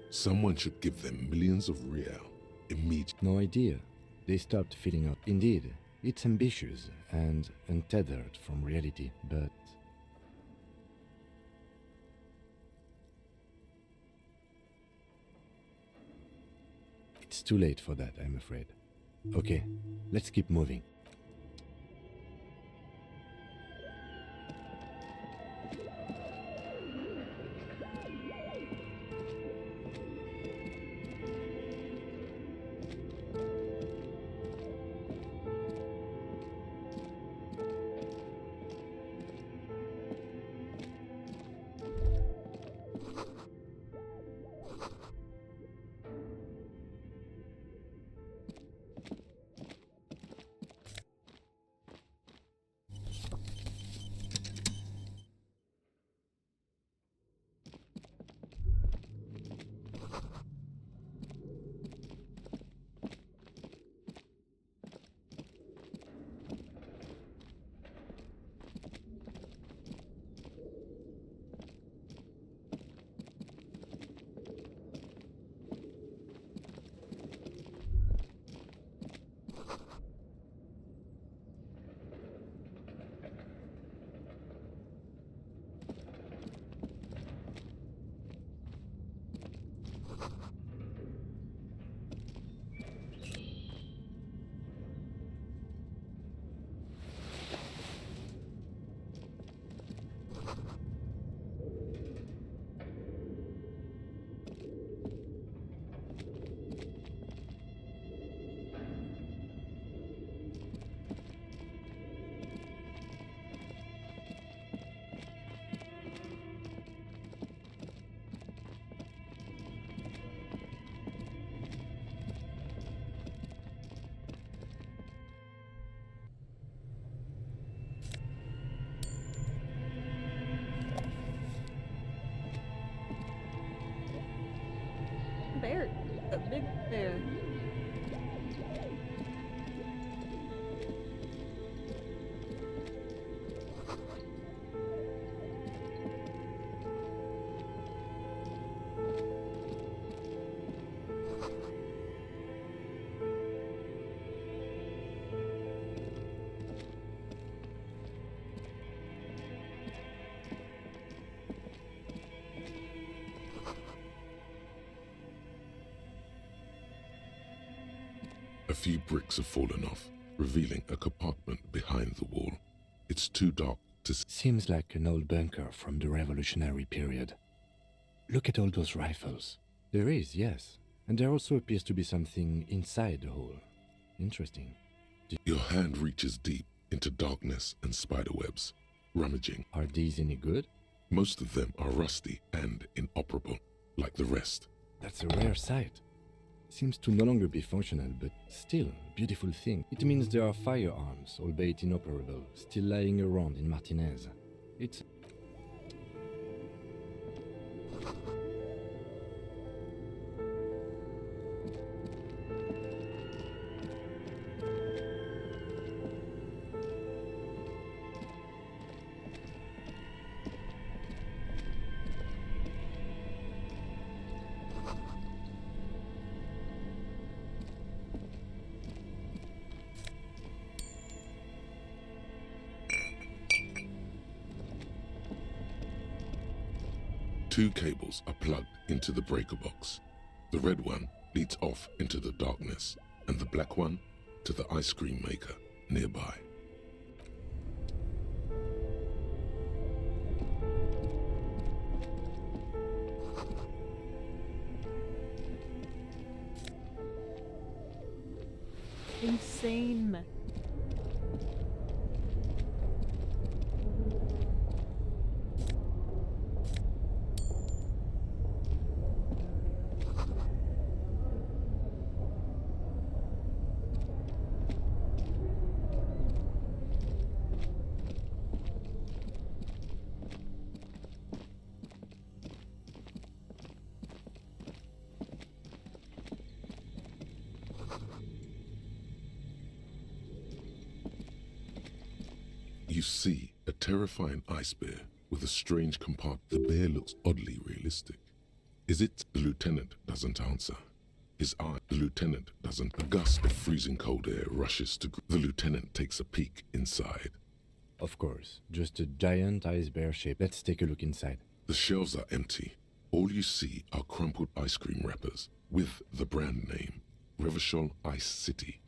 Speaker 2: Someone should give them millions of real. Immediately.
Speaker 3: No idea. They stopped filling up. Indeed, it's ambitious and untethered from reality, but... It's too late for that, I'm afraid. Okay, let's keep moving.
Speaker 1: Bear. A big bear.
Speaker 2: A few bricks have fallen off, revealing a compartment behind the wall. It's too dark to see.
Speaker 3: Seems like an old bunker from the revolutionary period. Look at all those rifles. There is, yes. And there also appears to be something inside the hole. Interesting.
Speaker 2: Your hand reaches deep into darkness and spiderwebs, rummaging.
Speaker 3: Are these any good?
Speaker 2: Most of them are rusty and inoperable, like the rest.
Speaker 3: That's a rare sight. Seems to no longer be functional, but still, beautiful thing. It means there are firearms, albeit inoperable, still lying around in Martinez. It's...
Speaker 2: Two cables are plugged into the breaker box. The red one leads off into the darkness, and the black one to the ice cream maker nearby.
Speaker 1: insane.
Speaker 2: You see a terrifying ice bear with a strange compartment. The bear looks oddly realistic. Is it? The lieutenant doesn't answer. His eye. The lieutenant doesn't. A gust of freezing cold air rushes to. The lieutenant takes a peek inside.
Speaker 3: Of course, just a giant ice bear shape. Let's take a look inside.
Speaker 2: The shelves are empty. All you see are crumpled ice cream wrappers with the brand name, Revachol Ice City.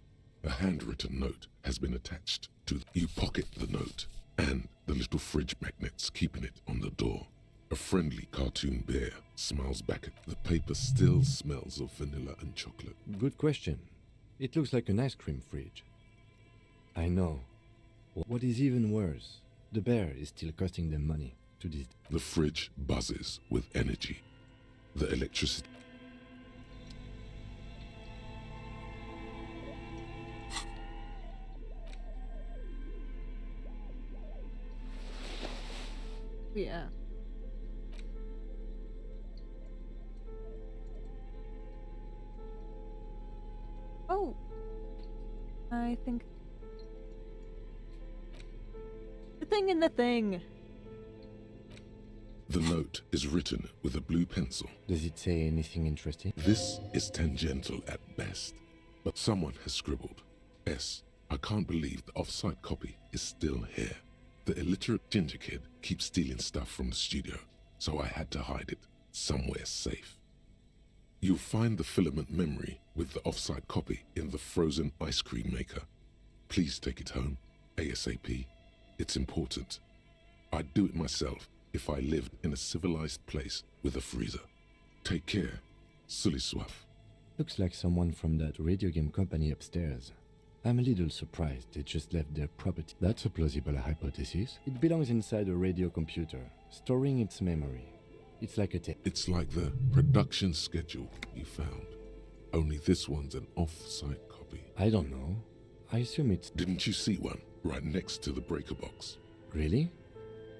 Speaker 2: A handwritten note has been attached to. You pocket the note and the little fridge magnets keeping it on the door. A friendly cartoon bear smiles back at the paper. Still smells of vanilla and chocolate.
Speaker 3: Good question. It looks like an ice cream fridge. I know. What is even worse, the bear is still costing them money to this.
Speaker 2: The fridge buzzes with energy. The electricity.
Speaker 1: Yeah. Oh. I think the thing in the thing.
Speaker 2: The note is written with a blue pencil.
Speaker 3: Does it say anything interesting?
Speaker 2: This is tangential at best, but someone has scribbled. S. I can't believe the off-site copy is still here. The illiterate ginger kid keeps stealing stuff from the studio, so I had to hide it somewhere safe. You'll find the filament memory with the off-site copy in the frozen ice cream maker. Please take it home, ASAP. It's important. I'd do it myself if I lived in a civilized place with a freezer. Take care. Sully Swaff.
Speaker 3: Looks like someone from that radio game company upstairs. I'm a little surprised they just left their property. That's a plausible hypothesis. It belongs inside a radio computer, storing its memory. It's like a tape.
Speaker 2: It's like the production schedule you found. Only this one's an off-site copy.
Speaker 3: I don't know. I assume it's...
Speaker 2: Didn't you see one right next to the breaker box?
Speaker 3: Really?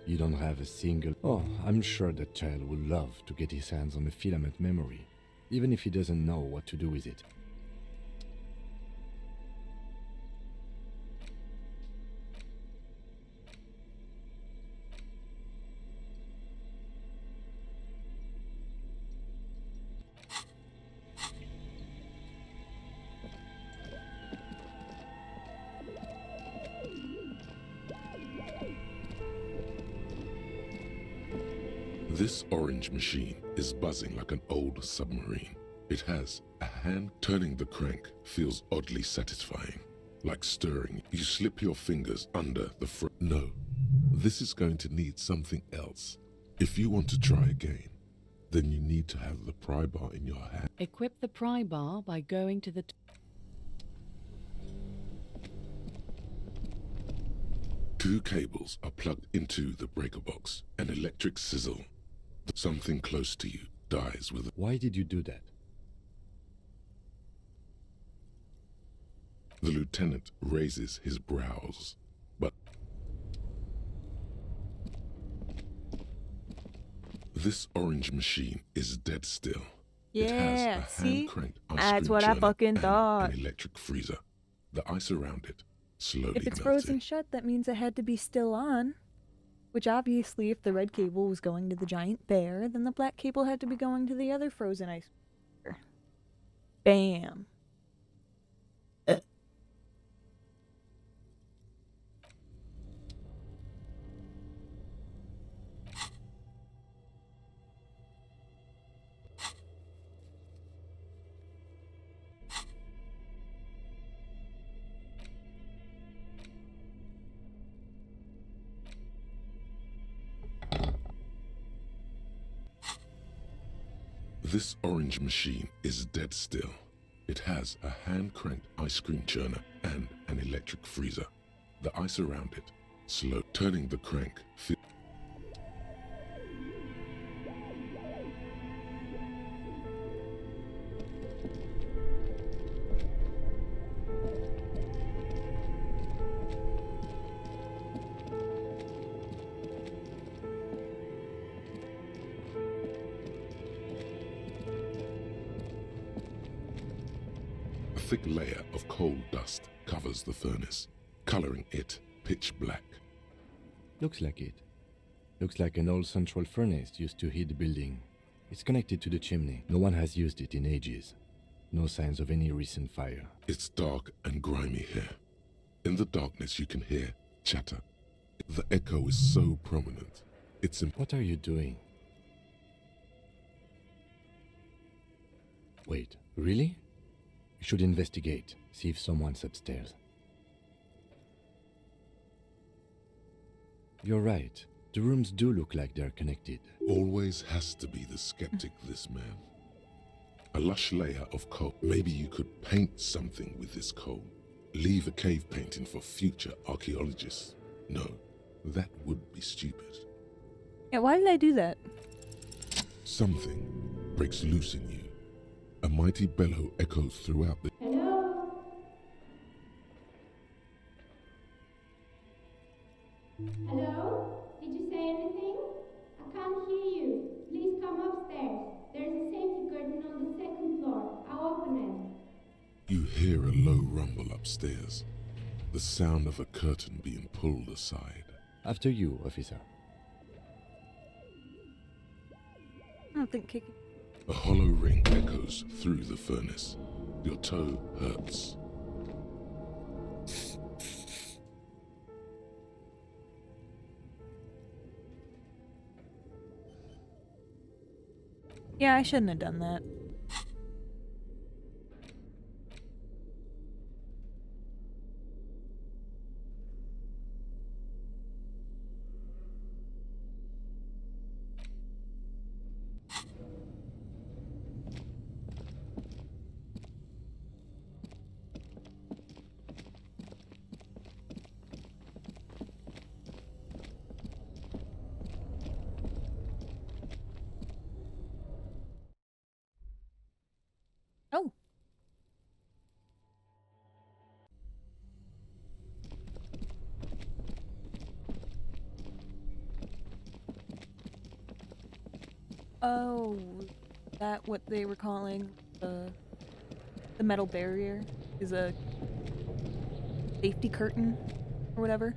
Speaker 3: You don't have a single... Oh, I'm sure that child would love to get his hands on a filament memory, even if he doesn't know what to do with it.
Speaker 2: This orange machine is buzzing like an old submarine. It has a hand. Turning the crank feels oddly satisfying, like stirring. You slip your fingers under the No, this is going to need something else. If you want to try again, then you need to have the pry bar in your hand.
Speaker 4: Equip the pry bar by going to the...
Speaker 2: Two cables are plugged into the breaker box. An electric sizzle. Something close to you dies with...
Speaker 3: Why did you do that?
Speaker 2: The lieutenant raises his brows, but... This orange machine is dead still. It has
Speaker 1: Yeah,
Speaker 2: a
Speaker 1: see?
Speaker 2: hand-cranked ice
Speaker 1: That's
Speaker 2: cream
Speaker 1: what I
Speaker 2: churner
Speaker 1: fucking
Speaker 2: and
Speaker 1: thought.
Speaker 2: an electric freezer. The ice around it slowly
Speaker 1: If it's
Speaker 2: melting.
Speaker 1: frozen shut, that means it had to be still on. Which obviously, if the red cable was going to the giant bear, then the black cable had to be going to the other frozen ice. Bam.
Speaker 2: This orange machine is dead still. It has a hand-cranked ice cream churner and an electric freezer. The ice around it, slow turning the crank. A thick layer of coal dust covers the furnace, coloring it pitch black.
Speaker 3: Looks like it. Looks like an old central furnace used to heat the building. It's connected to the chimney. No one has used it in ages. No signs of any recent fire.
Speaker 2: It's dark and grimy here. In the darkness you can hear chatter. The echo is so prominent.
Speaker 3: What are you doing? Wait, really? You should investigate, see if someone's upstairs. You're right. The rooms do look like they're connected.
Speaker 2: Always has to be the skeptic, this man. A lush layer of coal. Maybe you could paint something with this coal. Leave a cave painting for future archaeologists. No, that would be stupid.
Speaker 1: Yeah, why did I do that?
Speaker 2: Something breaks loose in you. A mighty bellow echoes throughout the...
Speaker 19: Hello? Hello? Did you say anything? I can't hear you. Please come upstairs. There's a safety curtain on the second floor. I'll open it.
Speaker 2: You hear a low rumble upstairs. The sound of a curtain being pulled aside.
Speaker 3: After you, officer.
Speaker 1: I don't think kicking.
Speaker 2: A hollow ring echoes through the furnace. Your toe hurts.
Speaker 1: Yeah, I shouldn't have done that. Oh. Oh, that what they were calling the metal barrier is a safety curtain or whatever.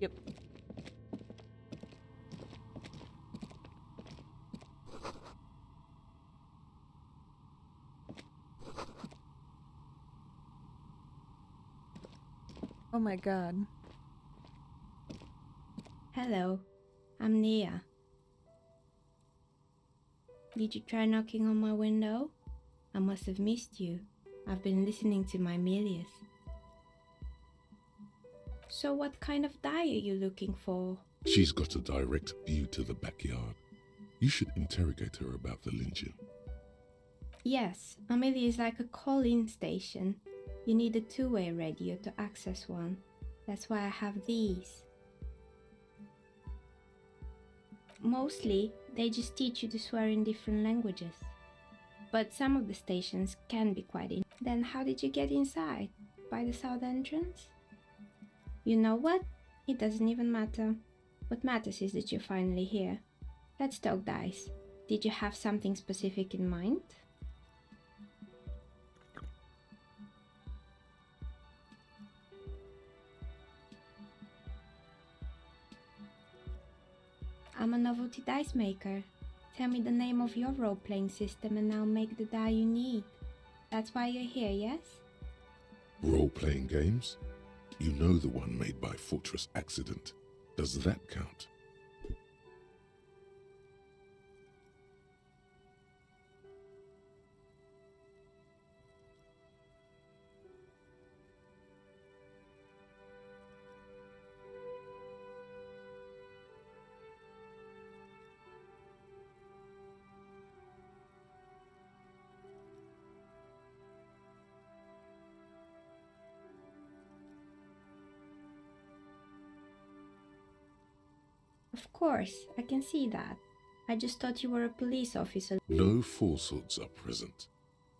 Speaker 1: Yep. Oh my god.
Speaker 16: Hello, I'm Nia. Did you try knocking on my window? I must have missed you. I've been listening to my Milius. So what kind of dye are you looking for?
Speaker 2: She's got a direct view to the backyard. You should interrogate her about the lynching.
Speaker 16: Yes, Amelia is like a call-in station. You need a two-way radio to access one. That's why I have these. Mostly, they just teach you to swear in different languages. But some of the stations can be quite in. Then how did you get inside? By the south entrance? You know what? It doesn't even matter. What matters is that you're finally here. Let's talk dice. Did you have something specific in mind? I'm a novelty dice maker. Tell me the name of your role-playing system and I'll make the die you need. That's why you're here, yes?
Speaker 2: Role-playing games? You know the one made by Fortress Accident. Does that count?
Speaker 16: Of course, I can see that. I just thought you were a police officer.
Speaker 2: No falsehoods are present.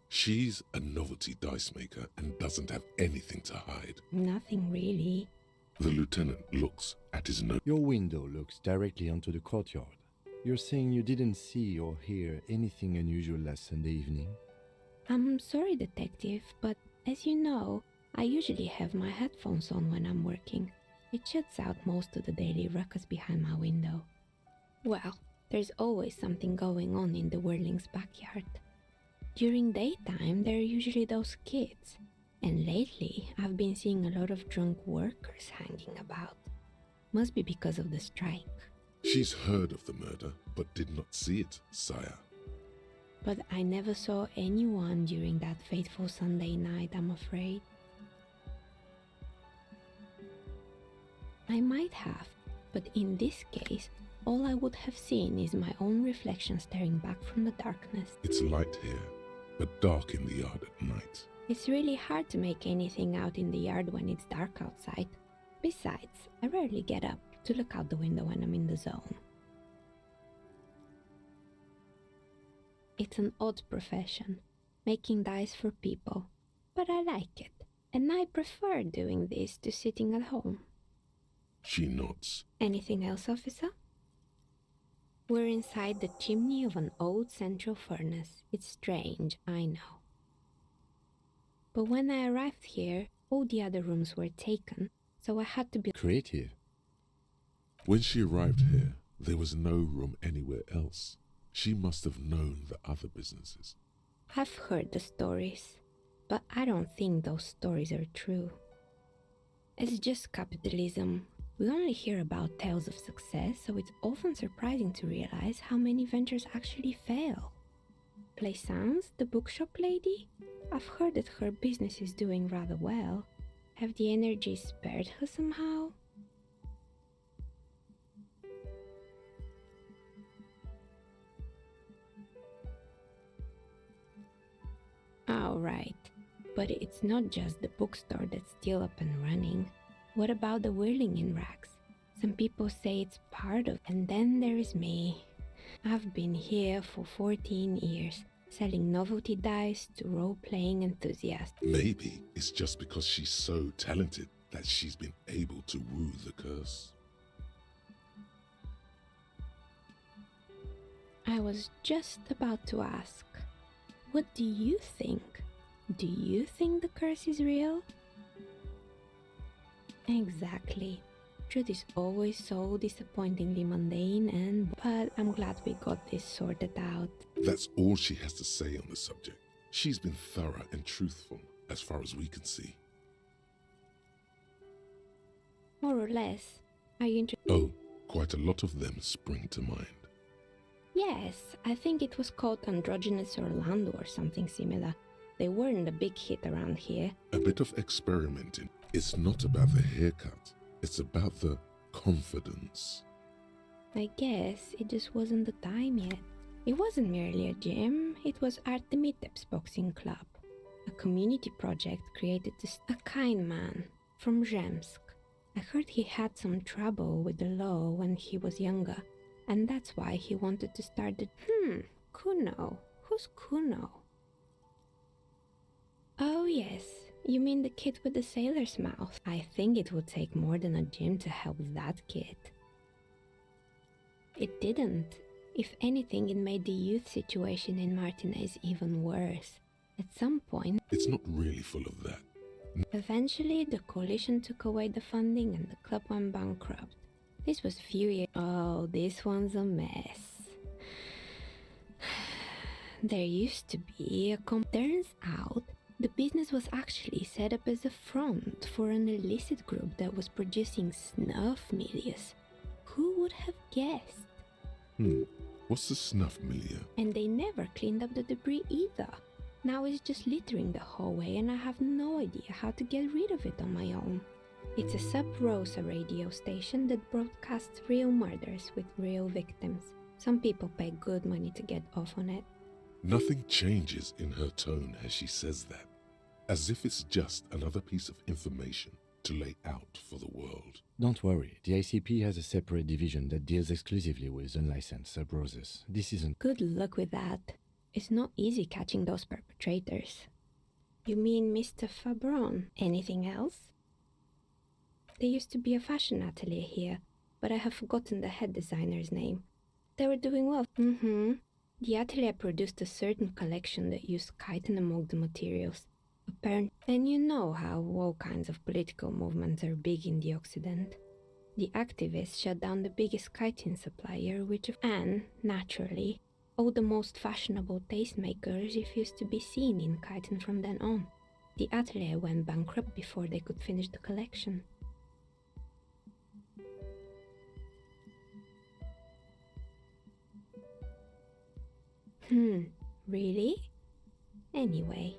Speaker 2: She's a novelty dice maker and doesn't have anything to hide.
Speaker 16: Nothing really.
Speaker 2: The lieutenant looks at his note.
Speaker 3: Your window looks directly onto the courtyard. You're saying you didn't see or hear anything unusual last Sunday evening?
Speaker 16: I'm sorry, detective, but as you know, I usually have my headphones on when I'm working. It shuts out most of the daily ruckus behind my window. Well, there's always something going on in the Whirling's backyard. During daytime, there are usually those kids, and lately I've been seeing a lot of drunk workers hanging about. Must be because of the strike.
Speaker 2: She's heard of the murder, but did not see it, sire.
Speaker 16: But I never saw anyone during that fateful Sunday night, I'm afraid. I might have, but in this case, all I would have seen is my own reflection staring back from the darkness.
Speaker 2: It's light here, but dark in the yard at night.
Speaker 16: It's really hard to make anything out in the yard when it's dark outside. Besides, I rarely get up to look out the window when I'm in the zone. It's an odd profession, making dice for people, but I like it, and I prefer doing this to sitting at home.
Speaker 2: She nods.
Speaker 16: Anything else, officer? We're inside the chimney of an old central furnace. It's strange, I know. But when I arrived here, all the other rooms were taken, so I had to be
Speaker 3: creative.
Speaker 2: When she arrived here, there was no room anywhere else. She must have known the other businesses.
Speaker 16: I've heard the stories, but I don't think those stories are true. It's just capitalism. We only hear about tales of success, so it's often surprising to realize how many ventures actually fail. Play-Thru, the bookshop lady? I've heard that her business is doing rather well. Have the energy spared her somehow? Oh, right. But it's not just the bookstore that's still up and running. What about the whirling in rags? Some people say it's part of, and then there is me. I've been here for 14 years, selling novelty dice to role-playing enthusiasts.
Speaker 2: Maybe it's just because she's so talented that she's been able to woo the curse.
Speaker 16: I was just about to ask, what do you think? Do you think the curse is real? Exactly. Truth is always so disappointingly mundane, but I'm glad we got this sorted out.
Speaker 2: That's all she has to say on the subject. She's been thorough and truthful, as far as we can see.
Speaker 16: More or less. Are you interested?
Speaker 2: Oh, quite a lot of them spring to mind.
Speaker 16: Yes, I think it was called Androgynous Orlando or something similar. They weren't a big hit around here.
Speaker 2: A bit of experimenting. It's not about the haircut. It's about the confidence.
Speaker 16: I guess it just wasn't the time yet. It wasn't merely a gym, it was Artemitep's boxing club. A community project created to a kind man from Zemsk. I heard he had some trouble with the law when he was younger, and that's why he wanted to start the... Kuno. Who's Kuno? Oh yes, you mean the kid with the sailor's mouth. I think it would take more than a gym to help that kid. It didn't. If anything, it made the youth situation in Martinez even worse. At some point...
Speaker 2: It's not really full of that.
Speaker 16: Eventually, the coalition took away the funding and the club went bankrupt. This was a few years... Oh, this one's a mess. There used to be a Turns out, the business was actually set up as a front for an illicit group that was producing snuff milieu. Who would have guessed?
Speaker 2: What's the snuff milieu?
Speaker 16: And they never cleaned up the debris either. Now it's just littering the hallway and I have no idea how to get rid of it on my own. It's a sub-Rosa radio station that broadcasts real murders with real victims. Some people pay good money to get off on it.
Speaker 2: Nothing changes in her tone as she says that, as if it's just another piece of information to lay out for the world.
Speaker 3: Don't worry, the ICP has a separate division that deals exclusively with unlicensed sub-roses. This isn't...
Speaker 20: Good luck with that. It's not easy catching those perpetrators. You mean Mr. Fabron? Anything else? There used to be a fashion atelier here, but I have forgotten the head designer's name. They were doing well. The atelier produced a certain collection that used chitin among the materials. Apparently, and you know how all kinds of political movements are big in the Occident. The activists shut down the biggest chitin supplier, and, naturally, all the most fashionable tastemakers refused to be seen in chitin from then on. The atelier went bankrupt before they could finish the collection. Really? Anyway,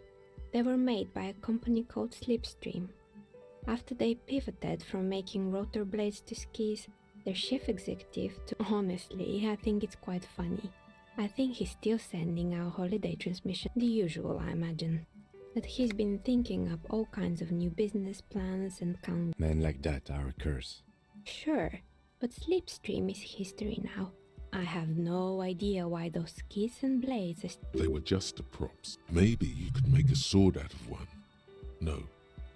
Speaker 20: they were made by a company called Slipstream. After they pivoted from making rotor blades to skis, their chief executive honestly, I think it's quite funny. I think he's still sending out holiday transmission, the usual I imagine. That he's been thinking up all kinds of new business plans and
Speaker 3: Men like that are a curse.
Speaker 20: Sure, but Slipstream is history now. I have no idea why those skis and blades are...
Speaker 2: They were just props. Maybe you could make a sword out of one. No,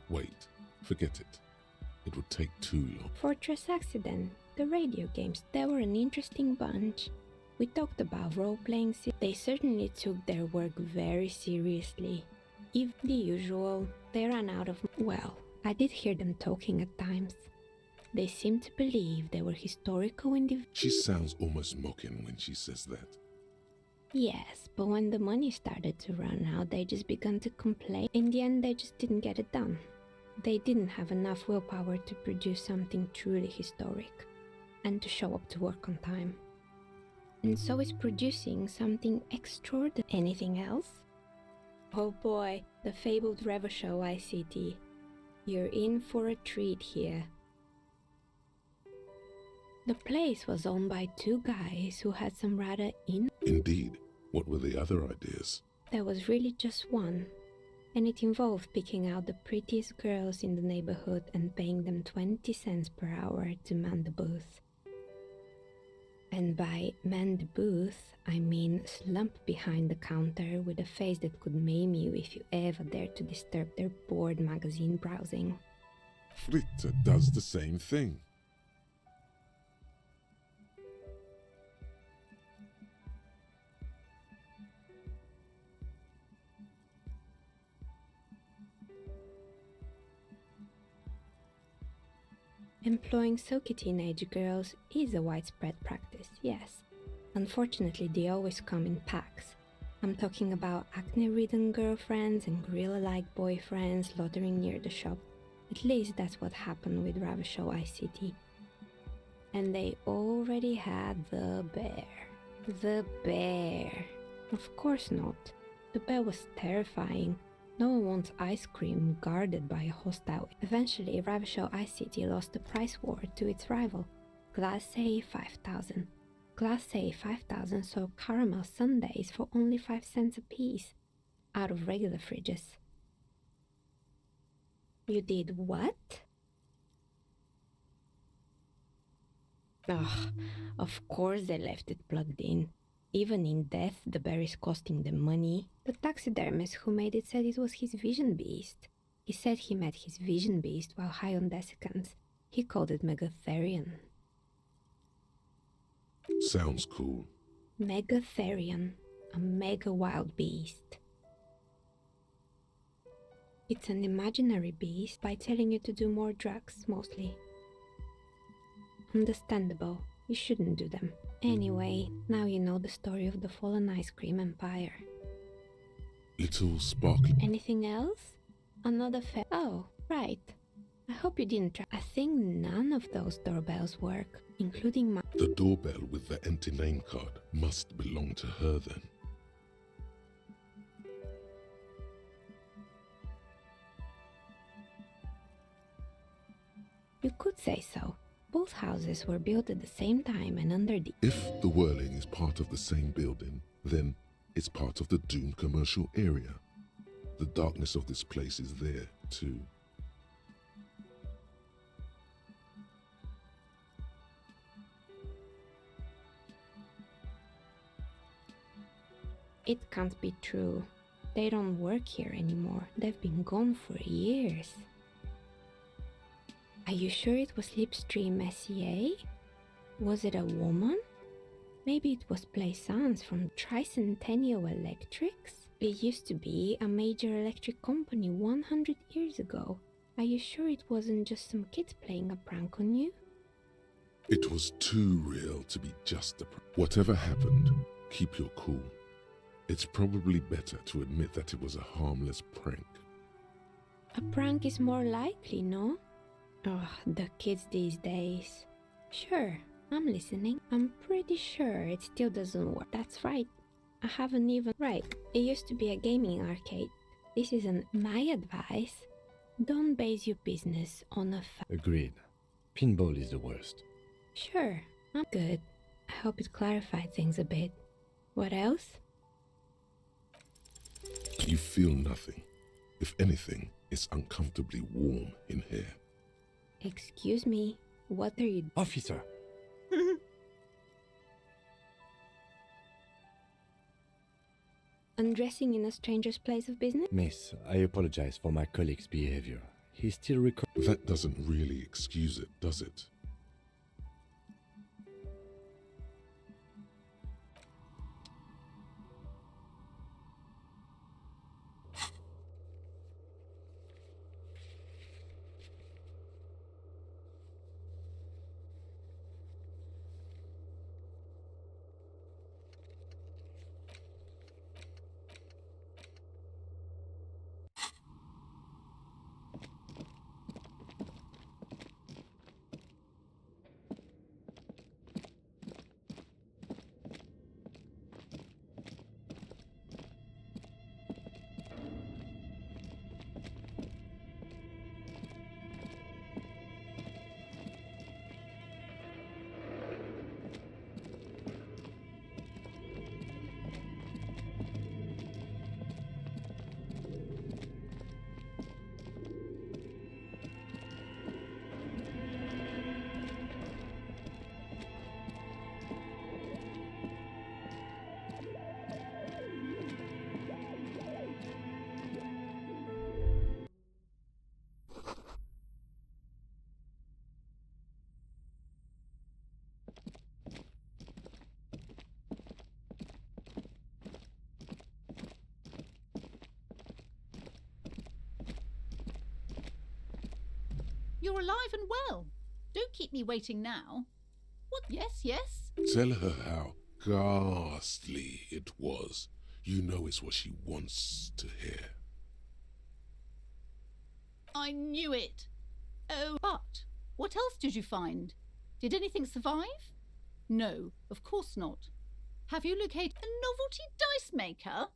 Speaker 2: wait, forget it. It would take too long.
Speaker 20: Fortress Accident, the radio games, they were an interesting bunch. We talked about role-playing. They certainly took their work very seriously. If the usual, they ran out of... Well, I did hear them talking at times. They seemed to believe they were historical individuals.
Speaker 2: She sounds almost mocking when she says that.
Speaker 20: Yes, but when the money started to run out, they just began to complain. In the end, they just didn't get it done. They didn't have enough willpower to produce something truly historic, and to show up to work on time. And so it's producing something extraordinary. Anything else? Oh boy, the fabled Revachol ICT. You're in for a treat here. The place was owned by two guys who had some rather
Speaker 2: Indeed. What were the other ideas?
Speaker 20: There was really just one, and it involved picking out the prettiest girls in the neighborhood and paying them 20 cents per hour to man the booth. And by man the booth, I mean slump behind the counter with a face that could maim you if you ever dared to disturb their bored magazine browsing.
Speaker 2: Fritta does the same thing.
Speaker 20: Employing silky teenage girls is a widespread practice, yes. Unfortunately, they always come in packs. I'm talking about acne-ridden girlfriends and gorilla-like boyfriends loitering near the shop. At least that's what happened with Revachol ICT. And they already had the bear. The bear. Of course not. The bear was terrifying. No one wants ice cream guarded by a hostile. Eventually, Revachol ICT lost the price war to its rival, Class A 5000. Class A 5000 sold caramel sundaes for only 5 cents a piece, out of regular fridges. You did what? Ugh, of course they left it plugged in. Even in death, the bear is costing them money. The taxidermist who made it said it was his vision beast. He said he met his vision beast while high on desiccants. He called it Megatherion.
Speaker 2: Sounds cool.
Speaker 20: Megatherion, a mega wild beast. It's an imaginary beast by telling you to do more drugs, mostly. Understandable. You shouldn't do them. Anyway, now you know the story of the fallen ice cream empire.
Speaker 2: Little sparkly.
Speaker 20: Anything else? Another Oh, right. I hope you didn't try. I think none of those doorbells work, including my...
Speaker 2: The doorbell with the empty name card must belong to her then.
Speaker 20: You could say so. Both houses were built at the same time and under the...
Speaker 2: If the whirling is part of the same building, then it's part of the doomed commercial area. The darkness of this place is there, too.
Speaker 20: It can't be true. They don't work here anymore. They've been gone for years. Are you sure it was Slipstream SEA? Was it a woman? Maybe it was Plaisance from Tricentennial Electrics? It used to be a major electric company 100 years ago. Are you sure it wasn't just some kids playing a prank on you?
Speaker 2: It was too real to be just a prank. Whatever happened, keep your cool. It's probably better to admit that it was a harmless prank.
Speaker 20: A prank is more likely, no? Oh, the kids these days. Sure, I'm listening. I'm pretty sure it still doesn't work. That's right. I haven't even... Right, it used to be a gaming arcade. This isn't my advice. Don't base your business on a
Speaker 3: Agreed. Pinball is the worst.
Speaker 20: Sure, I'm good. I hope it clarified things a bit. What else?
Speaker 2: You feel nothing. If anything, it's uncomfortably warm in here.
Speaker 20: Excuse me, what are you...
Speaker 3: Officer!
Speaker 20: Undressing in a stranger's place of business?
Speaker 3: Miss, I apologize for my colleague's behavior. He still
Speaker 2: That doesn't really excuse it, does it?
Speaker 18: You're alive and well. Don't keep me waiting now. What? Yes, yes.
Speaker 2: Tell her how ghastly it was. You know it's what she wants to hear.
Speaker 18: I knew it. Oh, but what else did you find? Did anything survive? No, of course not. Have you located a novelty dice maker?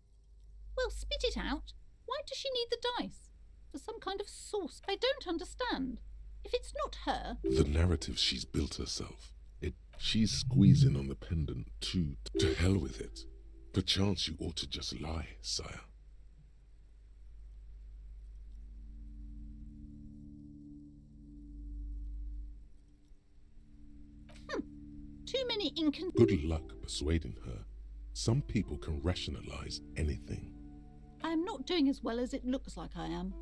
Speaker 18: Well, spit it out. Why does she need the dice? For some kind of sauce? I don't understand. If it's not her...
Speaker 2: The narrative she's built herself. She's squeezing on the pendant too. To hell with it. Perchance you ought to just lie, sire.
Speaker 18: Too many
Speaker 2: Good luck persuading her. Some people can rationalize anything.
Speaker 18: I am not doing as well as it looks like I am.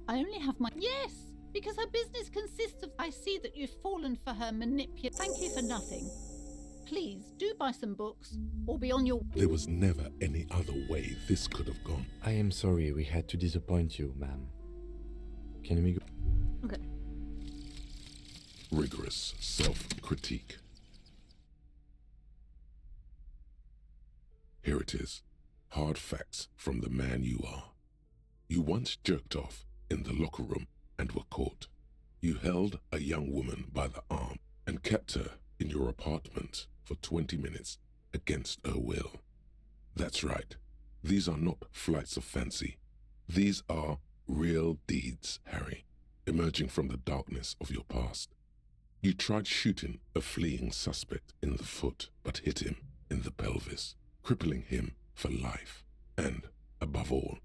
Speaker 18: I only have my... Yes! Because her business consists of... I see that you've fallen for her Thank you for nothing. Please, do buy some books, or be on your...
Speaker 2: There was never any other way this could have gone.
Speaker 3: I am sorry we had to disappoint you, ma'am. Can we go?
Speaker 1: Okay.
Speaker 2: Rigorous self-critique. Here it is. Hard facts from the man you are. You once jerked off in the locker room and were caught. You held a young woman by the arm and kept her in your apartment for 20 minutes against her will. That's right. These are not flights of fancy. These are real deeds, Harry, emerging from the darkness of your past. You tried shooting a fleeing suspect in the foot, but hit him in the pelvis, crippling him for life. And, above all,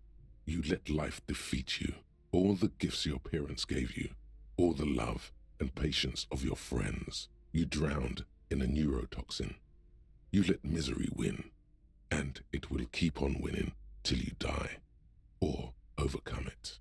Speaker 2: you let life defeat you. All the gifts your parents gave you, all the love and patience of your friends, you drowned in a neurotoxin. You let misery win, And it will keep on winning till you die, or overcome it.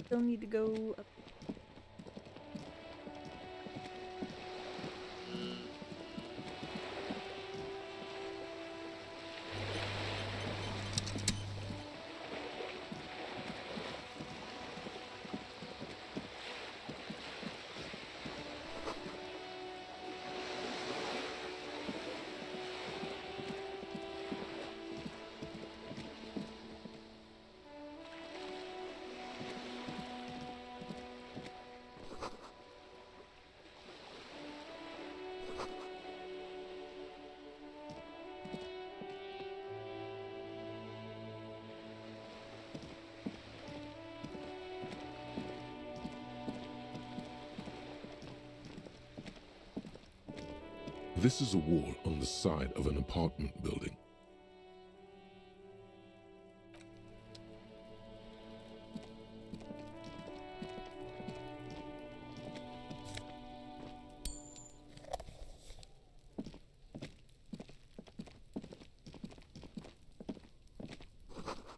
Speaker 1: Still need to go up.
Speaker 2: This is a wall on the side of an apartment building.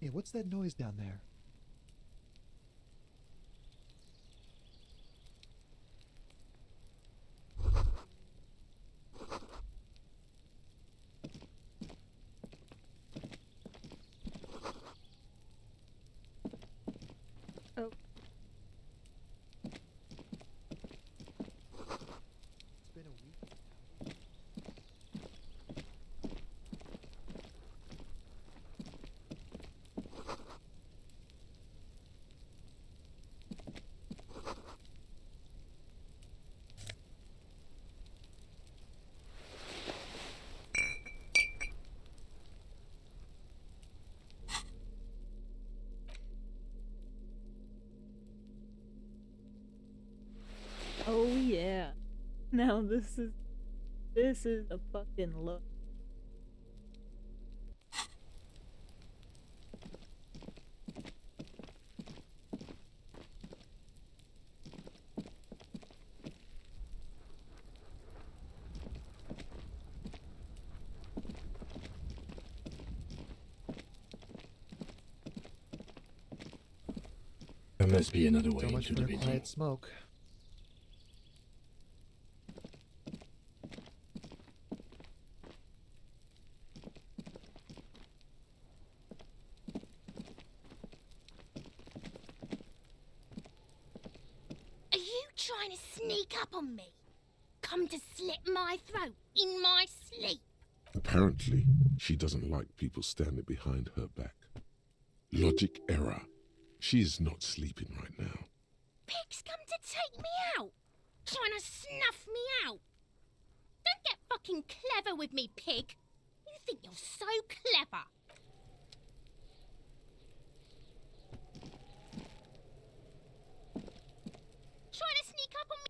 Speaker 11: Hey, what's that noise down there?
Speaker 1: Oh.
Speaker 11: It's been a week.
Speaker 1: Oh yeah. Now this is a fucking look.
Speaker 3: There must be another way
Speaker 11: So much
Speaker 3: into
Speaker 11: for
Speaker 3: the
Speaker 11: a
Speaker 3: building.
Speaker 11: quiet smoke.
Speaker 5: Are you trying to sneak up on me? Come to slit my throat in my sleep?
Speaker 2: Apparently, she doesn't like people standing behind her back. Logic error. She is not sleeping right now.
Speaker 5: Pig's come to take me out. Trying to snuff me out. Don't get fucking clever with me, pig. You think you're so clever. Trying to sneak up on me.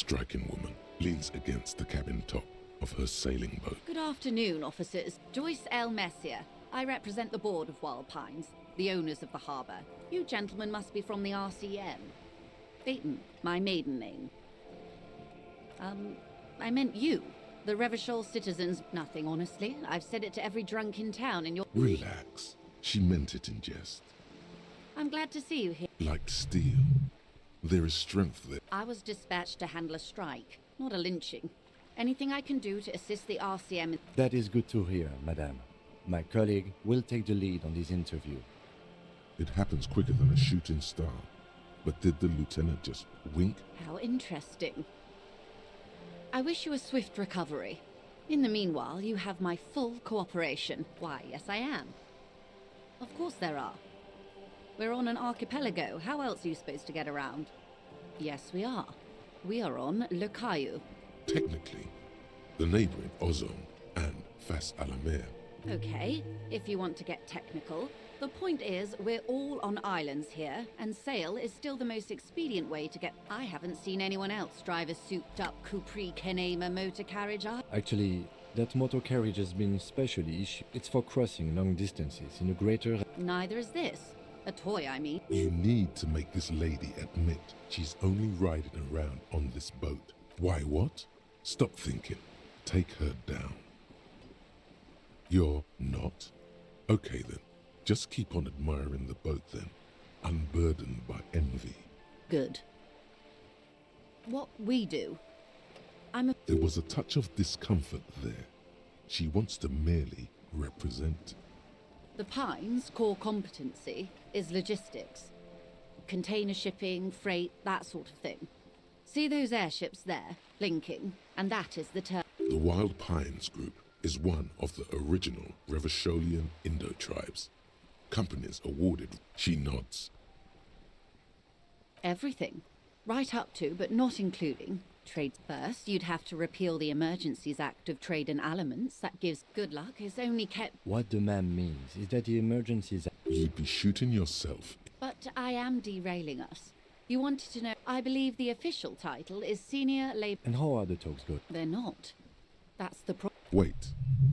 Speaker 2: striking woman leans against the cabin top of her sailing boat.
Speaker 21: Good afternoon, officers. Joyce L. Messier. I represent the board of Wild Pines, the owners of the harbour. You gentlemen must be from the RCM. Peyton, my maiden name. I meant you, the Revachol citizens. Nothing, honestly. I've said it to every drunk in town, and you're...
Speaker 2: Relax. She meant it in jest.
Speaker 21: I'm glad to see you here.
Speaker 2: Like steel. There is strength there.
Speaker 21: I was dispatched to handle a strike, not a lynching. Anything I can do to assist the RCM...
Speaker 3: That is good to hear, madame. My colleague will take the lead on this interview.
Speaker 2: It happens quicker than a shooting star. But did the lieutenant just wink?
Speaker 21: How interesting. I wish you a swift recovery. In the meanwhile, you have my full cooperation. Why, yes I am. Of course there are. We're on an archipelago. How else are you supposed to get around? Yes, we are. We are on Le Caillou.
Speaker 2: Technically, the neighboring Ozone and Fas a la Mer.
Speaker 21: Okay, if you want to get technical. The point is, we're all on islands here, and sail is still the most expedient way to get... I haven't seen anyone else drive a souped-up Capri Kenema motor carriage.
Speaker 3: Actually, that motor carriage has been specially issued. It's for crossing long distances in a greater...
Speaker 21: Neither is this. A toy, I mean.
Speaker 2: You need to make this lady admit she's only riding around on this boat. Why what? Stop thinking. Take her down. You're not? Okay then. Just keep on admiring the boat then, unburdened by envy.
Speaker 21: Good. What we do,
Speaker 2: There was a touch of discomfort there. She wants to merely represent.
Speaker 21: The Pines' core competency is logistics. Container shipping, freight, that sort of thing. See those airships there, blinking, and that is the term.
Speaker 2: The Wild Pines Group is one of the original Revacholian Indo-tribes. Companies awarded. She nods.
Speaker 21: Everything. Right up to, but not including, trade. First, you'd have to repeal the Emergencies Act of Trade in Elements. That gives good luck. Is only kept...
Speaker 3: What the ma'am means is that the emergencies...
Speaker 2: You'd be shooting yourself.
Speaker 21: But I am derailing us. You wanted to know... I believe the official title is Senior Labor...
Speaker 3: And how are the talks good?
Speaker 21: They're not. That's the problem.
Speaker 2: Wait.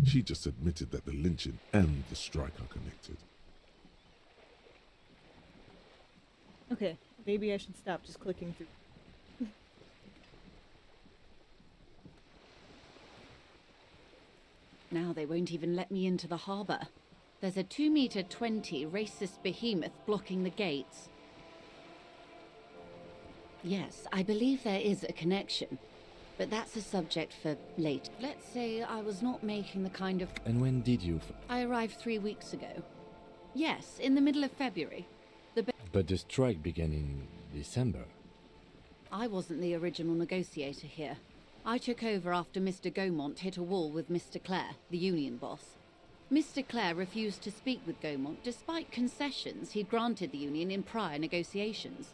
Speaker 2: She just admitted that the lynching and the strike are connected.
Speaker 1: Okay, maybe I should stop just clicking through.
Speaker 21: Now they won't even let me into the harbour. There's a 2-meter-20 racist behemoth blocking the gates. Yes, I believe there is a connection. But that's a subject for later. Let's say I was not making the kind of...
Speaker 3: And when did you...
Speaker 21: I arrived 3 weeks ago. Yes, in the middle of February.
Speaker 3: But the strike began in December.
Speaker 21: I wasn't the original negotiator here. I took over after Mr. Gaumont hit a wall with Mr. Clare, the union boss. Mr. Clare refused to speak with Gaumont despite concessions he'd granted the union in prior negotiations.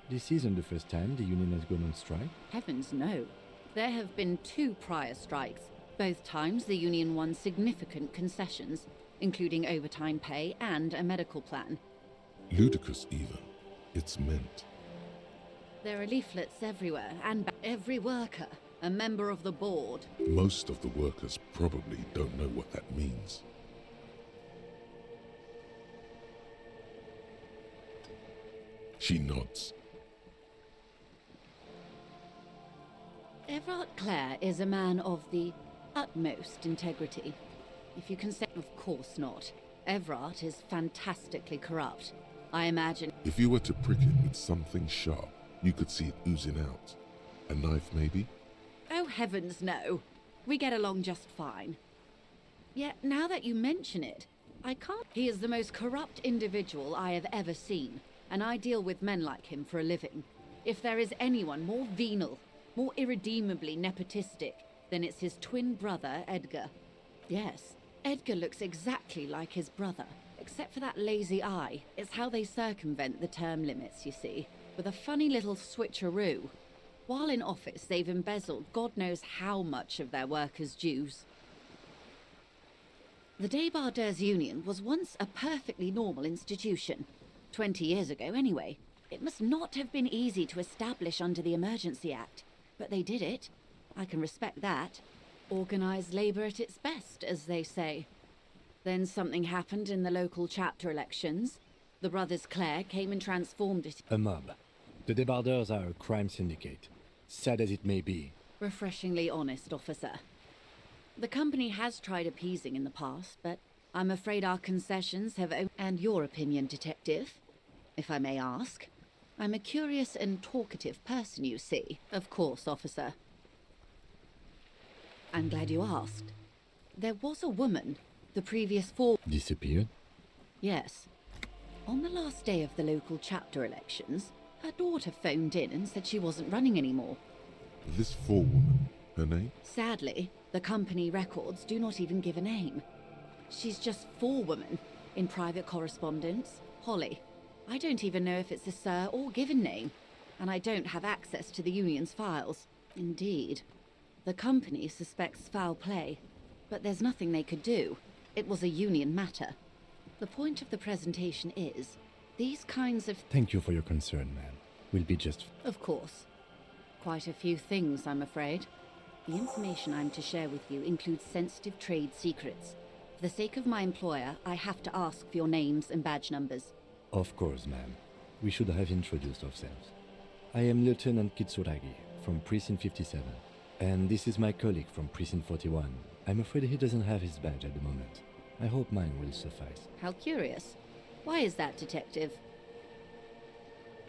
Speaker 3: This isn't the first time the union has gone on strike?
Speaker 21: Heavens no. There have been 2 prior strikes. Both times the union won significant concessions, including overtime pay and a medical plan.
Speaker 2: Ludicrous even. It's meant.
Speaker 21: There are leaflets everywhere, and every worker, a member of the board.
Speaker 2: Most of the workers probably don't know what that means. She nods.
Speaker 21: Everard Clare is a man of the utmost integrity. If you can say... Of course not. Everard is fantastically corrupt. I imagine...
Speaker 2: If you were to prick it with something sharp, you could see it oozing out. A knife, maybe?
Speaker 21: Oh, heavens, no. We get along just fine. Yet, now that you mention it, I can't... He is the most corrupt individual I have ever seen, and I deal with men like him for a living. If there is anyone more venal, more irredeemably nepotistic, then it's his twin brother, Edgar. Yes, Edgar looks exactly like his brother. Except for that lazy eye. It's how they circumvent the term limits, you see, with a funny little switcheroo. While in office, they've embezzled God knows how much of their workers' dues. The Débardeurs Union was once a perfectly normal institution. 20 years ago, anyway. It must not have been easy to establish under the Emergency Act, but they did it. I can respect that. Organised labour at its best, as they say. Then something happened in the local chapter elections. The brothers Clare came and transformed it.
Speaker 3: A mob. The Debardeurs are a crime syndicate. Sad as it may be.
Speaker 21: Refreshingly honest, officer. The company has tried appeasing in the past, but I'm afraid our concessions have... And your opinion, detective, if I may ask? I'm a curious and talkative person, you see. Of course, officer. I'm glad you asked. There was a woman, the previous 4...
Speaker 3: Disappeared?
Speaker 21: Yes. On the last day of the local chapter elections, her daughter phoned in and said she wasn't running anymore.
Speaker 2: This forewoman, her name?
Speaker 21: Sadly, the company records do not even give a name. She's just forewoman in private correspondence, Holly. I don't even know if it's a sir or given name, and I don't have access to the union's files. Indeed. The company suspects foul play, but there's nothing they could do. It was a union matter. The point of the presentation is, these kinds of...
Speaker 3: Thank you for your concern, ma'am. We'll be just...
Speaker 21: Of course. Quite a few things, I'm afraid. The information I'm to share with you includes sensitive trade secrets. For the sake of my employer, I have to ask for your names and badge numbers.
Speaker 3: Of course, ma'am. We should have introduced ourselves. I am Lieutenant Kitsuragi from Precinct 57. And this is my colleague from Precinct 41. I'm afraid he doesn't have his badge at the moment. I hope mine will suffice.
Speaker 21: How curious. Why is that, Detective?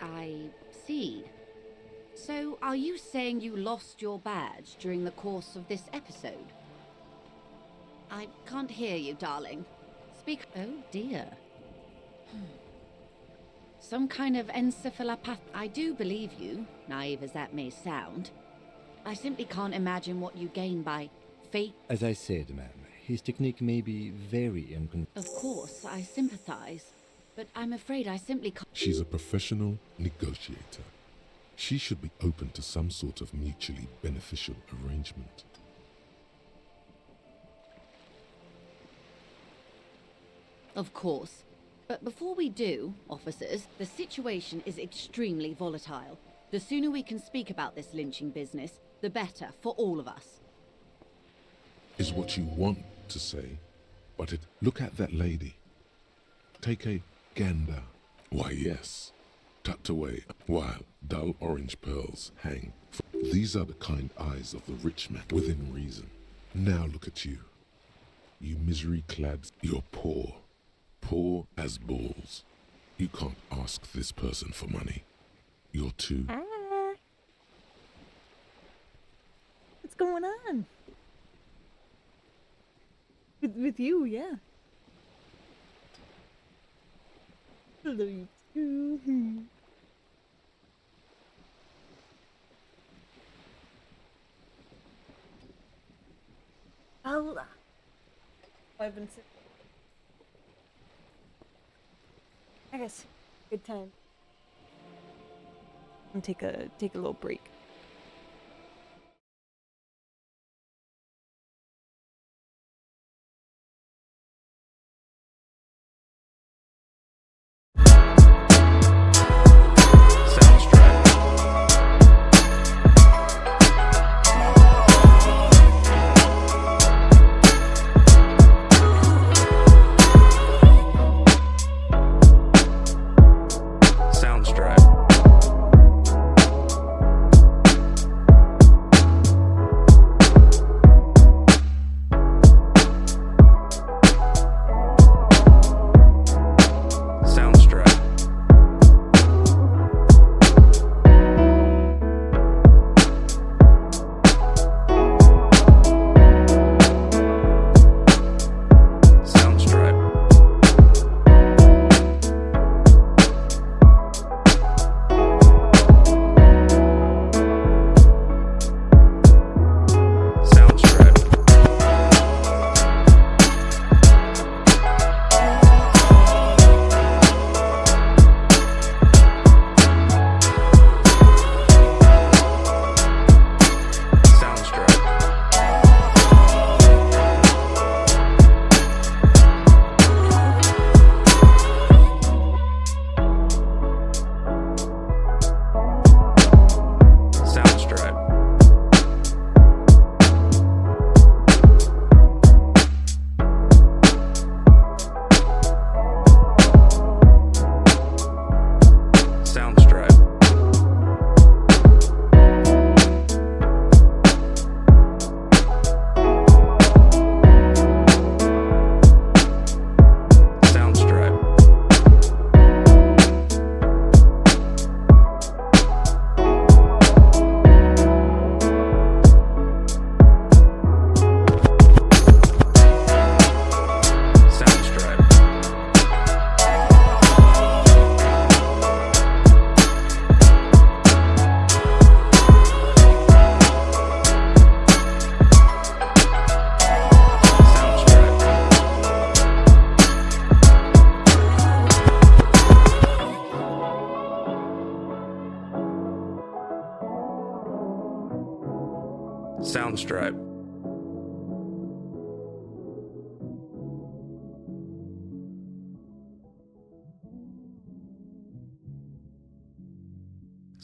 Speaker 21: I see. So, are you saying you lost your badge during the course of this episode? I can't hear you, darling. Speak... Oh, dear. Some kind of encephalopath... I do believe you, naive as that may sound. I simply can't imagine what you gain by fake...
Speaker 3: As I said, ma'am, his technique may be very
Speaker 21: Of course, I sympathize. But I'm afraid I simply can't...
Speaker 2: She's a professional negotiator. She should be open to some sort of mutually beneficial arrangement.
Speaker 21: Of course. But before we do, officers, the situation is extremely volatile. The sooner we can speak about this lynching business, the better for all of us.
Speaker 2: Is what you want to say, but look at that lady. Take a gander. Why, yes. Tucked away, while dull orange pearls hang. These are the kind eyes of the rich man, within reason. Now look at you. You misery-clad, you're poor. Poor as balls. You can't ask this person for money. You're too...
Speaker 1: What's going on? With you, yeah. Hello, you too. I've been sick. I guess good time. And take a little break.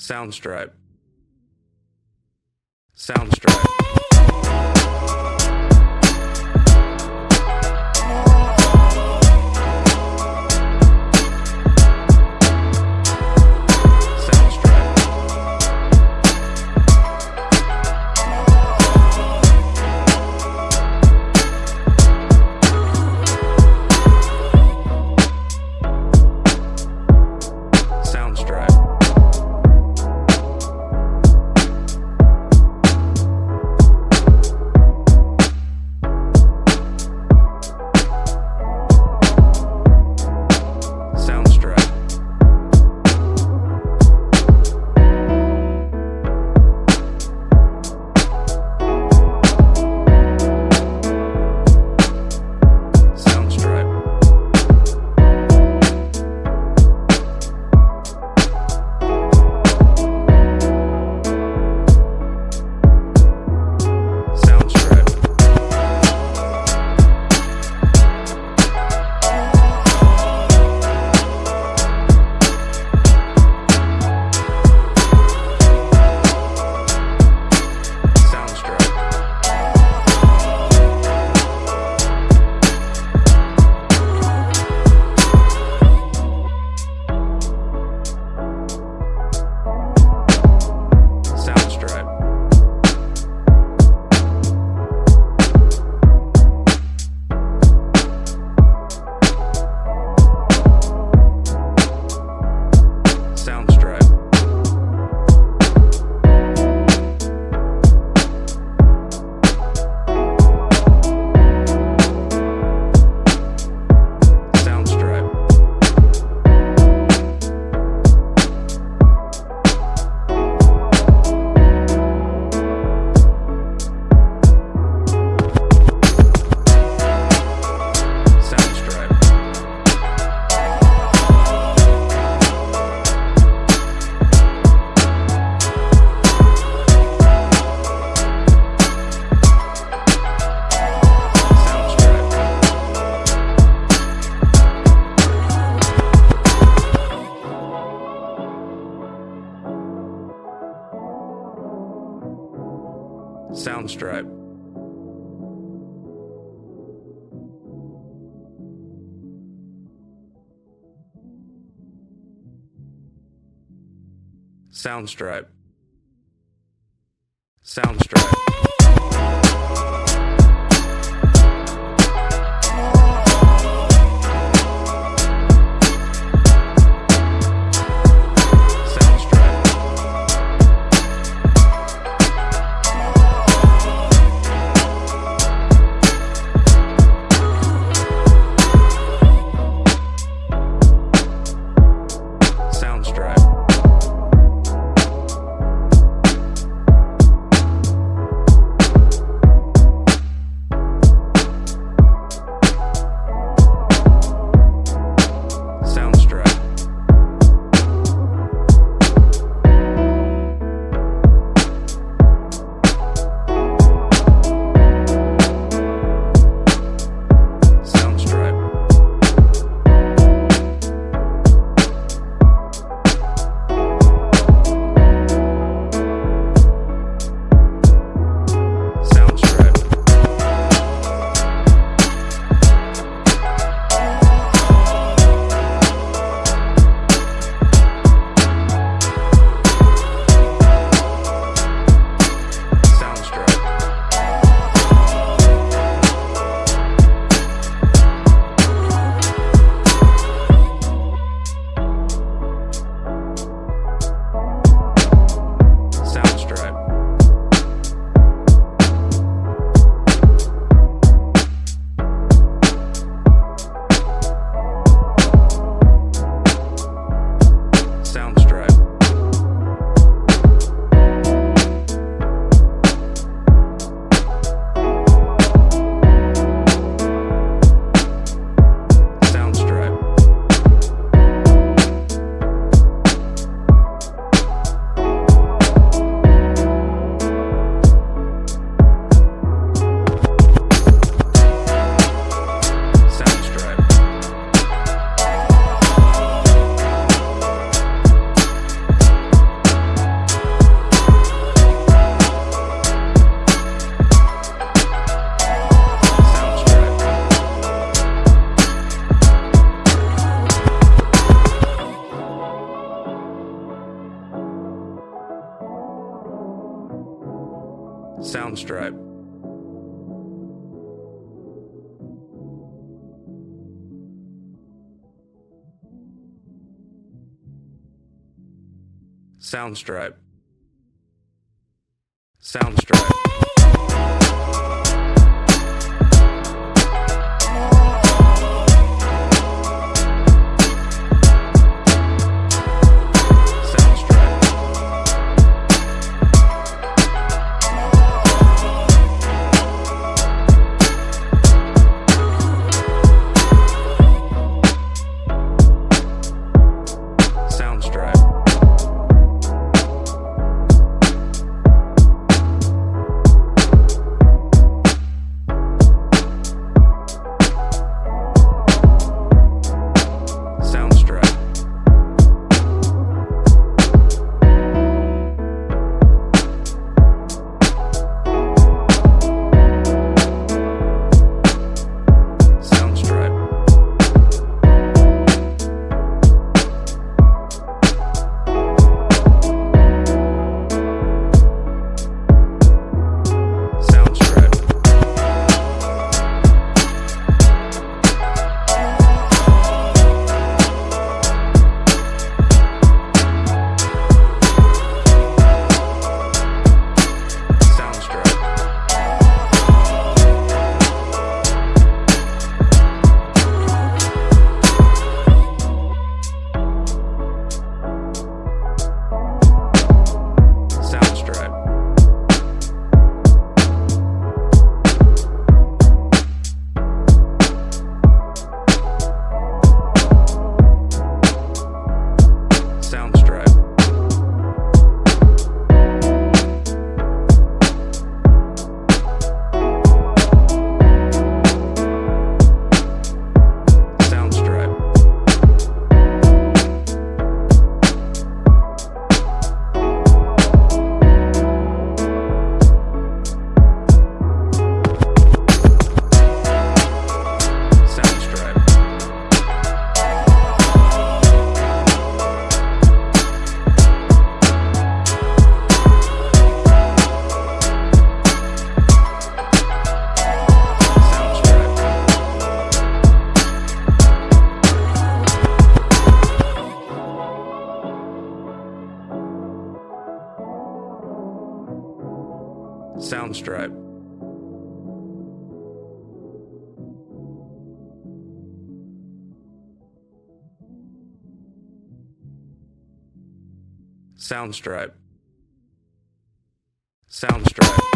Speaker 6: Soundstripe. Soundstripe. Soundstripe. Soundstripe. Soundstripe. Soundstripe. Soundstripe. Soundstripe. Soundstripe. Soundstripe. Soundstripe. Soundstripe. Soundstripe.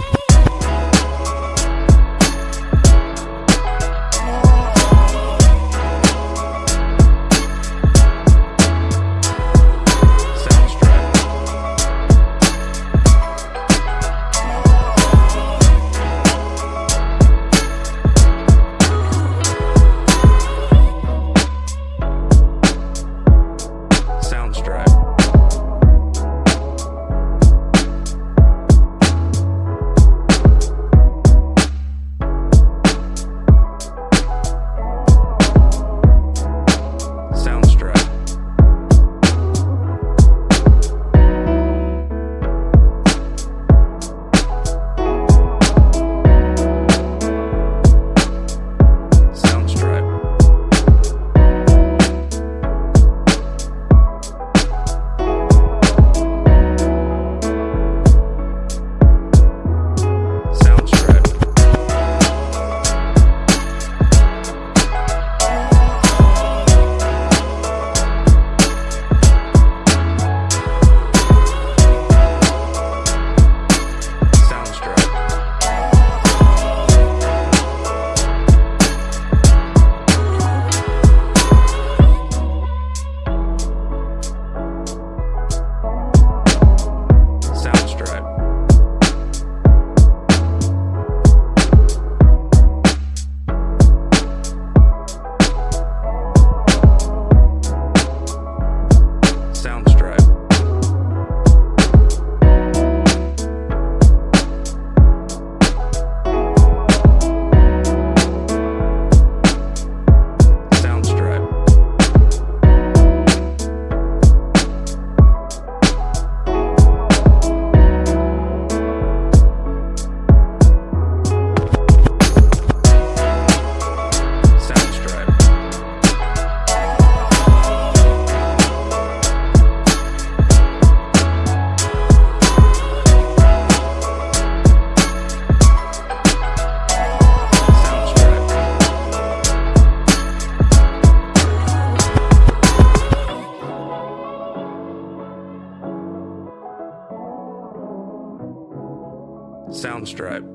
Speaker 6: Soundstripe.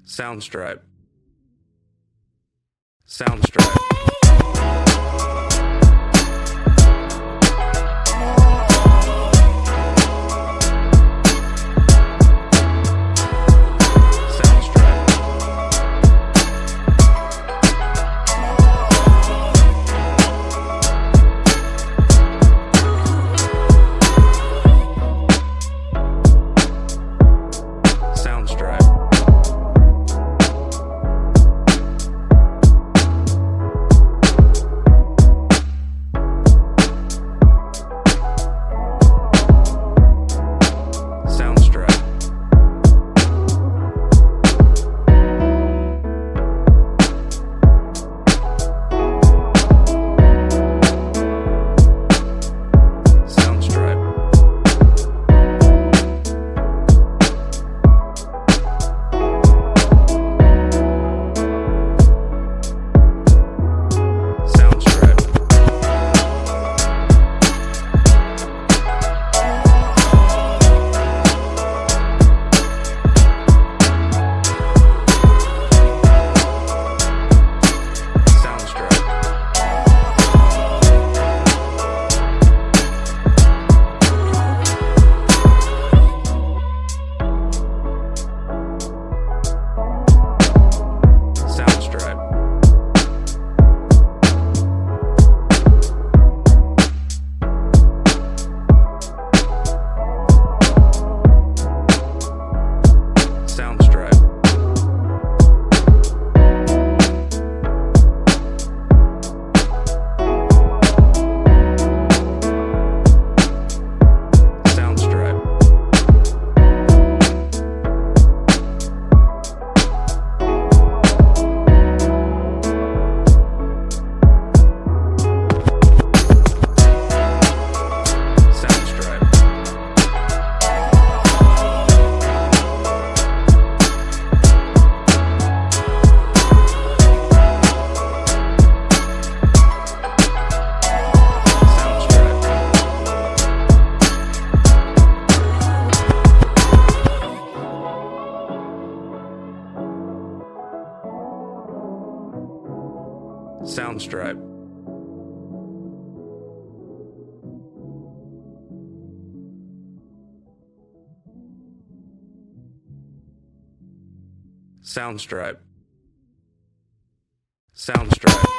Speaker 6: Soundstripe. Soundstripe. Soundstripe. Soundstripe. Soundstripe.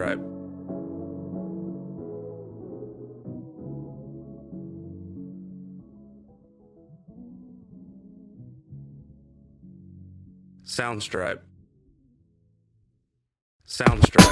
Speaker 6: Soundstripe. Soundstripe. Soundstripe.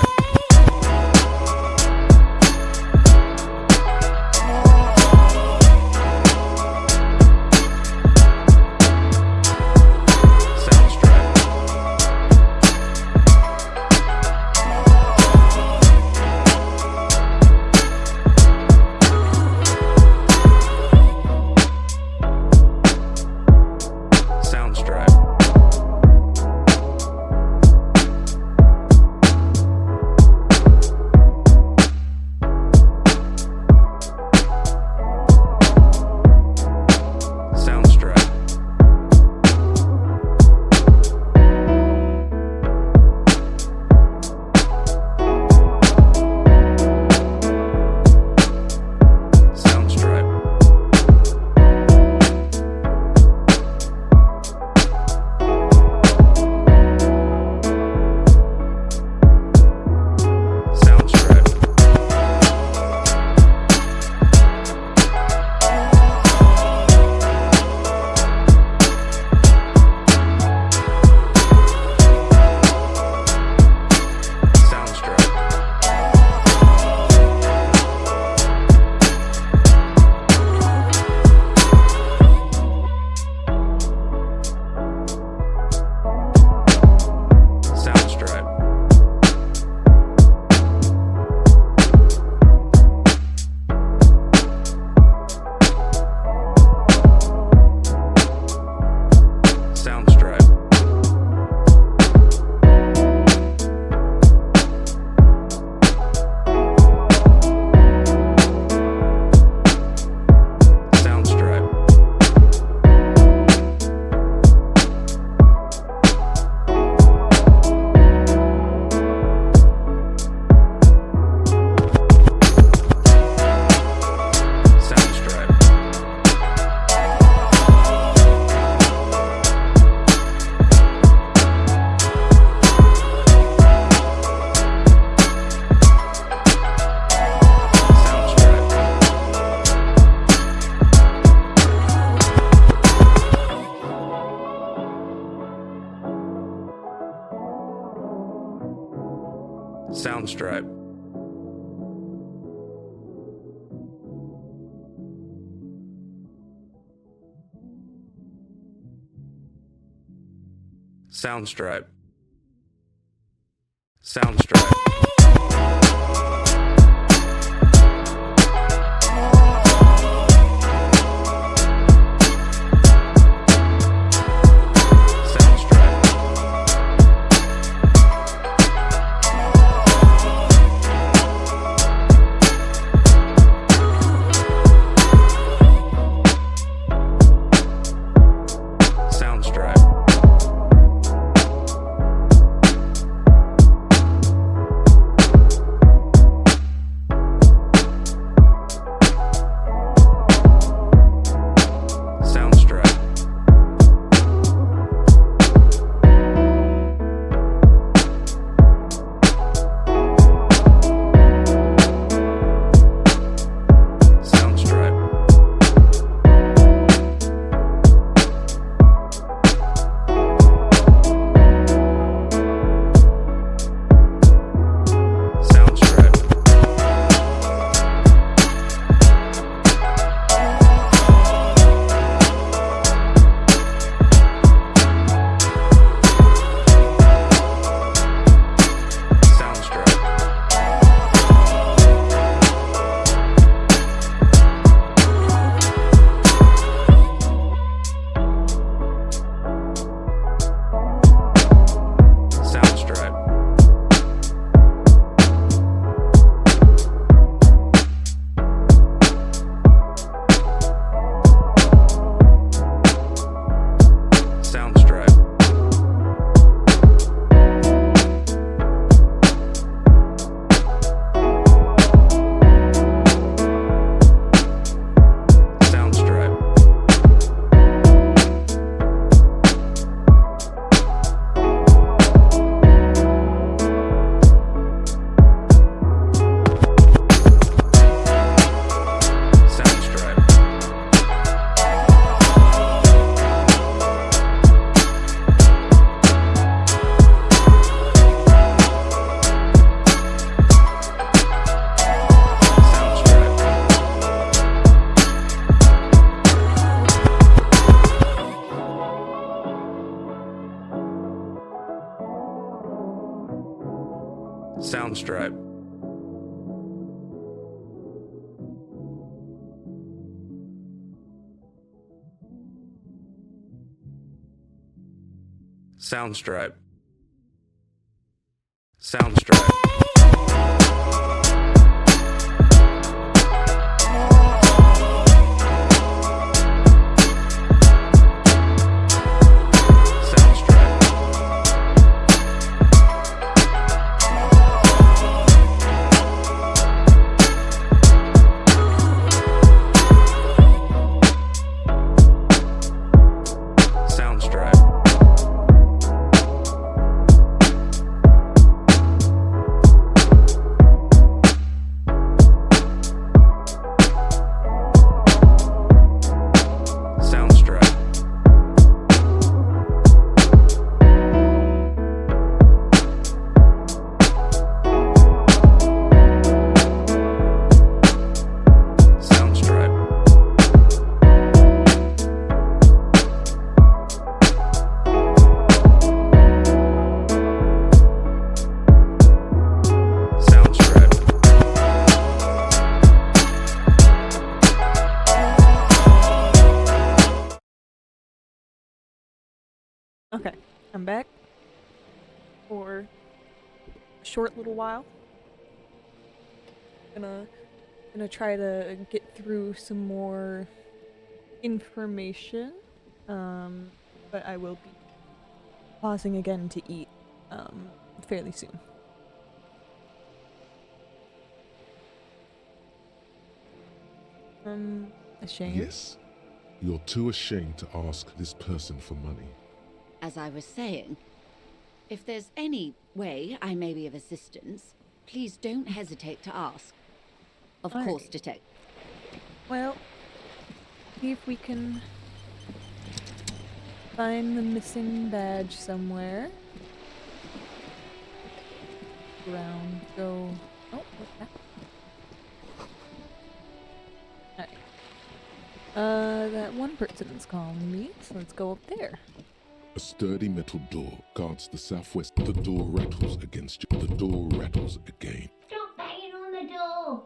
Speaker 6: Soundstripe. Soundstripe. Soundstripe. Soundstripe. Soundstripe. Soundstripe. Soundstripe.
Speaker 1: Okay, I'm back for a short little while. Gonna try to get through some more information, but I will be pausing again to eat fairly soon. Ashamed?
Speaker 2: Yes. You're too ashamed to ask this person for money.
Speaker 21: As I was saying, if there's any way I may be of assistance, please don't hesitate to ask. Of course, Detective.
Speaker 1: Well, see if we can find the missing badge somewhere. Around, go. Oh, what's that? Alright. That one person's calling me, so let's go up there.
Speaker 2: A sturdy metal door guards the southwest. The door rattles against you. The door rattles again.
Speaker 19: Stop banging on the door.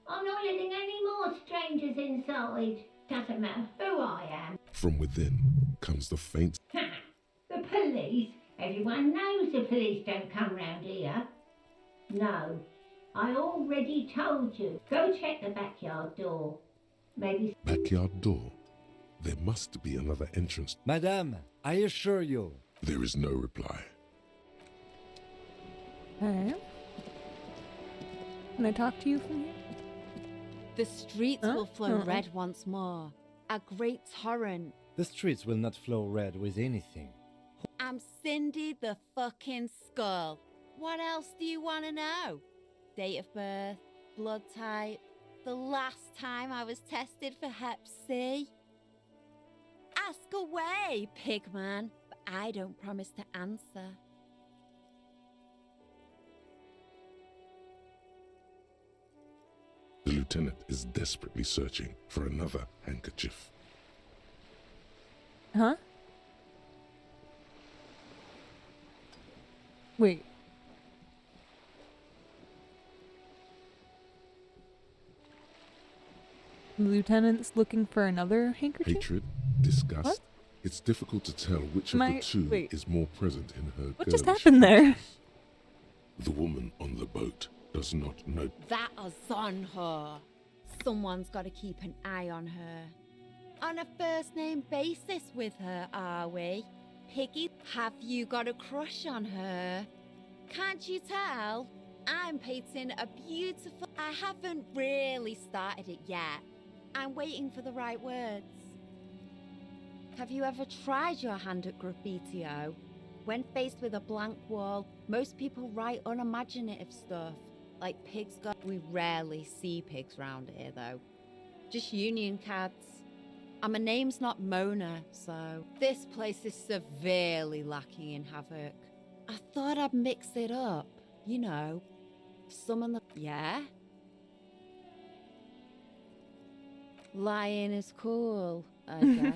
Speaker 19: I'm not letting any more strangers inside. Doesn't matter who I am.
Speaker 2: From within comes the faint.
Speaker 19: The police? Everyone knows the police don't come round here. No, I already told you. Go check the backyard door. Maybe.
Speaker 2: Backyard door. There must be another entrance.
Speaker 3: Madame, I assure you.
Speaker 2: There is no reply.
Speaker 1: Alright. Can I talk to you from here?
Speaker 7: The streets will flow red once more. A great torrent.
Speaker 3: The streets will not flow red with anything.
Speaker 7: I'm Cindy the fucking Skull. What else do you want to know? Date of birth, blood type, the last time I was tested for Hep C. Ask away, pigman, but I don't promise to answer.
Speaker 2: The lieutenant is desperately searching for another handkerchief.
Speaker 1: Huh? Wait. The lieutenant's looking for another handkerchief?
Speaker 2: Hatred, disgust.
Speaker 1: What?
Speaker 2: It's difficult to tell which of the two is more present in her.
Speaker 1: What just
Speaker 2: girlish
Speaker 1: happened there?
Speaker 2: features. The woman on the boat does not know.
Speaker 7: That is on her. Someone's got to keep an eye on her. On a first name basis with her, are we? Piggy, have you got a crush on her? Can't you tell? I'm painting a beautiful... I haven't really started it yet. I'm waiting for the right words. Have you ever tried your hand at graffiti-o? When faced with a blank wall, most people write unimaginative stuff. Like pigs go... We rarely see pigs round here, though. Just union cards. And my name's not Mona, so... This place is severely lacking in havoc. I thought I'd mix it up, you know. Summon the... Yeah? Lying is cool, I guess.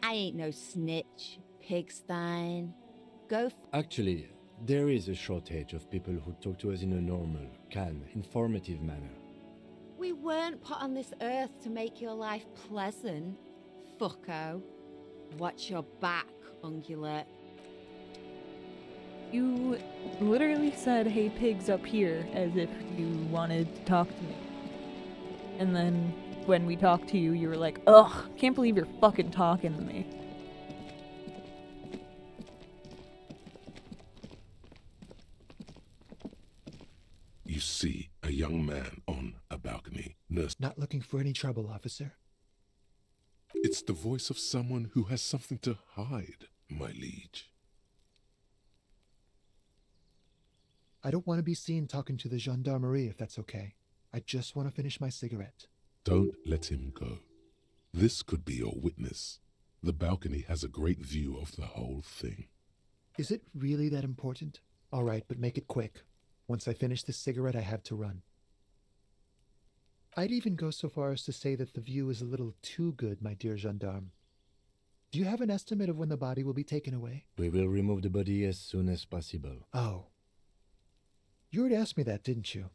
Speaker 7: I ain't no snitch, pigstein. Go
Speaker 3: Actually, There is a shortage of people who talk to us in a normal, calm, informative manner.
Speaker 7: We weren't put on this earth to make your life pleasant, fucko. Watch your back, ungulate.
Speaker 1: You literally said, "Hey, pigs up here," as if you wanted to talk to me. And then when we talked to you, you were like, "Ugh, can't believe you're fucking talking to me."
Speaker 2: You see a young man on a balcony,
Speaker 11: Not looking for any trouble, officer.
Speaker 2: It's the voice of someone who has something to hide, my liege.
Speaker 11: I don't want to be seen talking to the gendarmerie, if that's okay. I just want to finish my cigarette.
Speaker 2: Don't let him go. This could be your witness. The balcony has a great view of the whole thing.
Speaker 11: Is it really that important? All right, but make it quick. Once I finish this cigarette, I have to run. I'd even go so far as to say that the view is a little too good, my dear gendarme. Do you have an estimate of when the body will be taken away?
Speaker 3: We will remove the body as soon as possible.
Speaker 11: Oh. You already asked me that, didn't you?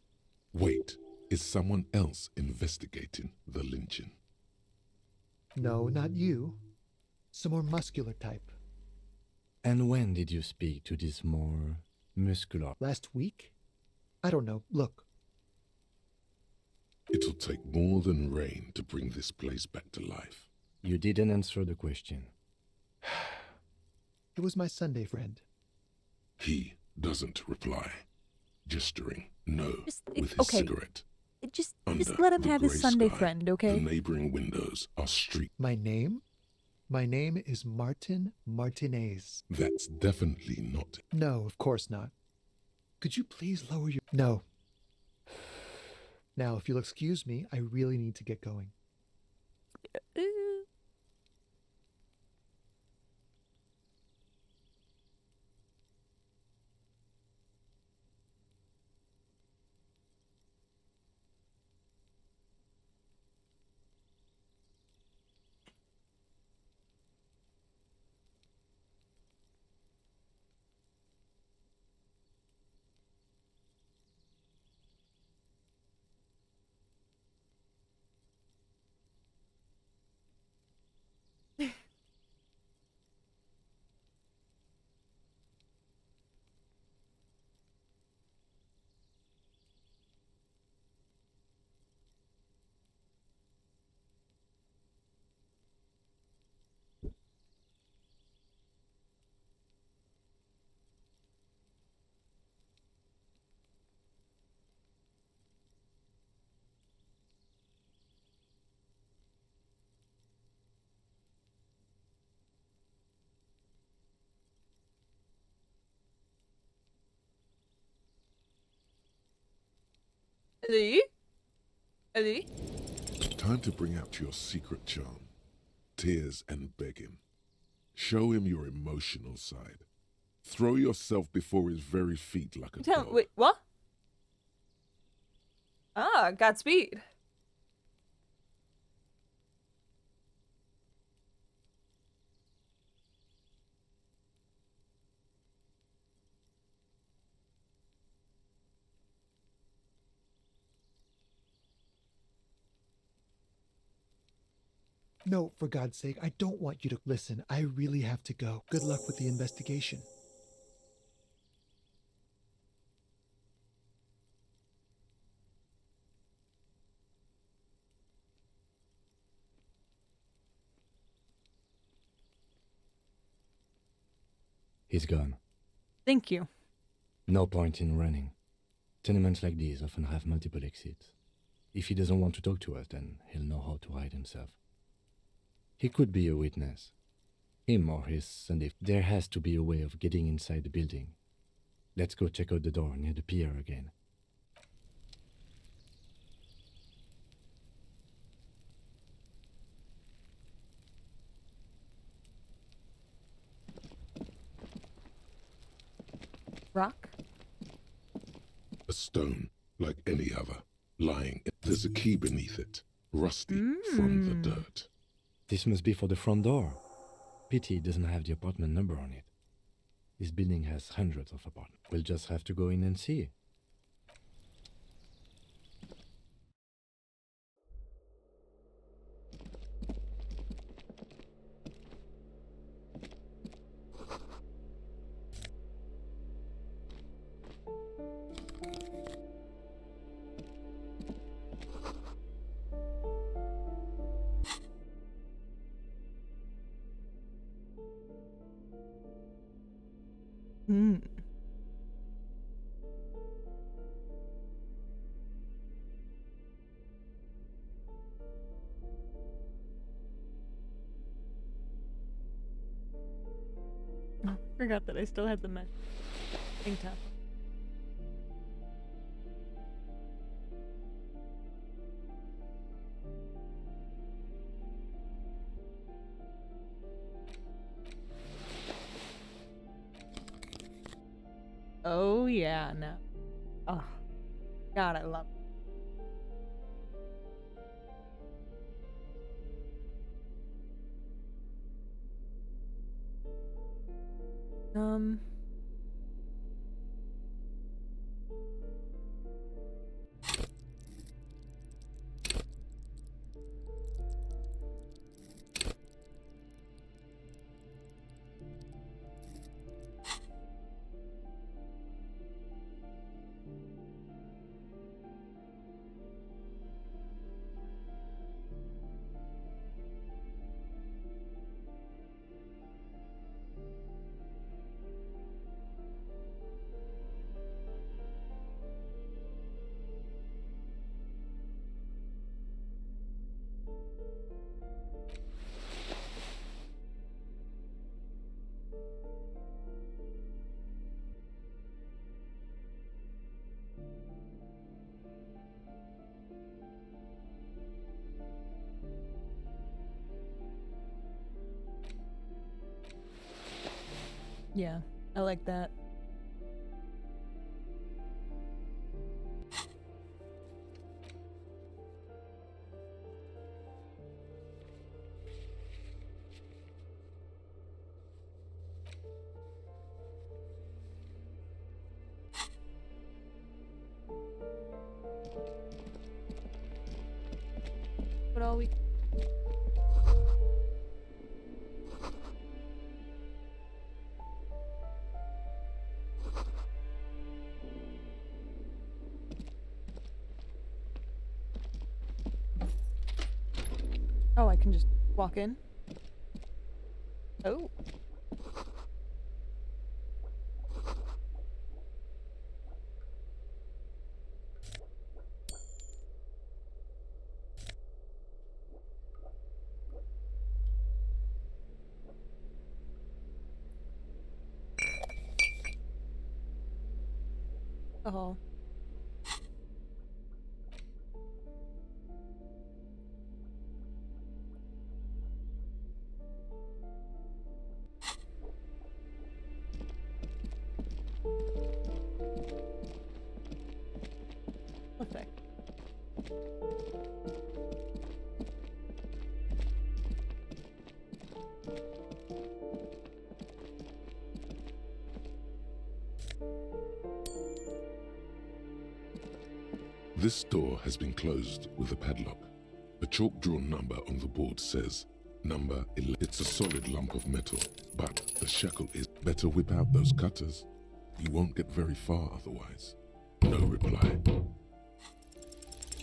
Speaker 2: Wait, is someone else investigating the lynching?
Speaker 11: No, not you. Some more muscular type.
Speaker 3: And when did you speak to this more muscular?
Speaker 11: Last week? I don't know. Look.
Speaker 2: It'll take more than rain to bring this place back to life.
Speaker 3: You didn't answer the question.
Speaker 11: It was my Sunday friend.
Speaker 2: He doesn't reply, gesturing no with his
Speaker 1: okay.
Speaker 2: cigarette.
Speaker 1: Just
Speaker 2: Under
Speaker 1: let him
Speaker 2: the
Speaker 1: have his
Speaker 2: grey
Speaker 1: Sunday
Speaker 2: sky,
Speaker 1: friend, okay?
Speaker 2: The neighboring windows are streaked.
Speaker 11: My name? My name is Martin Martinez.
Speaker 2: That's definitely not.
Speaker 11: No, of course not. Could you please lower your... No. Now, if you'll excuse me, I really need to get going.
Speaker 1: Ellie? Ellie?
Speaker 2: Time to bring out your secret charm. Tears and begging. Show him your emotional side. Throw yourself before his very feet like a dog.
Speaker 1: Wait, what? Ah, Godspeed.
Speaker 11: No, for God's sake, I don't want you to listen. I really have to go. Good luck with the investigation.
Speaker 3: He's gone.
Speaker 1: Thank you.
Speaker 3: No point in running. Tenements like these often have multiple exits. If he doesn't want to talk to us, then he'll know how to hide himself. He could be a witness. Him or his Sunday. There has to be a way of getting inside the building. Let's go check out the door near the pier again.
Speaker 1: Rock?
Speaker 2: A stone, like any other, lying. There's a key beneath it, rusty from the dirt.
Speaker 3: This must be for the front door. Pity it doesn't have the apartment number on it. This building has hundreds of apartments. We'll just have to go in and see.
Speaker 1: Hmm. Oh, forgot that I still had the thing tap. Oh yeah, no. Oh, God, I love it. Yeah, I like that. What all we Oh, I can just walk in? Oh. Oh. Perfect.
Speaker 2: This door has been closed with a padlock. A chalk-drawn number on the board says, number 11. It's a solid lump of metal, but the shackle is better. Whip out those cutters. You won't get very far otherwise. No reply.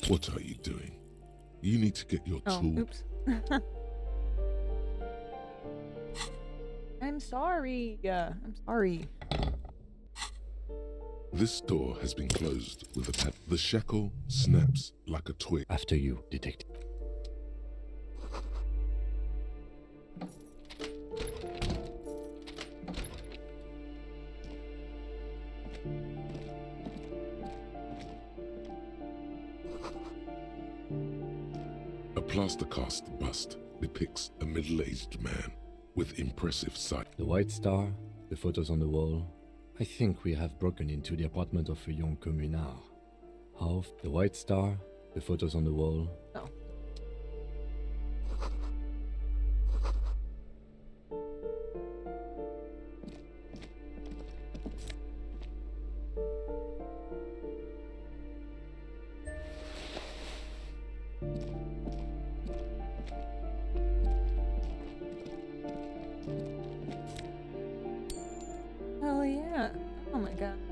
Speaker 2: What are you doing? You need to get your tool.
Speaker 1: Oops. I'm sorry. I'm sorry.
Speaker 2: This door has been closed with a pad. The shackle snaps like a twig.
Speaker 3: After you, detective.
Speaker 2: A plaster cast bust depicts a middle-aged man with impressive sight.
Speaker 3: The white star, the photos on the wall. I think we have broken into the apartment of a young communard. How? The white star, the photos on the wall.
Speaker 1: Oh.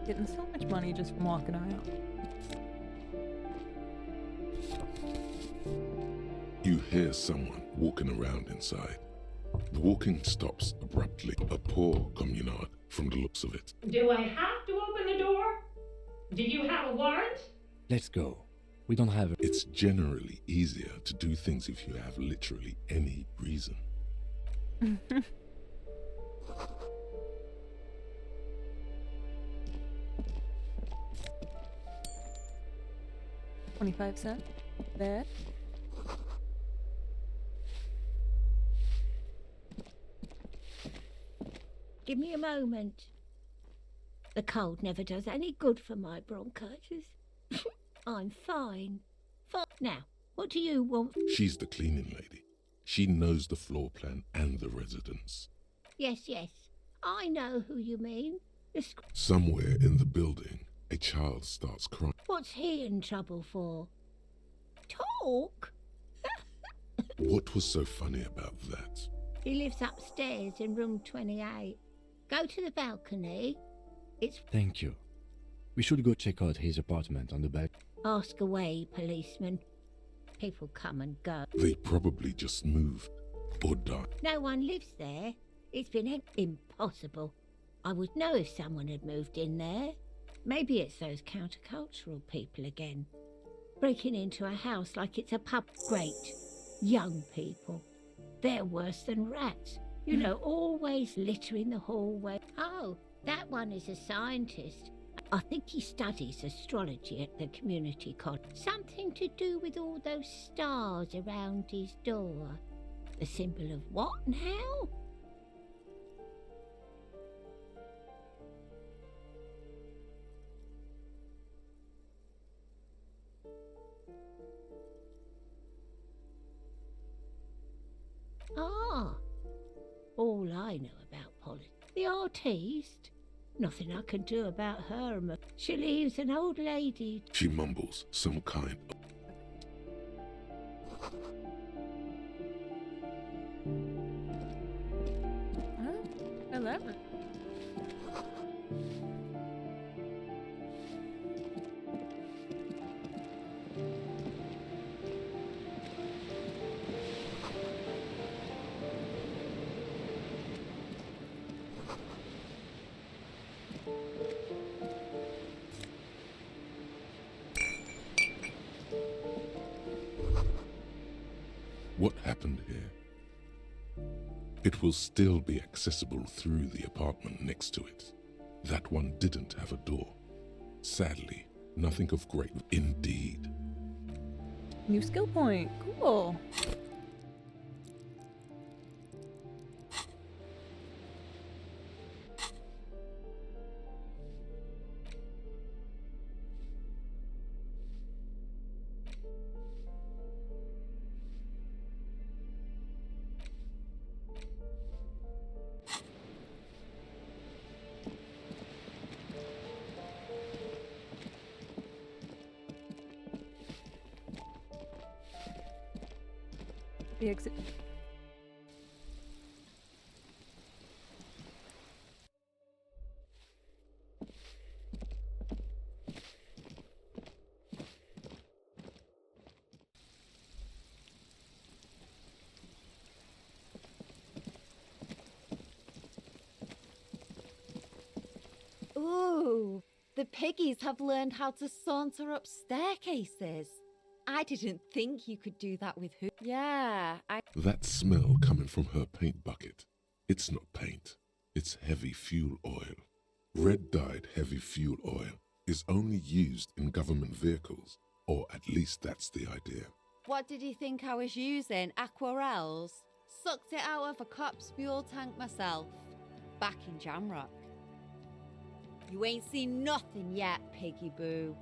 Speaker 1: Getting so much money just from walking around.
Speaker 2: You hear someone walking around inside. The walking stops abruptly, a poor communard from the looks of it.
Speaker 9: Do I have to open the door? Do you have a warrant?
Speaker 3: Let's go. We don't have a...
Speaker 2: It's generally easier to do things if you have literally any reason.
Speaker 1: 25 cents. There.
Speaker 19: Give me a moment. The cold never does any good for my bronchitis. I'm fine. Now, what do you want?
Speaker 2: She's the cleaning lady. She knows the floor plan and the residence.
Speaker 19: Yes, yes. I know who you mean.
Speaker 2: Somewhere in the building, a child starts crying.
Speaker 19: What's he in trouble for? Talk?
Speaker 2: What was so funny about that?
Speaker 19: He lives upstairs in room 28. Go to the balcony. It's...
Speaker 3: Thank you. We should go check out his apartment on the back.
Speaker 19: Ask away, policeman. People come and go.
Speaker 2: They probably just moved or died.
Speaker 19: No one lives there. It's been impossible. I would know if someone had moved in there. Maybe it's those countercultural people again. Breaking into a house like it's a pub. Great. Young people. They're worse than rats. You know, always littering the hallway. Oh, that one is a scientist. I think he studies astrology at the community college. Something to do with all those stars around his door. The symbol of what now? Ah, all I know about politics. The artiste. Nothing I can do about her. She leaves an old lady.
Speaker 2: She mumbles some kind of...
Speaker 1: I love it.
Speaker 2: What happened here? It will still be accessible through the apartment next to it. That one didn't have a door. Sadly, nothing of great indeed.
Speaker 1: New skill point. Cool. The exit.
Speaker 7: Ooh, the piggies have learned how to saunter up staircases. I didn't think you could do that with who. Yeah,
Speaker 2: That smell coming from her paint bucket. It's not paint. It's heavy fuel oil. Red-dyed heavy fuel oil is only used in government vehicles, or at least that's the idea.
Speaker 7: What did you think I was using? Aquarels? Sucked it out of a cop's fuel tank myself. Back in Jamrock. You ain't seen nothing yet, Piggy Boo.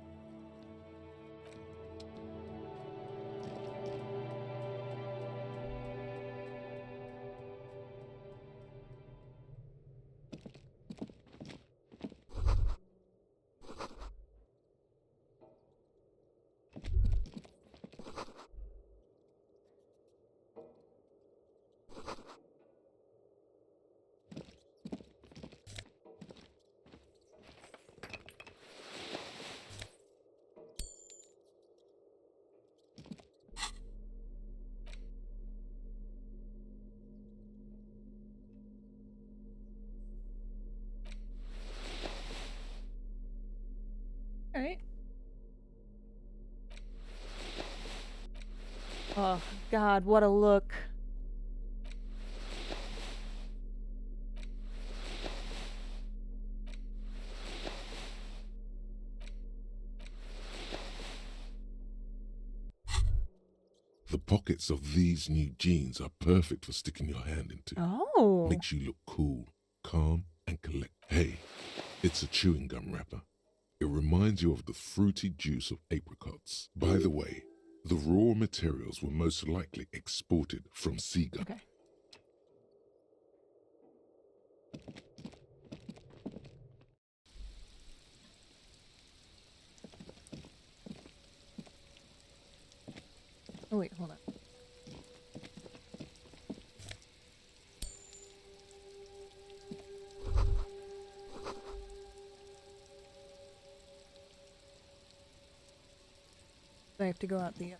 Speaker 1: God, what a look.
Speaker 2: The pockets of these new jeans are perfect for sticking your hand into.
Speaker 1: Oh.
Speaker 2: Makes you look cool, calm, and collect. Hey, it's a chewing gum wrapper. It reminds you of the fruity juice of apricots. By the way, the raw materials were most likely exported from Sega.
Speaker 1: Okay. Oh wait, hold on. I have to go out the...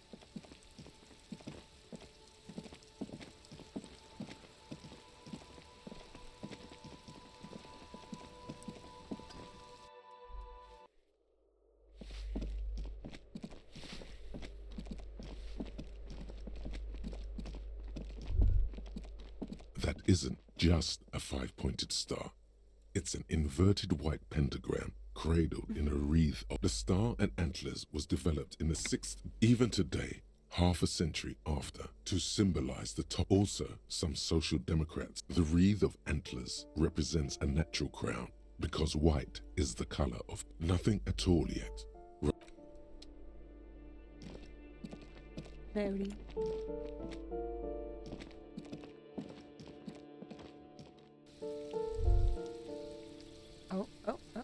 Speaker 2: That isn't just a five-pointed star. It's an inverted white pentagram cradled in a wreath of the star and antlers was developed in the 6th, even today, half a century after, to symbolize the top. Also, some social democrats, the wreath of antlers represents a natural crown because white is the color of nothing at all yet.
Speaker 1: Very. Oh, oh, oh.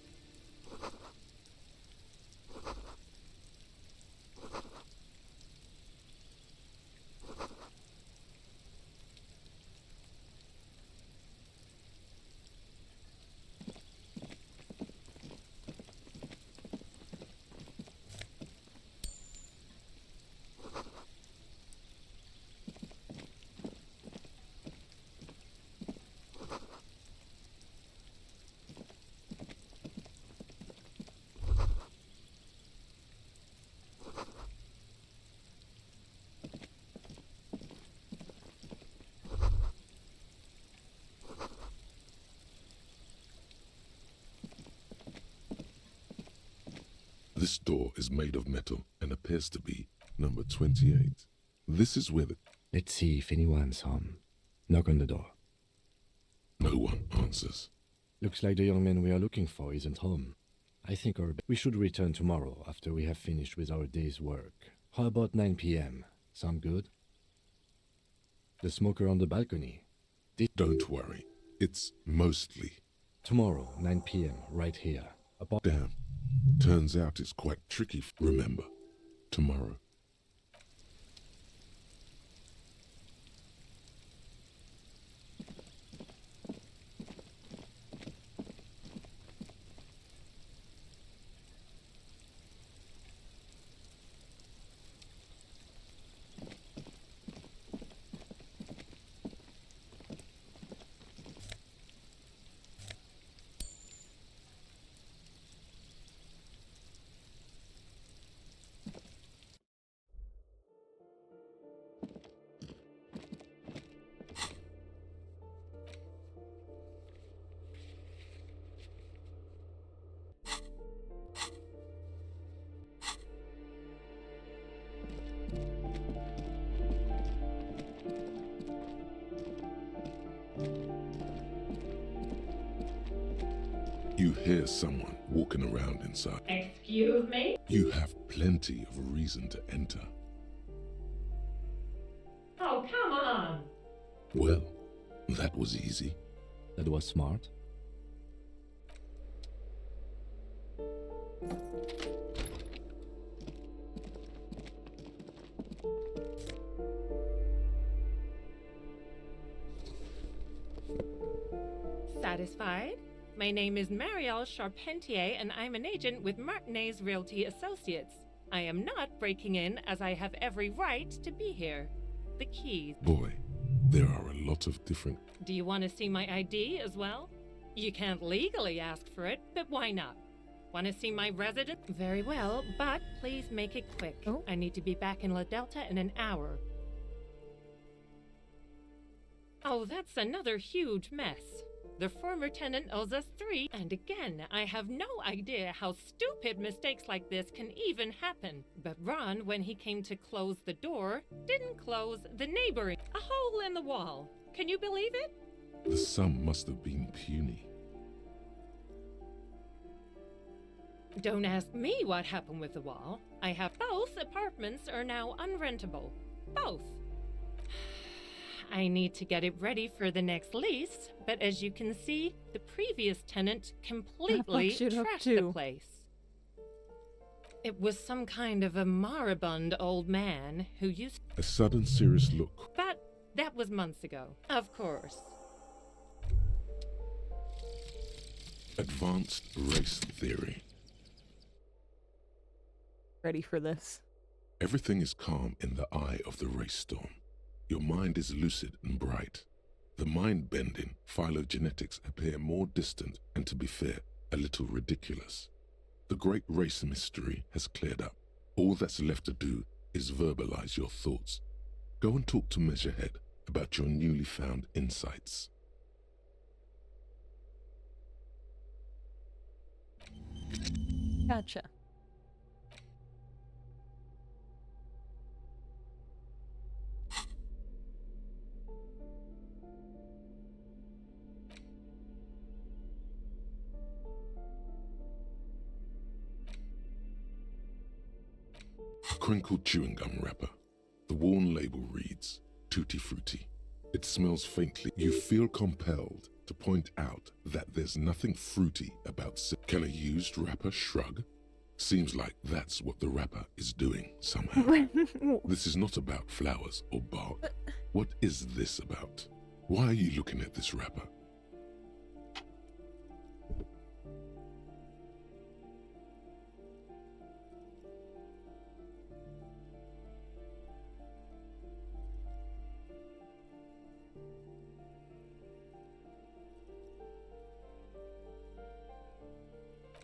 Speaker 2: This door is made of metal and appears to be number 28. This is where the...
Speaker 3: Let's see if anyone's home. Knock on the door.
Speaker 2: No one answers.
Speaker 3: Looks like the young man we are looking for isn't home. I think we should return tomorrow after we have finished with our day's work. How about 9 p.m.? Sound good? The smoker on the balcony.
Speaker 2: Don't worry. It's mostly...
Speaker 3: Tomorrow, 9 p.m., right here.
Speaker 2: Damn. Turns out it's quite tricky. Remember, tomorrow. You hear someone walking around inside.
Speaker 9: Excuse me?
Speaker 2: You have plenty of reason to enter.
Speaker 9: Oh, come on.
Speaker 2: Well, that was easy.
Speaker 3: That was smart.
Speaker 13: Satisfied? My name is Marielle Charpentier, and I'm an agent with Martinez Realty Associates. I am not breaking in, as I have every right to be here. The keys.
Speaker 2: Boy, there are a lot of different...
Speaker 13: Do you want to see my ID as well? You can't legally ask for it, but why not? Want to see my resident? Very well, but please make it quick. I need to be back in La Delta in an hour. Oh, that's another huge mess. The former tenant owes us 3, and again, I have no idea how stupid mistakes like this can even happen. But Ron, when he came to close the door, didn't close the neighboring. A hole in the wall. Can you believe it?
Speaker 2: The sum must have been puny.
Speaker 13: Don't ask me what happened with the wall. I have both apartments are now unrentable. Both. I need to get it ready for the next lease, but as you can see, the previous tenant completely trashed the place. It was some kind of a moribund old man who used...
Speaker 2: A sudden serious look.
Speaker 13: But that was months ago, of course.
Speaker 2: Advanced race theory.
Speaker 1: Ready for this.
Speaker 2: Everything is calm in the eye of the race storm. Your mind is lucid and bright. The mind-bending phylogenetics appear more distant and, to be fair, a little ridiculous. The great race mystery has cleared up. All that's left to do is verbalize your thoughts. Go and talk to Measurehead about your newly found insights.
Speaker 1: Gotcha.
Speaker 2: A crinkled chewing gum wrapper. The worn label reads, Tutti Frutti. It smells faintly. You feel compelled to point out that there's nothing fruity about Can a used wrapper shrug? Seems like that's what the wrapper is doing somehow. This is not about flowers or bark. What is this about? Why are you looking at this wrapper?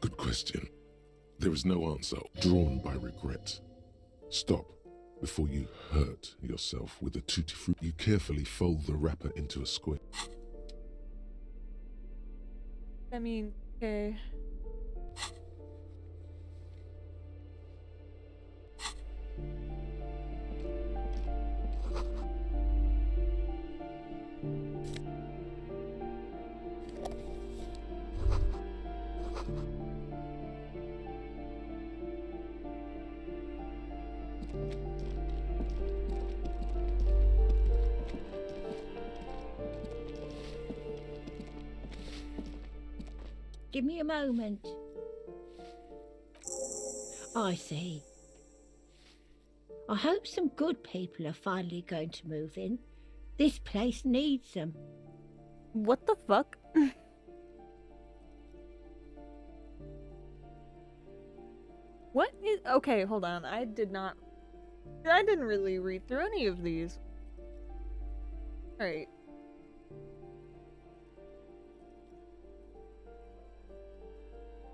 Speaker 2: Good question. There is no answer, drawn by regret. Stop before you hurt yourself with a tutti frutti. You carefully fold the wrapper into a square.
Speaker 1: I mean, okay.
Speaker 19: Give me a moment. I see. I hope some good people are finally going to move in. This place needs them.
Speaker 1: What the fuck? What is... Okay, hold on. I didn't really read through any of these. Alright.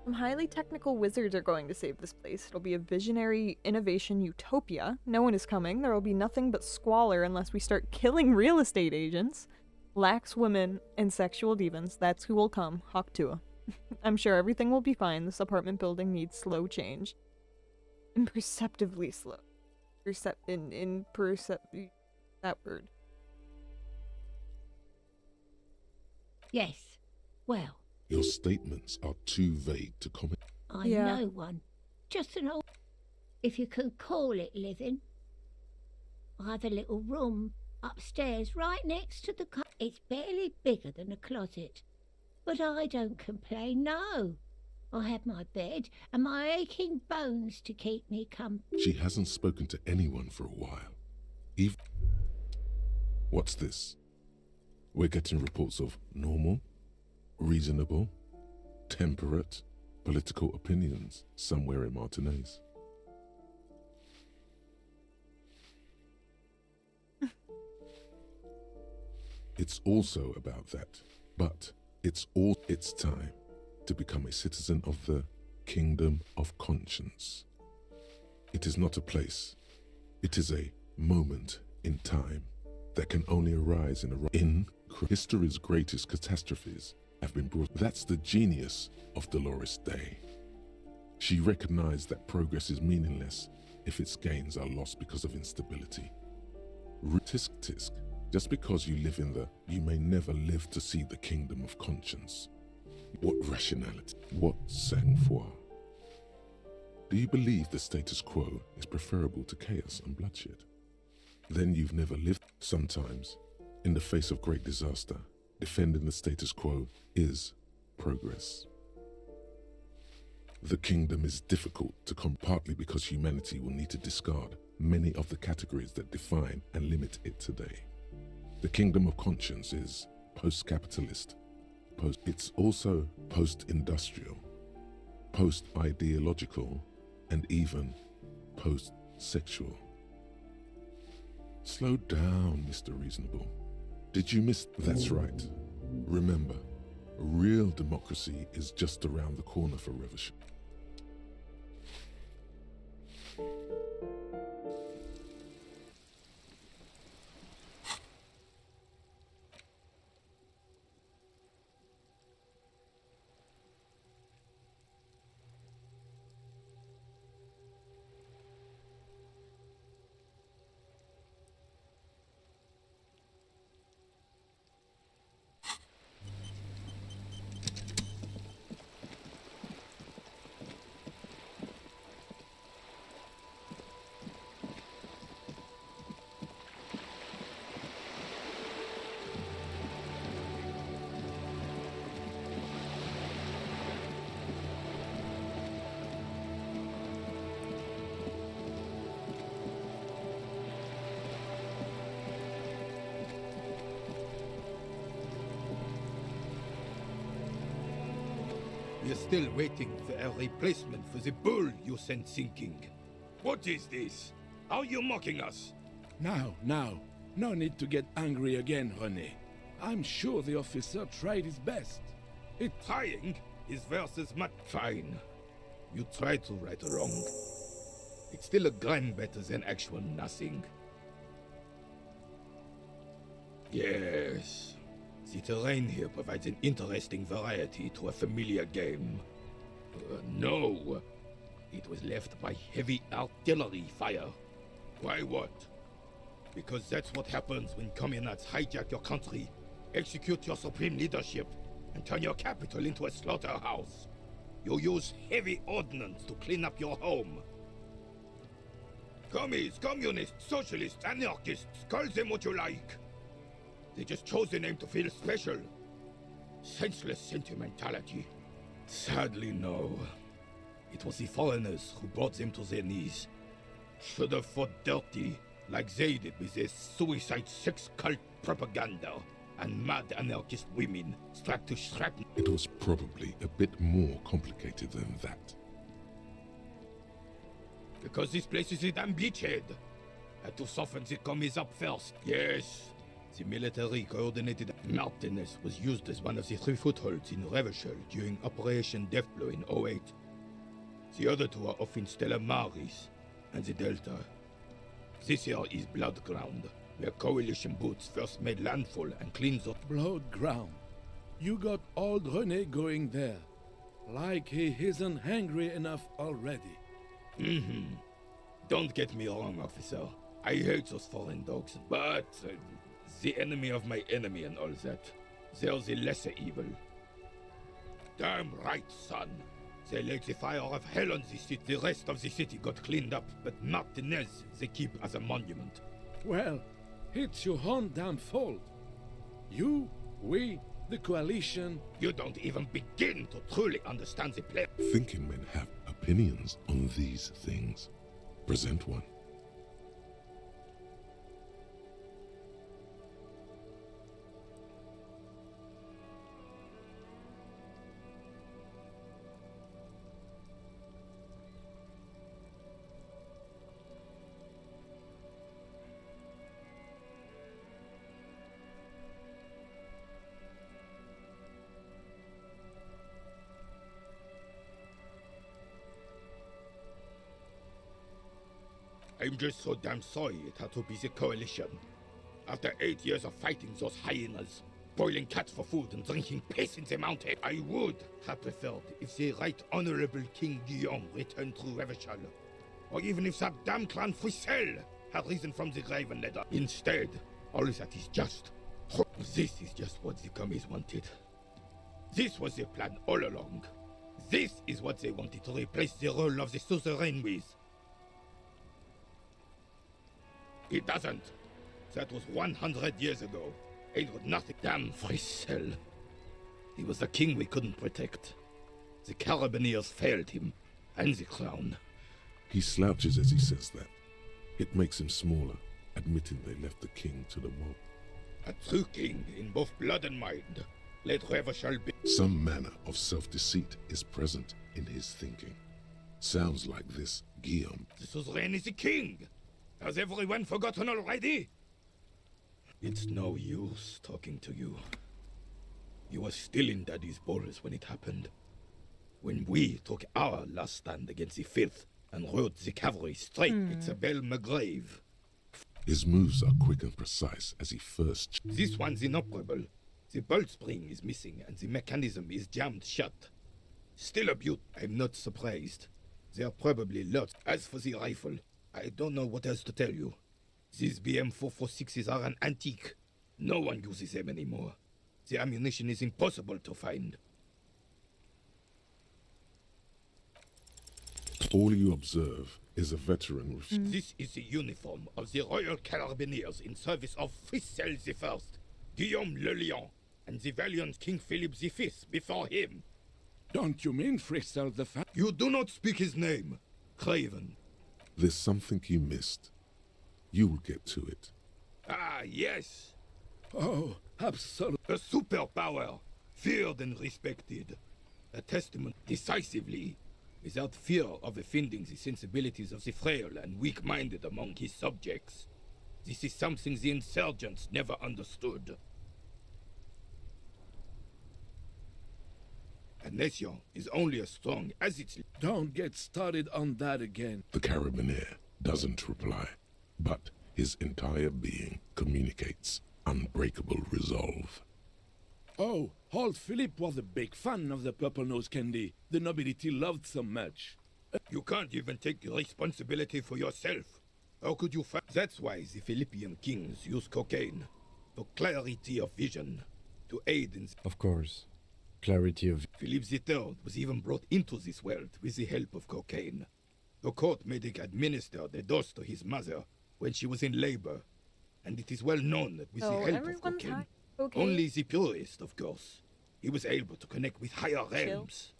Speaker 1: Some highly technical wizards are going to save this place. It'll be a visionary innovation utopia. No one is coming. There will be nothing but squalor unless we start killing real estate agents. Lax women and sexual demons. That's who will come. Hawktua. I'm sure everything will be fine. This apartment building needs slow change. Imperceptibly slow. That word.
Speaker 19: Yes. Well.
Speaker 2: Your statements are too vague to comment.
Speaker 19: I know one. Just an old... If you can call it living. I have a little room upstairs right next to the... It's barely bigger than a closet. But I don't complain, no. I have my bed and my aching bones to keep me company.
Speaker 2: She hasn't spoken to anyone for a while. What's this? We're getting reports of normal, reasonable, temperate, political opinions somewhere in Martinez. It's also about that, but it's time to become a citizen of the Kingdom of Conscience. It is not a place, it is a moment in time. that can only arise in history's greatest catastrophes have been brought. That's the genius of Dolores Day. She recognized that progress is meaningless if its gains are lost because of instability. Tisk tisk. Just because you live in you may never live to see the kingdom of conscience. What rationality? What sang-froid? Do you believe the status quo is preferable to chaos and bloodshed? Then you've never lived. Sometimes, in the face of great disaster, defending the status quo is progress. The kingdom is difficult to come partly because humanity will need to discard many of the categories that define and limit it today. The kingdom of conscience is post-capitalist, it's also post-industrial, post-ideological, and even post-sexual. Slow down, Mr. Reasonable. Did you miss? That's right. Remember, real democracy is just around the corner for revolution.
Speaker 12: We're still waiting for a replacement for the bull you sent sinking. What is this? Are you mocking us?
Speaker 10: Now. No need to get angry again, René. I'm sure the officer tried his best.
Speaker 12: Trying is versus much. Fine. You tried to right a wrong. It's still a gram better than actual nothing. Yes. The terrain here provides an interesting variety to a familiar game. No. It was left by heavy artillery fire. Why what? Because that's what happens when communists hijack your country, execute your supreme leadership, and turn your capital into a slaughterhouse. You use heavy ordnance to clean up your home. Commies, communists, socialists, anarchists, call them what you like. They just chose the name to feel special. Senseless sentimentality. Sadly, no. It was the foreigners who brought them to their knees. Should have fought dirty, like they did with their suicide sex cult propaganda and mad anarchist women strapped to shrapnel.
Speaker 2: It was probably a bit more complicated than that.
Speaker 12: Because this place is a damn beachhead. Had to soften the commies up first. Yes. The military coordinated Martinez was used as one of the 3 footholds in Revachol during Operation Deathblow in 08. The other 2 are off in Stella Maris and the Delta. This here is Blood Ground, where coalition boots first made landfall and cleaned up.
Speaker 10: Blood Ground. You got old René going there. Like he isn't hungry enough already.
Speaker 12: Don't get me wrong, officer. I hate those foreign dogs, but the enemy of my enemy and all that. They're the lesser evil. Damn right, son. They lit the fire of hell on the city. The rest of the city got cleaned up, but Martinez they keep as a monument.
Speaker 10: Well, it's your own damn fault. You, we, the coalition...
Speaker 12: You don't even begin to truly understand the play.
Speaker 2: Thinking men have opinions on these things. Present one.
Speaker 12: I'm just so damn sorry it had to be the coalition. After 8 years of fighting those hyenas, boiling cats for food and drinking piss in the mountain, I would have preferred if the Right Honorable King Guillaume returned through Revachol, or even if that damn clan Frissel had risen from the grave and led us. Instead, all that is just. This is just what the commies wanted. This was their plan all along. This is what they wanted to replace the role of the suzerain with. It doesn't. That was 100 years ago. It was nothing. Damn Frissel. He was the king we couldn't protect. The Carabineers failed him, and the crown.
Speaker 2: He slouches as he says that. It makes him smaller, admitting they left the king to the mob.
Speaker 12: A true king in both blood and mind. Let Revachol be.
Speaker 2: Some manner of self-deceit is present in his thinking. Sounds like this Guillaume.
Speaker 12: The suzerain is the king. Has everyone forgotten already? It's no use talking to you. You were still in Daddy's balls when it happened. When we took our last stand against the filth and rode the cavalry straight at the Belle Magrave.
Speaker 2: His moves are quick and precise as he first...
Speaker 12: This one's inoperable. The bolt spring is missing and the mechanism is jammed shut. Still a beaut. I'm not surprised. There are probably lots. As for the rifle, I don't know what else to tell you. These BM-446s are an antique. No one uses them anymore. The ammunition is impossible to find.
Speaker 2: All you observe is a veteran with...
Speaker 12: This is the uniform of the Royal Carabineers in service of Frissel I, Guillaume le Lion, and the valiant King Philip V before him.
Speaker 10: Don't you mean Frissel the Fat?
Speaker 12: You do not speak his name, Craven.
Speaker 2: There's something you missed. You will get to it.
Speaker 12: Ah, yes.
Speaker 10: Oh, absolutely.
Speaker 12: A superpower, feared and respected. A testament decisively, without fear of offending the sensibilities of the frail and weak-minded among his subjects. This is something the insurgents never understood. A nation is only as strong as its...
Speaker 10: Don't get started on that again.
Speaker 2: The Carabineer doesn't reply, but his entire being communicates unbreakable resolve.
Speaker 10: Oh, old Philip was a big fan of the purple nose candy the nobility loved so much.
Speaker 12: You can't even take responsibility for yourself. How could you find... That's why the Philippian kings use cocaine. For clarity of vision. To aid in...
Speaker 3: Of course. Clarity of...
Speaker 12: Philip III was even brought into this world with the help of cocaine. The court made him administer the dose to his mother when she was in labor. And it is well known that with the help of cocaine, only the purest, of course, he was able to connect with higher realms.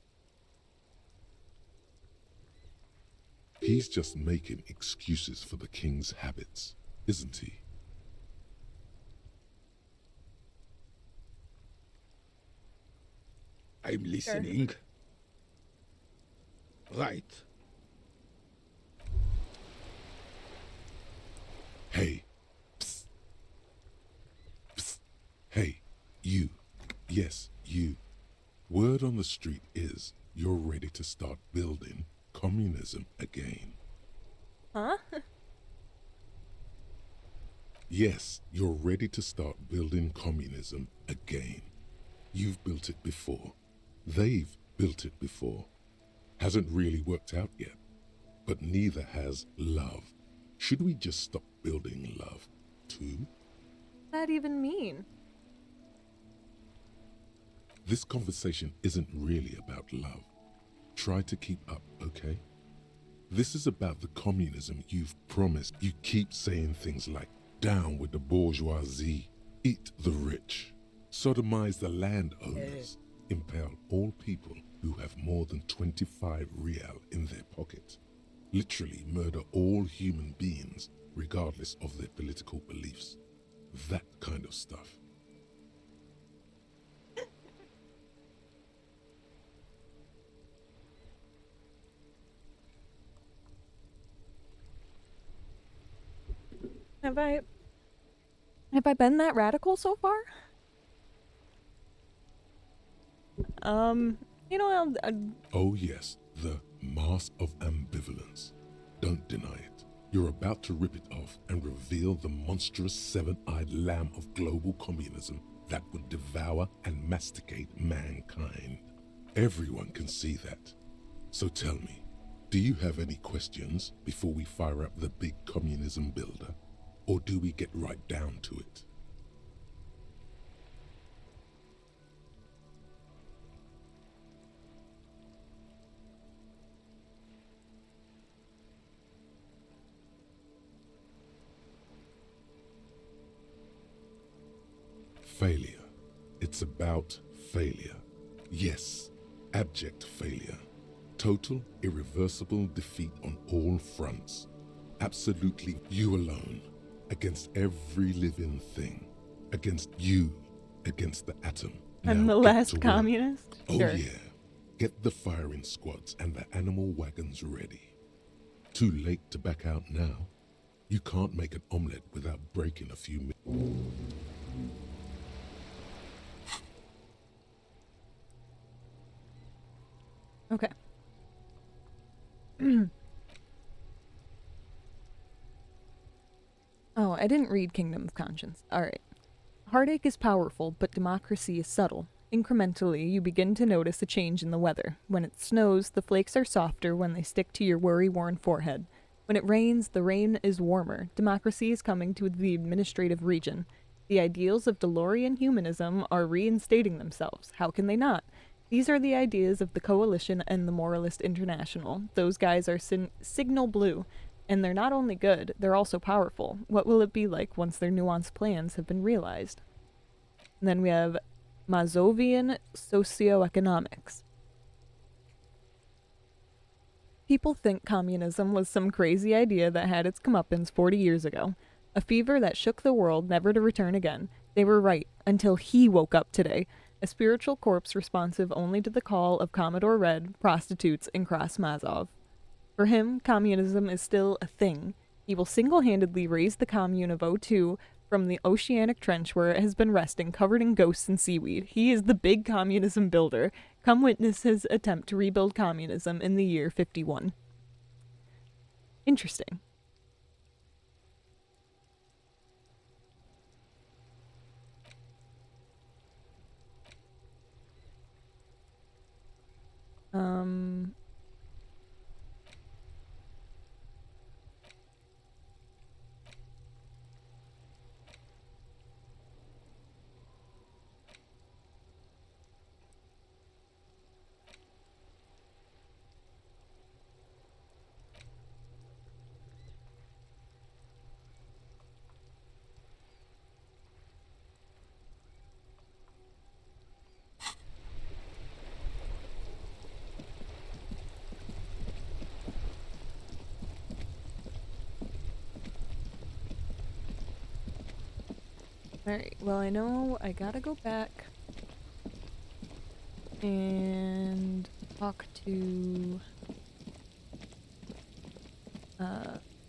Speaker 2: He's just making excuses for the king's habits, isn't he?
Speaker 12: I'm listening. Right.
Speaker 2: Hey. Psst. Psst. Hey, you. Yes, you. Word on the street is you're ready to start building communism again.
Speaker 1: Huh?
Speaker 2: Yes, you're ready to start building communism again. You've built it before. They've built it before. Hasn't really worked out yet. But neither has love. Should we just stop building love, too?
Speaker 1: What does that even mean?
Speaker 2: This conversation isn't really about love. Try to keep up, okay? This is about the communism you've promised. You keep saying things like, down with the bourgeoisie, eat the rich, sodomize the landowners, impale all people who have more than 25 real in their pocket, literally murder all human beings regardless of their political beliefs. That kind of stuff.
Speaker 1: Have I been that radical so far? You know,
Speaker 2: Oh yes, the mask of ambivalence. Don't deny it. You're about to rip it off and reveal the monstrous seven-eyed lamb of global communism that would devour and masticate mankind. Everyone can see that. So tell me, do you have any questions before we fire up the big communism builder? Or do we get right down to it? Failure. It's about failure. Yes, abject failure. Total, irreversible defeat on all fronts. Absolutely you alone, against every living thing. Against you, against the atom.
Speaker 1: I'm
Speaker 2: Now
Speaker 1: the
Speaker 2: get
Speaker 1: last
Speaker 2: to work.
Speaker 1: communist?
Speaker 2: Oh
Speaker 1: Sure.
Speaker 2: yeah. Get the firing squads and the animal wagons ready. Too late to back out now. You can't make an omelette without breaking a few minutes.
Speaker 1: Okay. Oh, I didn't read Kingdom of Conscience. Alright. Heartache is powerful, but democracy is subtle. Incrementally, you begin to notice a change in the weather. When it snows, the flakes are softer when they stick to your worry-worn forehead. When it rains, the rain is warmer. Democracy is coming to the administrative region. The ideals of DeLorean humanism are reinstating themselves. How can they not? These are the ideas of the Coalition and the Moralist International. Those guys are signal blue, and they're not only good, they're also powerful. What will it be like once their nuanced plans have been realized? And then we have Mazovian socioeconomics. People think communism was some crazy idea that had its comeuppance 40 years ago. A fever that shook the world, never to return again. They were right, until he woke up today. A spiritual corpse responsive only to the call of Commodore Red, prostitutes, and Krasmazov. For him, communism is still a thing. He will single-handedly raise the commune of O2 from the oceanic trench where it has been resting, covered in ghosts and seaweed. He is the big communism builder. Come witness his attempt to rebuild communism in the year 51. Interesting. Alright, well, I know I gotta go back and talk to,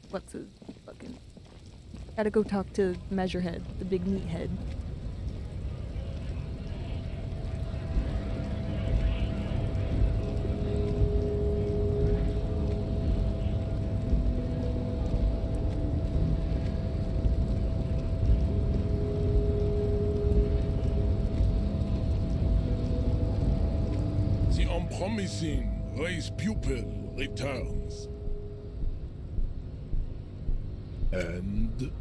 Speaker 1: what's his fucking, gotta go talk to Measurehead, the big meathead.
Speaker 10: Promising race pupil returns. And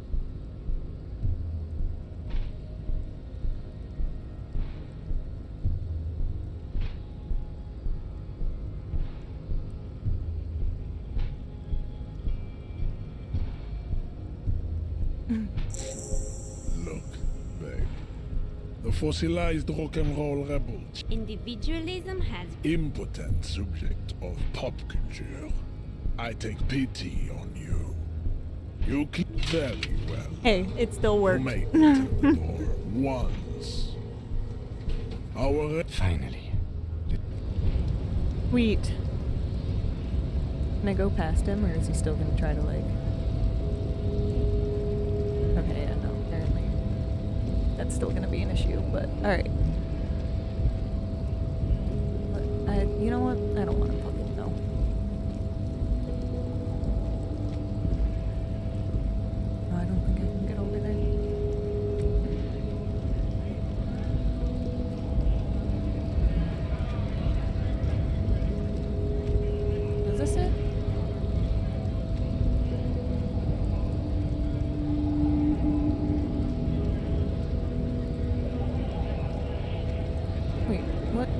Speaker 10: look, babe. The fossilized rock and roll rebel.
Speaker 8: Individualism has
Speaker 10: Impotent subject of pop culture. I take pity on you. You click very well.
Speaker 1: Hey, it still worked.
Speaker 10: You made it to the door once. Our
Speaker 3: Finally.
Speaker 1: Sweet. Can I go past him, or is he still gonna try to, like... Okay, yeah, no, apparently that's still gonna be an issue, but alright. You know what? I don't want to fucking know.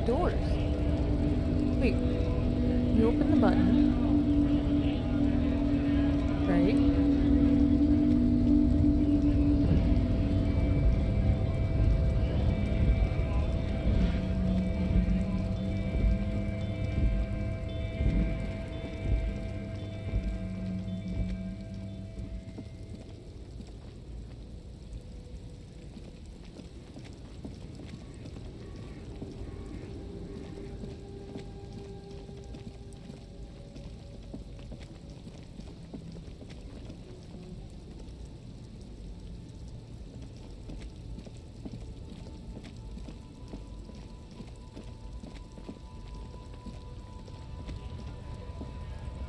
Speaker 1: doors. Wait, you open the button. Right?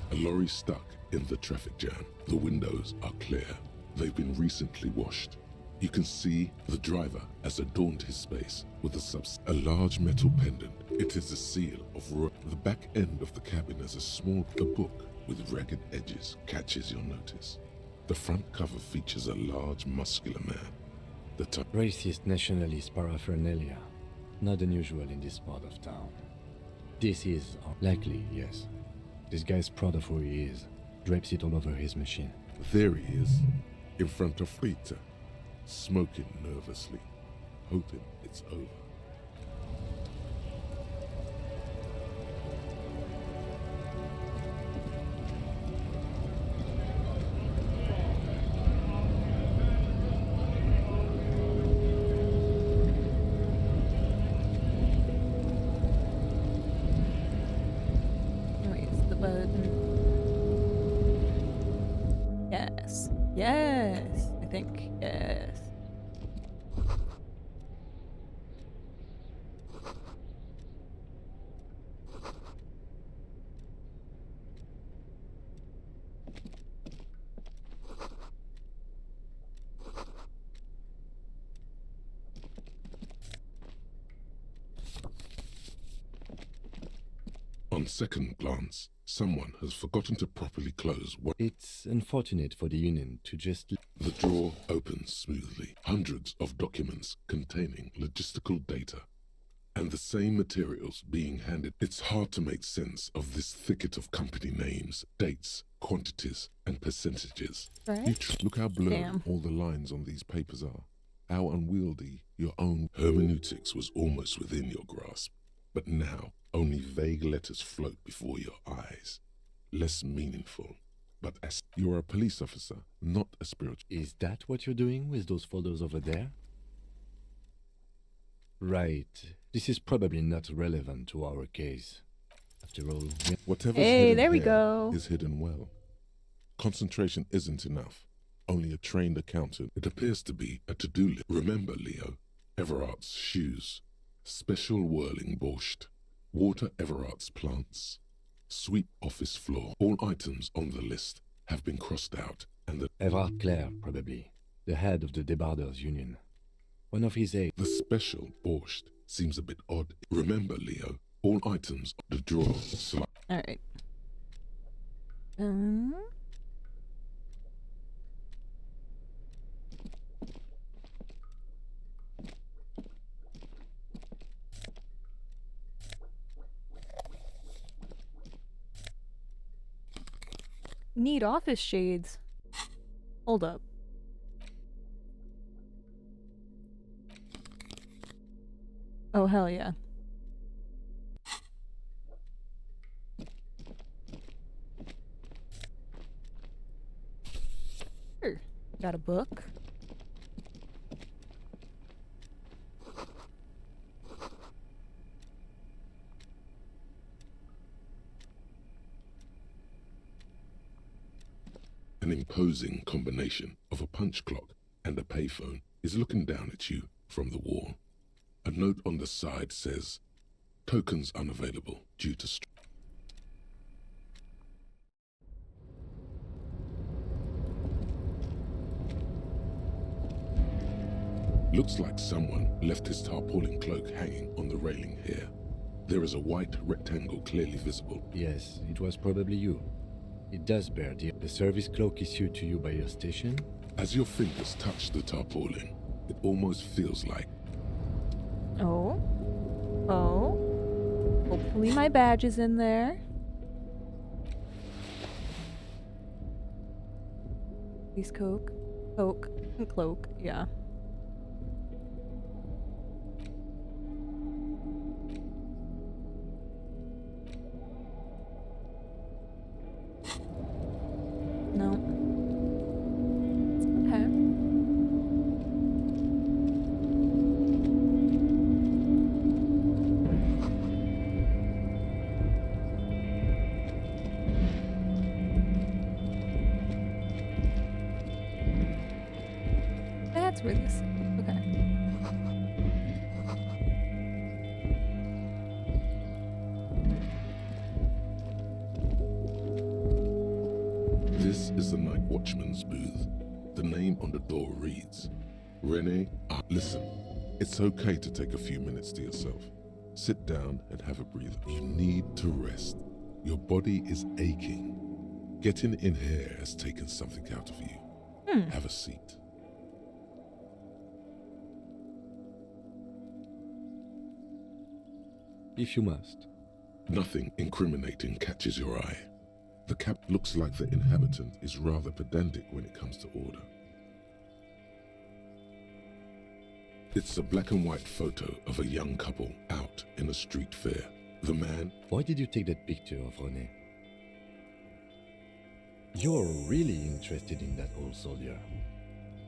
Speaker 2: A lorry stuck in the traffic jam. The windows are clear. They've been recently washed. You can see the driver has adorned his space with a large metal pendant. It is a seal of the back end of the cabin has a book with ragged edges catches your notice. The front cover features a large muscular man.
Speaker 3: Racist nationalist paraphernalia. Not unusual in this part of town. This is likely, yes. This guy's proud of who he is. Drapes it all over his machine.
Speaker 2: There he is, in front of Rita, smoking nervously, hoping it's over.
Speaker 1: Yes, I think, yes.
Speaker 2: On second glance, someone has forgotten to properly close what...
Speaker 3: It's unfortunate for the Union to just...
Speaker 2: The drawer opens smoothly. Hundreds of documents containing logistical data and the same materials being handed. It's hard to make sense of this thicket of company names, dates, quantities, and percentages.
Speaker 1: Right?
Speaker 2: Look how blurred
Speaker 1: Damn.
Speaker 2: all the lines on these papers are. How unwieldy your own hermeneutics was almost within your grasp. But now, only vague letters float before your eyes. Less meaningful. But as you're a police officer, not a spiritual...
Speaker 3: Is that what you're doing with those folders over there? Right. This is probably not relevant to our case. After all...
Speaker 2: Whatever's
Speaker 1: Hey,
Speaker 2: hidden
Speaker 1: there we
Speaker 2: here
Speaker 1: go.
Speaker 2: is hidden well. Concentration isn't enough. Only a trained accountant. It appears to be a to-do list. Remember, Leo, Everart's shoes. Special whirling borscht. Water Everart's plants. Sweep office floor. All items on the list have been crossed out and the...
Speaker 3: Everard Clare, probably. The head of the Debarders Union. One of his aides.
Speaker 2: The special borscht seems a bit odd. Remember, Leo, all items on the drawer slide.
Speaker 1: Alright. Need office shades. Hold up. Oh, hell yeah. Here. Got a book.
Speaker 2: An imposing combination of a punch clock and a payphone is looking down at you from the wall. A note on the side says, tokens unavailable due to Looks like someone left his tarpaulin cloak hanging on the railing here. There is a white rectangle clearly visible.
Speaker 3: Yes, it was probably you. It does bear the service cloak issued to you by your station.
Speaker 2: As your fingers touch the tarpaulin, it almost feels like...
Speaker 1: Oh? Oh? Hopefully my badge is in there. Please Coke, and cloak, yeah. No. Okay. That's where this. Okay.
Speaker 2: This is the night watchman's booth. The name on the door reads, Rene, listen, it's okay to take a few minutes to yourself. Sit down and have a breather. You need to rest. Your body is aching. Getting in here has taken something out of you. Have a seat.
Speaker 3: If you must.
Speaker 2: Nothing incriminating catches your eye. The cap looks like the inhabitant is rather pedantic when it comes to order. It's a black and white photo of a young couple out in a street fair. The man...
Speaker 3: Why did you take that picture of René? You're really interested in that old soldier.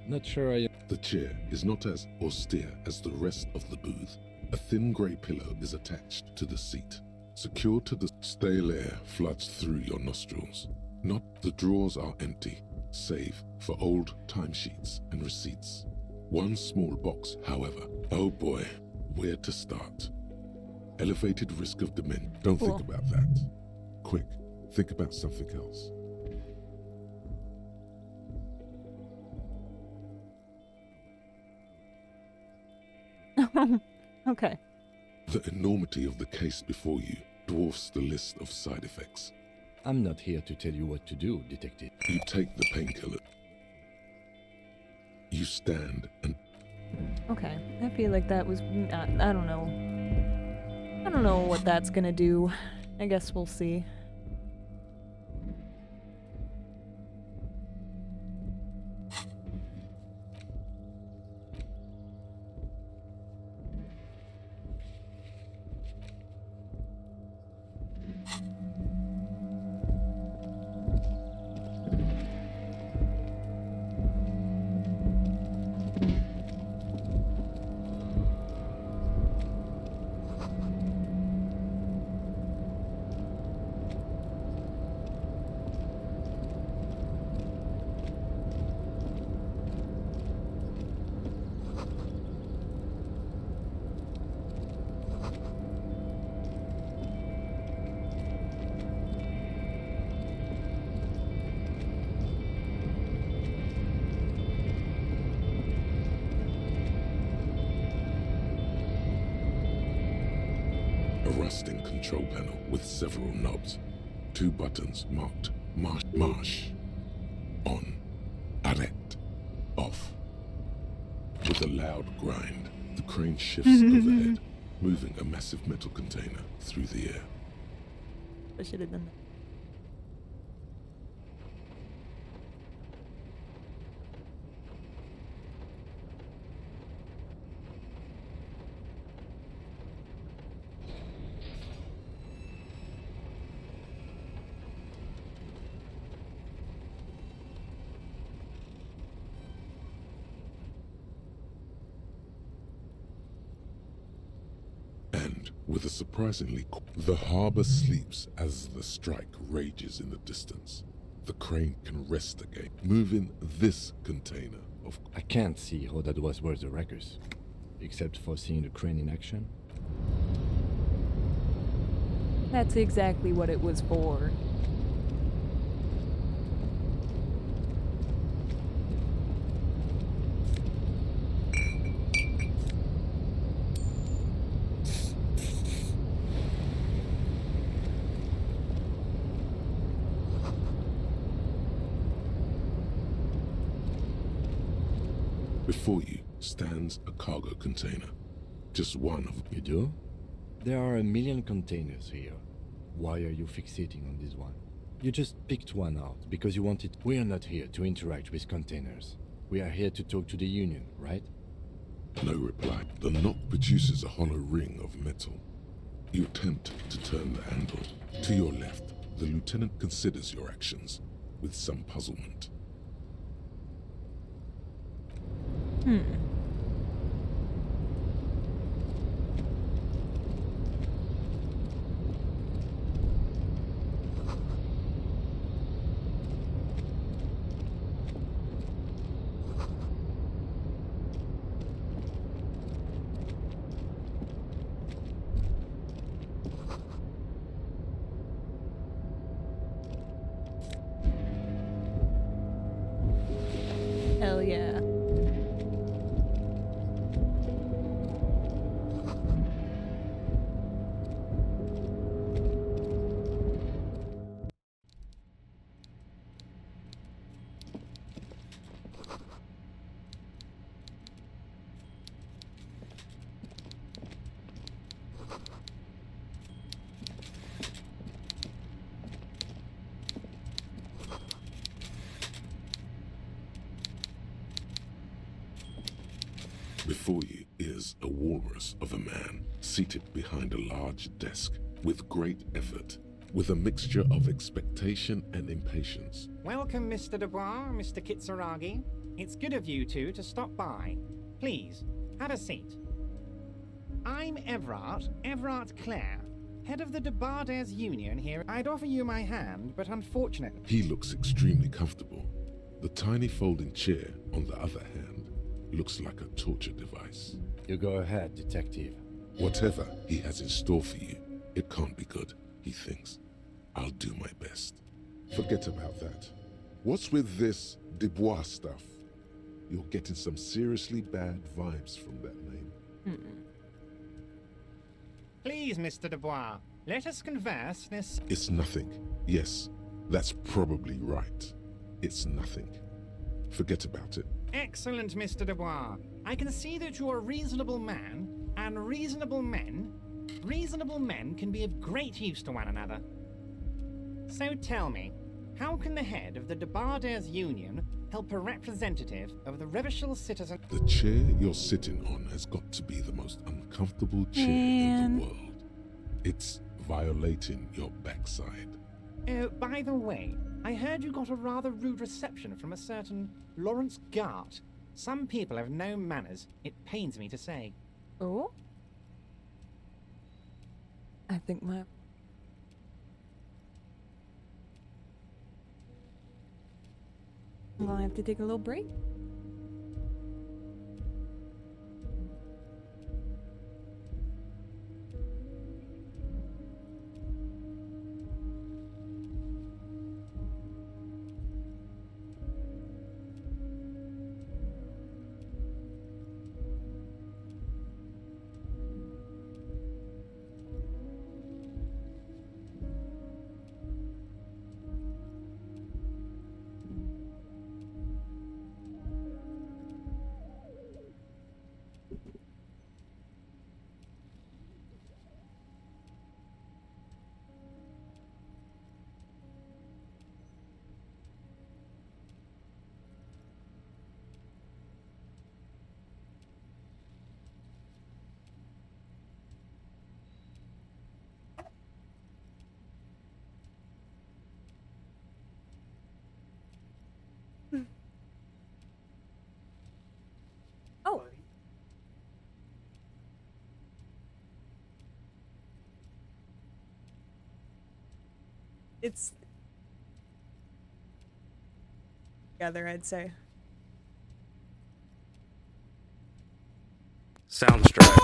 Speaker 3: Not sure I am...
Speaker 2: The chair is not as austere as the rest of the booth. A thin grey pillow is attached to the seat. Secured to the stale air floods through your nostrils. Not the drawers are empty, save for old timesheets and receipts. One small box, however. Oh boy, where to start? Elevated risk of dementia. Don't think about that. Quick, think about something else.
Speaker 1: Okay.
Speaker 2: The enormity of the case before you dwarfs the list of side effects.
Speaker 3: I'm not here to tell you what to do, detective.
Speaker 2: You take the painkiller. You stand and...
Speaker 1: Okay. I feel like that was... I don't know. I don't know what that's gonna do. I guess we'll see.
Speaker 2: A rusting control panel with several knobs. 2 buttons marked marsh, on, arrête, off. With a loud grind, the crane shifts overhead, moving a massive metal container through the air.
Speaker 1: I should have done that.
Speaker 2: With a surprisingly... The harbor sleeps as the strike rages in the distance. The crane can rest again, moving this container of...
Speaker 3: I can't see how that was worth the wreckers, except for seeing the crane in action.
Speaker 1: That's exactly what it was for.
Speaker 2: Before you stands a cargo container. Just one of...
Speaker 3: You do? There are a million containers here. Why are you fixating on this one? You just picked one out because you wanted. We are not here to interact with containers. We are here to talk to the Union, right?
Speaker 2: No reply. The knock produces a hollow ring of metal. You attempt to turn the handle. To your left, the lieutenant considers your actions with some puzzlement.
Speaker 1: Hell yeah.
Speaker 2: Before you is a walrus of a man seated behind a large desk with great effort, with a mixture of expectation and impatience.
Speaker 14: Welcome, Mr. Dubois, Mr. Kitsuragi. It's good of you two to stop by. Please, have a seat. I'm Everard Clare, head of the Debarders Union here. I'd offer you my hand, but unfortunately...
Speaker 2: He looks extremely comfortable. The tiny folding chair, on the other hand, looks like a torture device.
Speaker 3: You go ahead, detective.
Speaker 2: Whatever he has in store for you, it can't be good, he thinks. I'll do my best. Forget about that. What's with this Dubois stuff? You're getting some seriously bad vibes from that name.
Speaker 14: Please, Mr. Dubois, let us converse this...
Speaker 2: It's nothing. Yes, that's probably right. It's nothing. Forget about it.
Speaker 14: Excellent, Mr. Dubois. I can see that you're a reasonable man, and reasonable men can be of great use to one another. So tell me, how can the head of the Debarders Union help a representative of the Revachol citizen...
Speaker 2: The chair you're sitting on has got to be the most uncomfortable chair in the world. It's violating your backside.
Speaker 14: Oh, by the way, I heard you got a rather rude reception from a certain Lawrence Gart. Some people have no manners, it pains me to say.
Speaker 1: Oh? I think my... Well, I have to take a little break. Oh. It's together, I'd say.
Speaker 6: Soundstripe.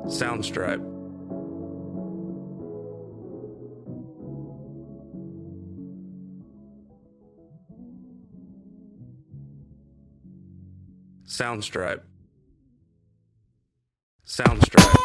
Speaker 6: Soundstripe. Soundstripe. Soundstripe.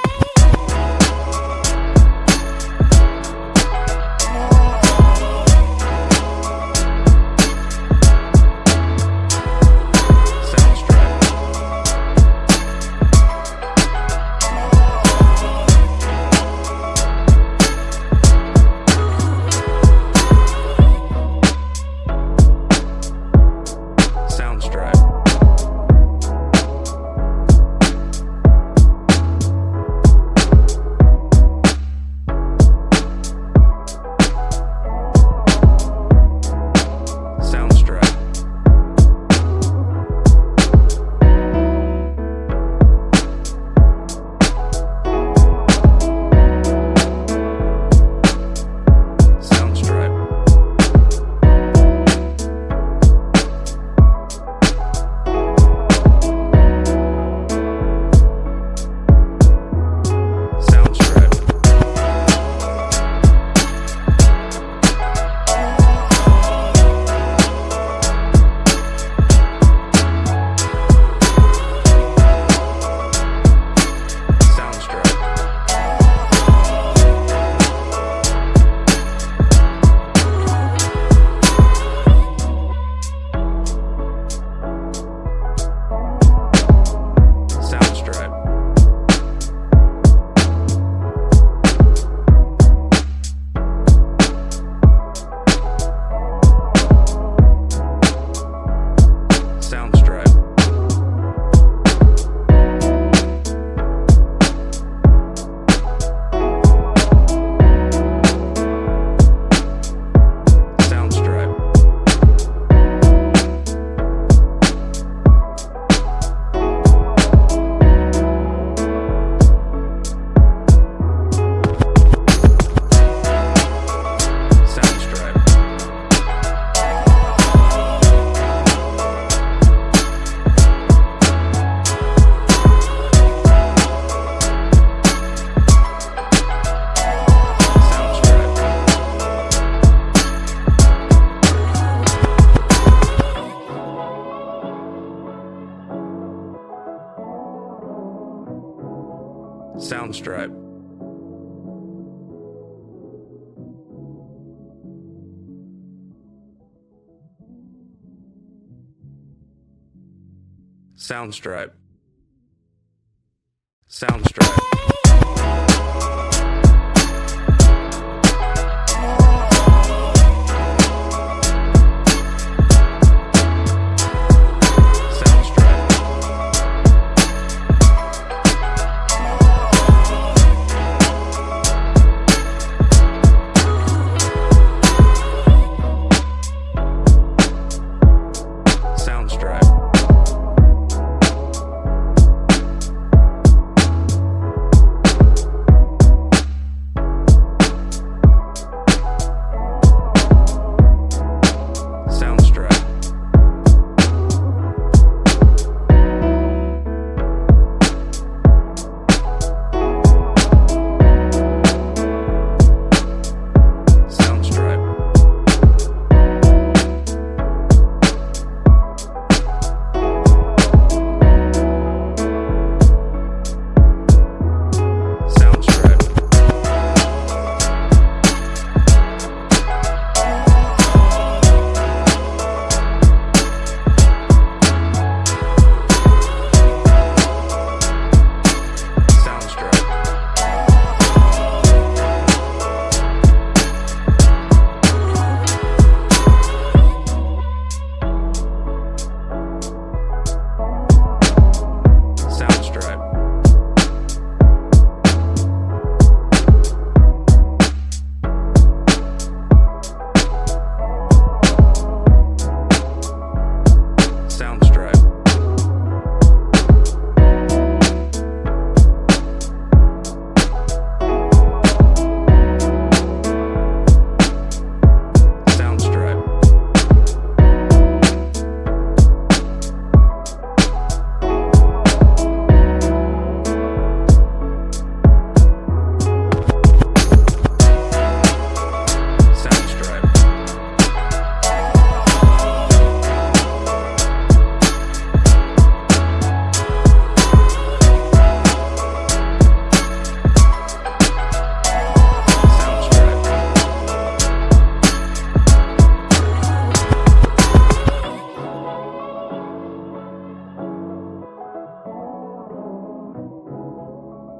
Speaker 6: Soundstripe. Soundstripe. Soundstripe. Soundstripe.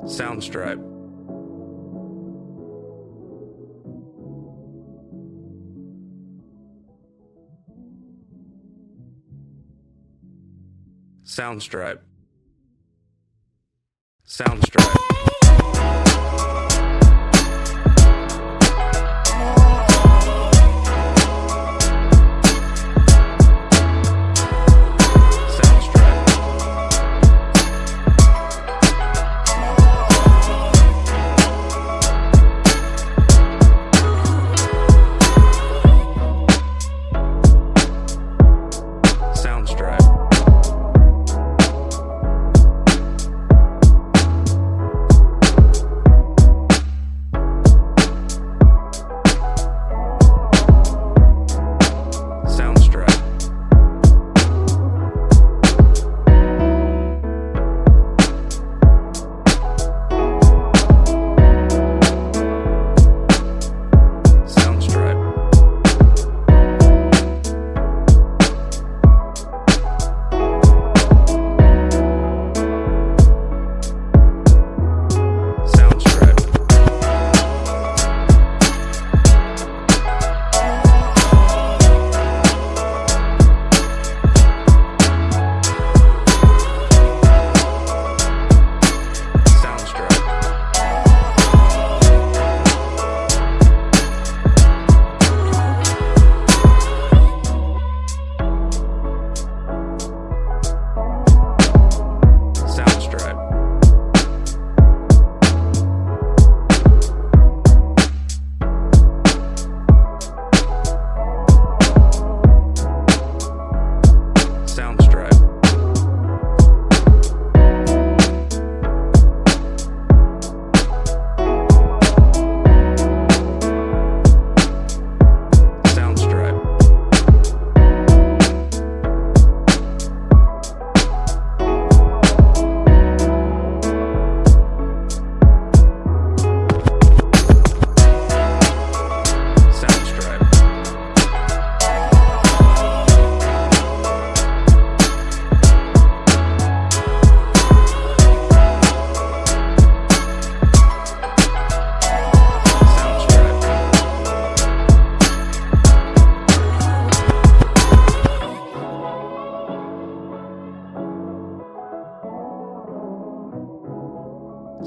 Speaker 6: Soundstripe. Soundstripe. Soundstripe.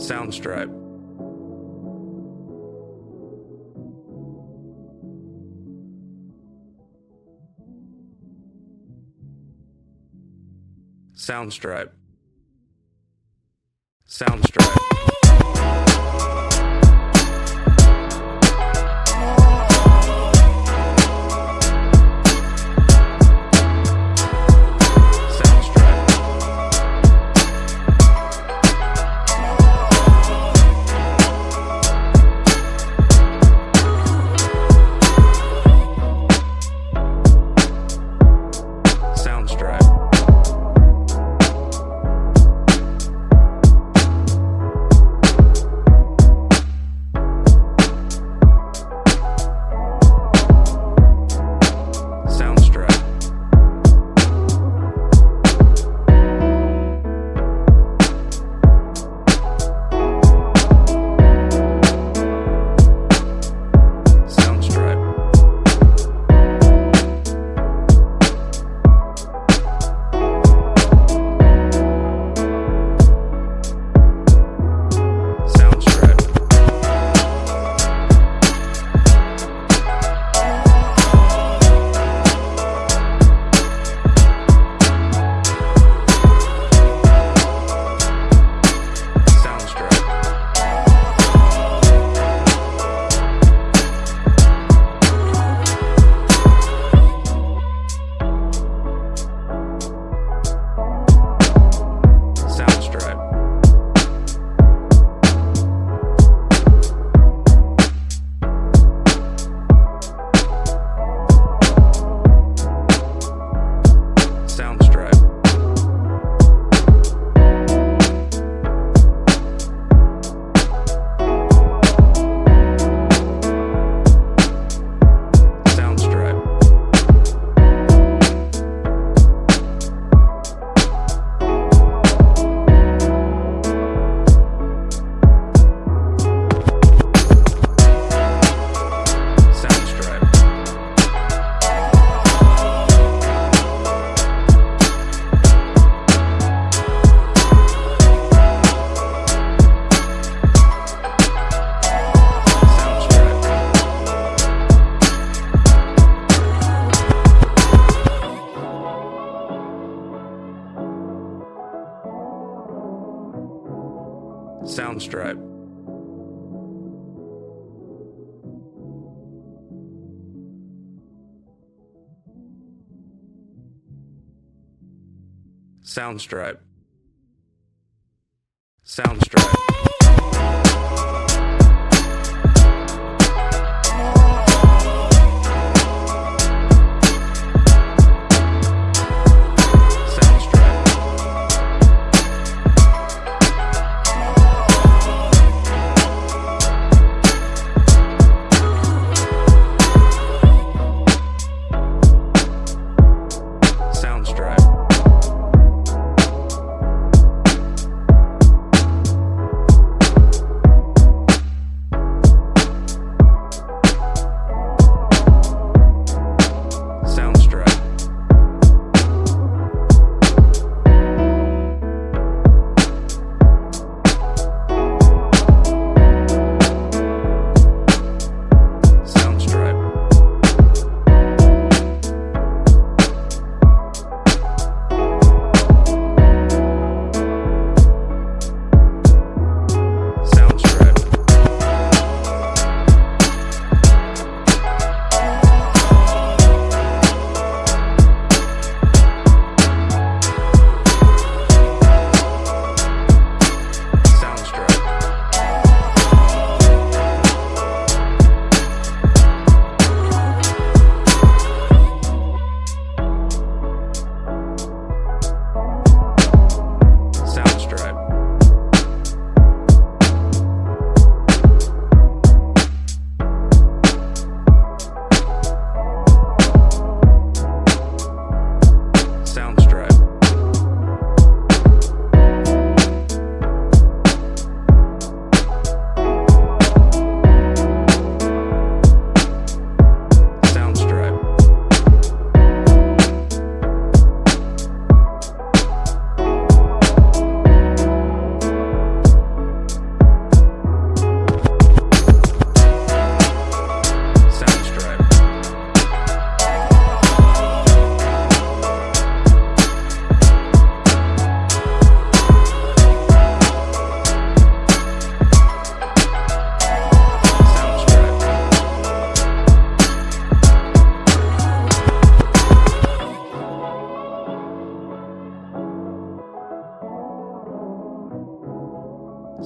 Speaker 6: Soundstripe. Soundstripe. Soundstripe. Soundstripe. Soundstripe. Soundstripe. Soundstripe.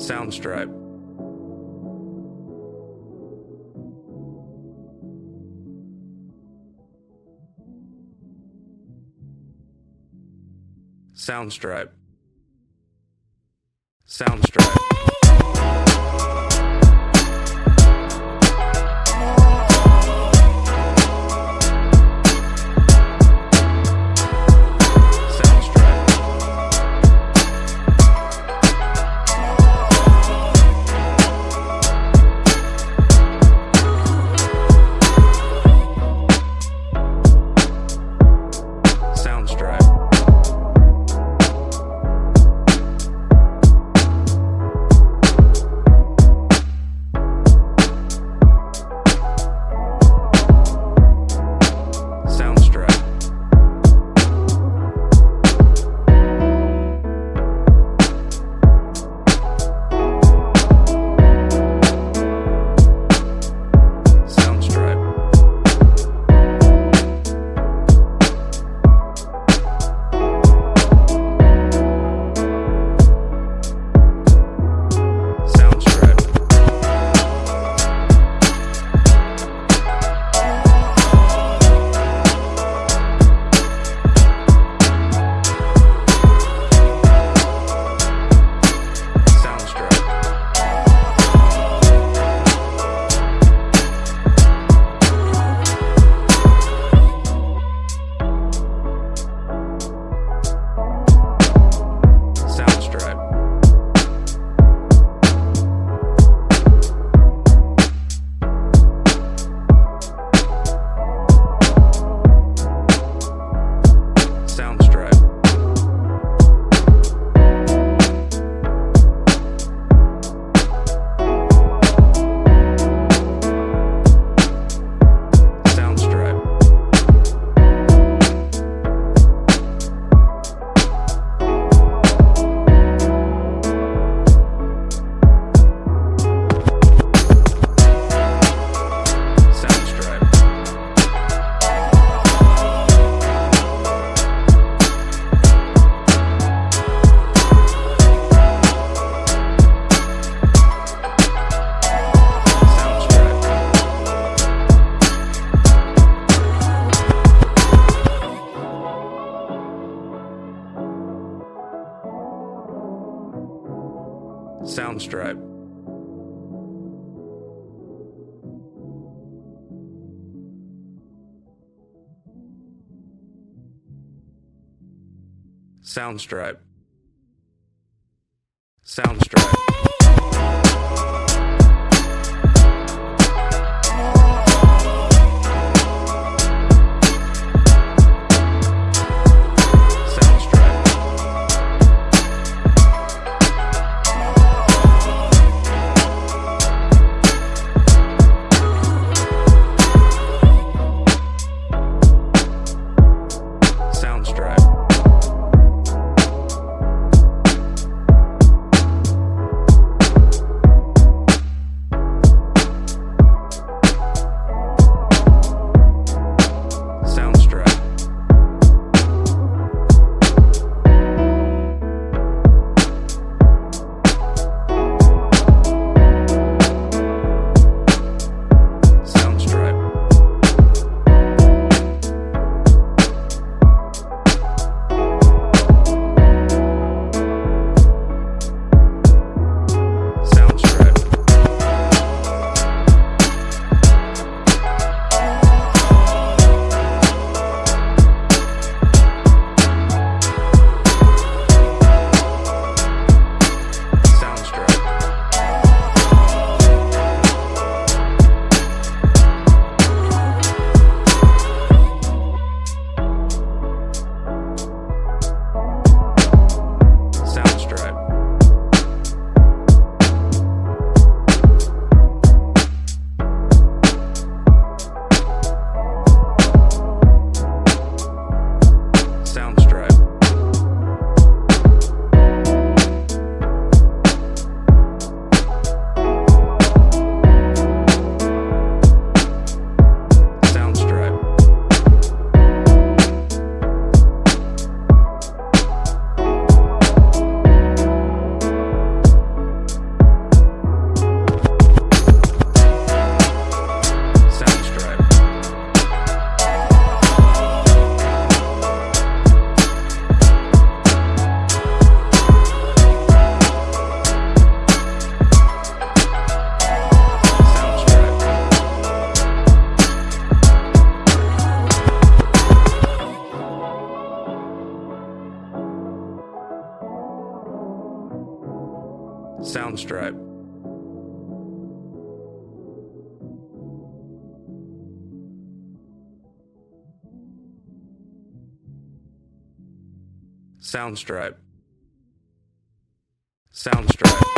Speaker 6: Soundstripe. Soundstripe. Soundstripe. Soundstripe. Soundstripe. Soundstripe. Soundstripe. Soundstripe.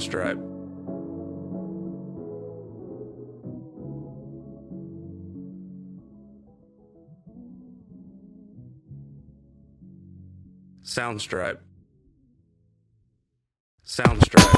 Speaker 6: Soundstripe. Soundstripe. Soundstripe.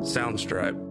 Speaker 6: Soundstripe.